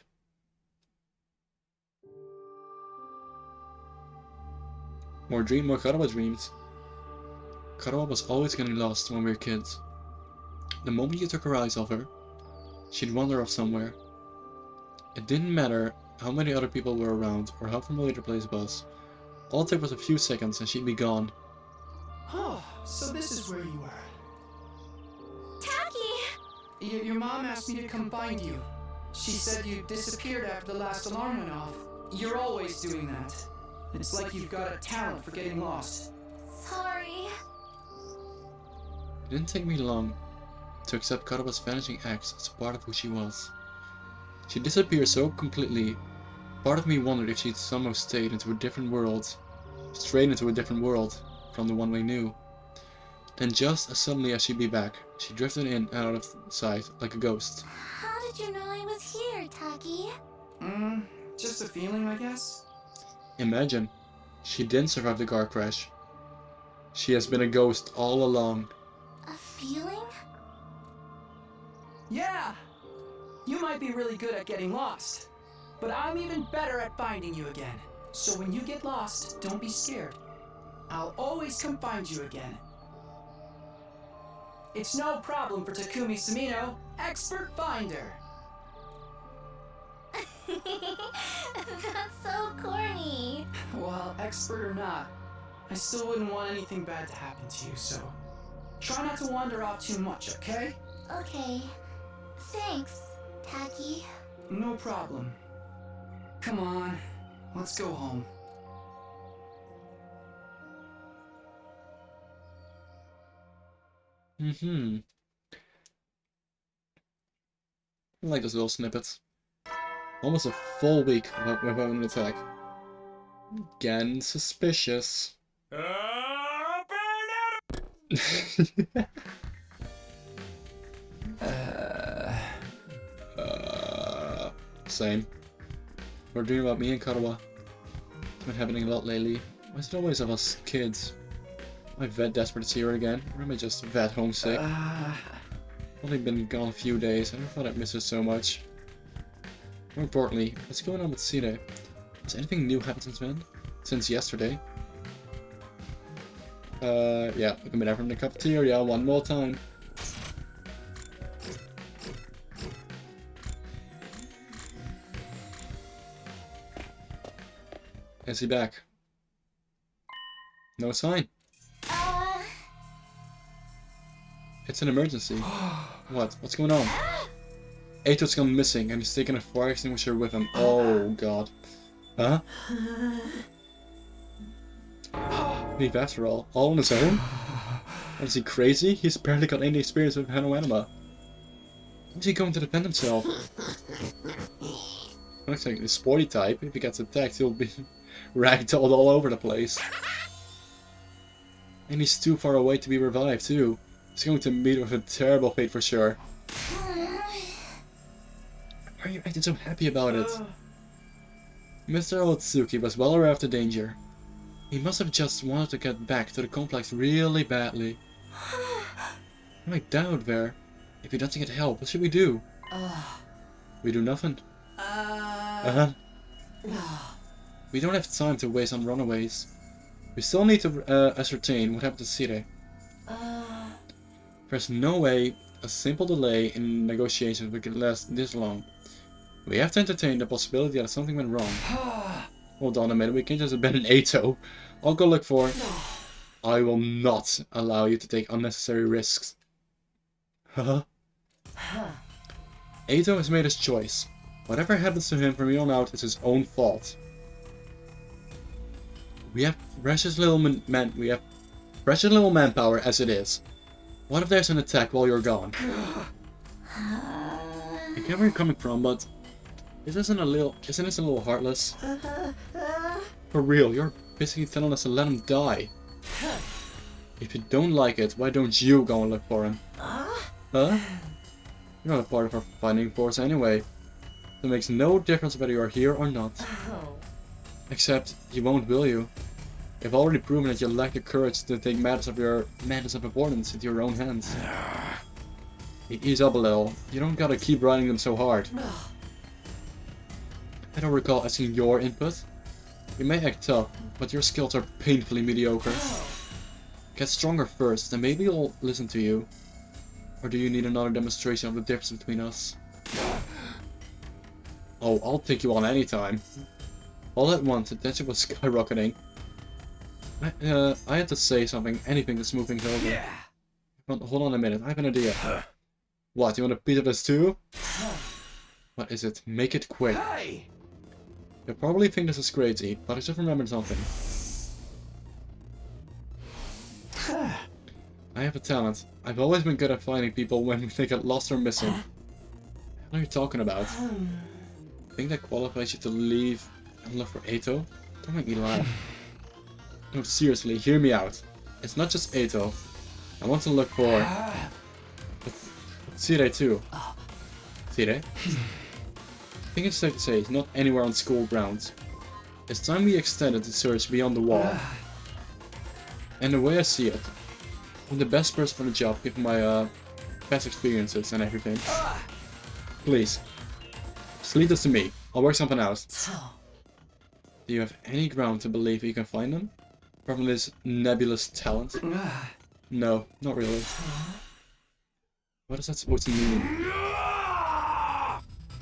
More Karawa dreams. Karawa was always getting lost when we were kids. The moment you took her eyes off her, she'd wander off somewhere. It didn't matter how many other people were around or how familiar the place was. All it took was a few seconds and she'd be gone. Oh, so this is where you are. Tacky! Your mom asked me to come find you. She said you disappeared after the last alarm went off. You're always doing that. It's like you've got a talent for getting lost. Sorry. It didn't take me long to accept Karawa's vanishing acts as part of who she was. She disappeared so completely, part of me wondered if she'd somehow strayed into a different world from the one we knew. Then just as suddenly as she'd be back, she drifted in and out of sight like a ghost. How did you know I was here, Tacky? Just a feeling, I guess. Imagine, she didn't survive the car crash. She has been a ghost all along. A feeling? Yeah! You might be really good at getting lost, but I'm even better at finding you again. So when you get lost, don't be scared. I'll always come find you again. It's no problem for Takumi Sumino, expert finder. That's so corny. Well, expert or not, I still wouldn't want anything bad to happen to you, so try not to wander off too much, okay? Okay. Thanks, Tacky. No problem. Come on, let's go home. I like those little snippets. Almost a full week without an attack. Again, suspicious. Same. We're dreaming about me and Karawa. It's been happening a lot lately. Why is it always of us kids? Am I vet desperate to see her again? Or am I just vet homesick? Only been gone a few days. I never thought I'd miss her so much. More importantly, what's going on with Sire? Has anything new happened since then? Since yesterday? Yeah, we can be there from the cafeteria one more time. Is he back? No sign. It's an emergency. What? What's going on? Eito's gone missing and he's taken a fire extinguisher with him. Oh god. Huh? Leave after all on his own? Is he crazy? He's barely got any experience with Hanoanima. How's he going to defend himself? Looks like the sporty type. If he gets attacked, he'll be ragdolled all over the place. And he's too far away to be revived too. He's going to meet with a terrible fate for sure. Why are you acting so happy about it? Mr. Otsuki was well aware of the danger. He must have just wanted to get back to the complex really badly. I doubt there. If he doesn't get help, what should we do? We do nothing. We don't have time to waste on runaways. We still need to ascertain what happened to Sire. There's no way a simple delay in negotiations would last this long. We have to entertain the possibility that something went wrong. Hold on a minute, we can't just abandon Eito. I'll go look for... I will not allow you to take unnecessary risks. Haha. Eito has made his choice. Whatever happens to him from here on out is his own fault. We have precious little manpower as it is. What if there's an attack while you're gone? I get where you're coming from, but isn't this a little heartless? For real, you're basically telling us to let him die. If you don't like it, why don't you go and look for him? Huh? You're not a part of our fighting force anyway. It makes no difference whether you are here or not. Oh. Except, you won't, will you? You've already proven that you lack the courage to take matters of importance into your own hands. Ease up a little. You don't gotta keep riding them so hard. I don't recall asking your input. You may act tough, but your skills are painfully mediocre. Get stronger first, then maybe I'll listen to you. Or do you need another demonstration of the difference between us? Oh, I'll take you on anytime. All at once, the tension was skyrocketing. I had to say something, anything to smooth things over. Yeah. Hold on a minute, I have an idea. What, you want a piece of this too? What is it? Make it quick. Hey. You'll probably think this is crazy, but I just remembered something. I have a talent. I've always been good at finding people when they get lost or missing. What are you talking about? Think that qualifies you to leave and look for Eito? Don't make me laugh. No, seriously, hear me out. It's not just Eito. I want to look for... Sire too. Sire? I think it's safe to say he's not anywhere on school grounds. It's time we extended the search beyond the wall. And the way I see it, I'm the best person for the job given my past experiences and everything. Please, just leave this to me. I'll work something out. Do you have any ground to believe you can find them? Apart from this nebulous talent? No, not really. What is that supposed to mean?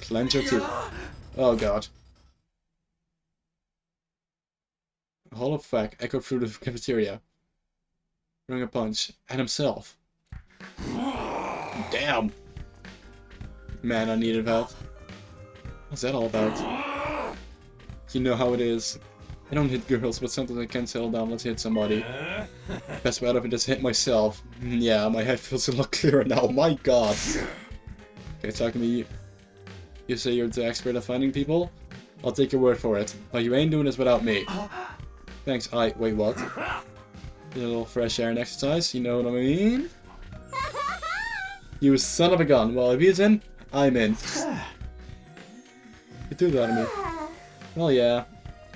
Clench your teeth. Oh god. A hollow fact echoed through the cafeteria. Throwing a punch at himself. Damn! Man, I needed help. What's that all about? You know how it is. I don't hit girls, but sometimes I can't settle down unless I hit somebody. Best bet if I just hit myself. Yeah, my head feels a lot clearer now. My god. Okay, talk to me. You say you're the expert at finding people? I'll take your word for it. But you ain't doing this without me. Thanks, wait, what? A little fresh air and exercise, you know what I mean? You son of a gun. Well, if he's in, I'm in. You threw that at me. Well, yeah.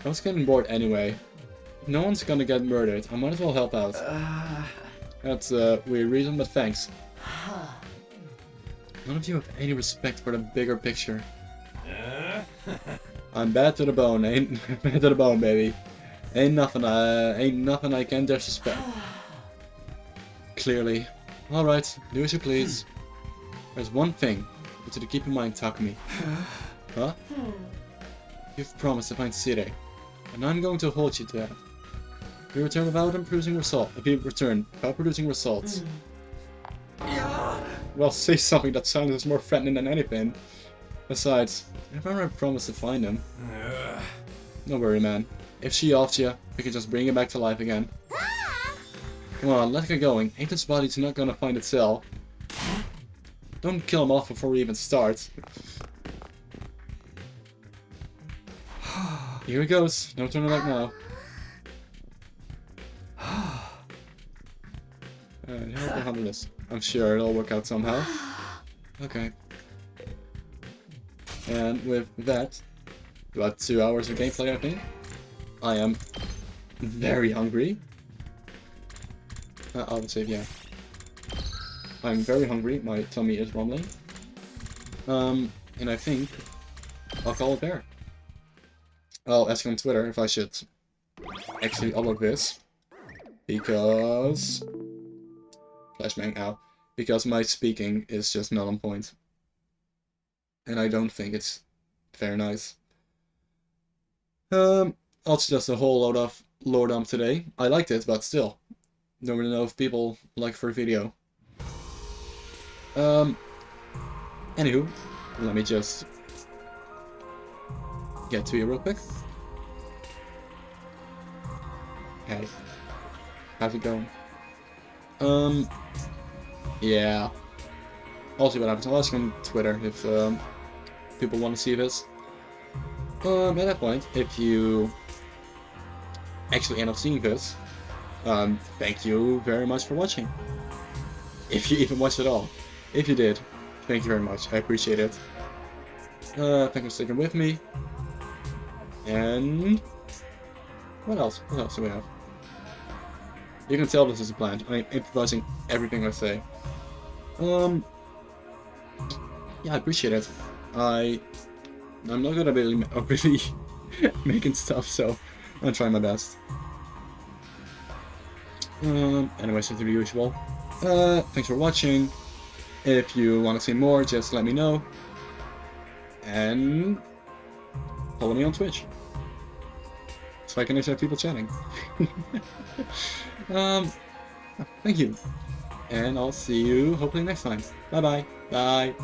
I was getting bored anyway. If no one's gonna get murdered, I might as well help out. That's a weird reason, but thanks. None of you have any respect for the bigger picture. I'm bad to the bone, ain't bad to the bone, baby. Ain't nothing I can disrespect. Clearly. Alright, do as you please. There's one thing I want you to keep in mind, Takumi. Huh? You've promised to find Sire, and I'm going to hold you to that. If you return without producing results. Well, say something that sounds more threatening than anything. Besides, if I promise to find him. Don't worry, man. If she offs you, we can just bring it back to life again. Come on, let's get going. Ain't this body's not gonna find itself. Don't kill him off before we even start. Here it goes. No turning back now. How to handle this? I'm sure it'll work out somehow. Okay. And with that, about 2 hours of gameplay, I think. I am very hungry. I'll save, yeah. I'm very hungry. My tummy is rumbling. And I think I'll call it there. I'll ask on Twitter if I should actually upload this. Because... Flashbang, ow. Because my speaking is just not on point. And I don't think it's very nice. Also just a whole load of lore dump today. I liked it, but still. Don't really know if people like for a video. Anywho, let me just get to you real quick. Hey, how's it going? Yeah. I'll see what happens. I'll ask on Twitter if people want to see this. At that point, if you actually end up seeing this, thank you very much for watching. If you even watched at all. If you did, thank you very much. I appreciate it. Thank you for sticking with me. And what else? What else do we have? You can tell this is a plan. I'm improvising everything I say. Yeah, I appreciate it. I'm not gonna be really making stuff, so I'm trying my best. Anyways, as the usual. Thanks for watching. If you want to see more, just let me know. And follow me on Twitch, so I can actually have people chatting. Thank you. And I'll see you hopefully next time. Bye-bye. Bye.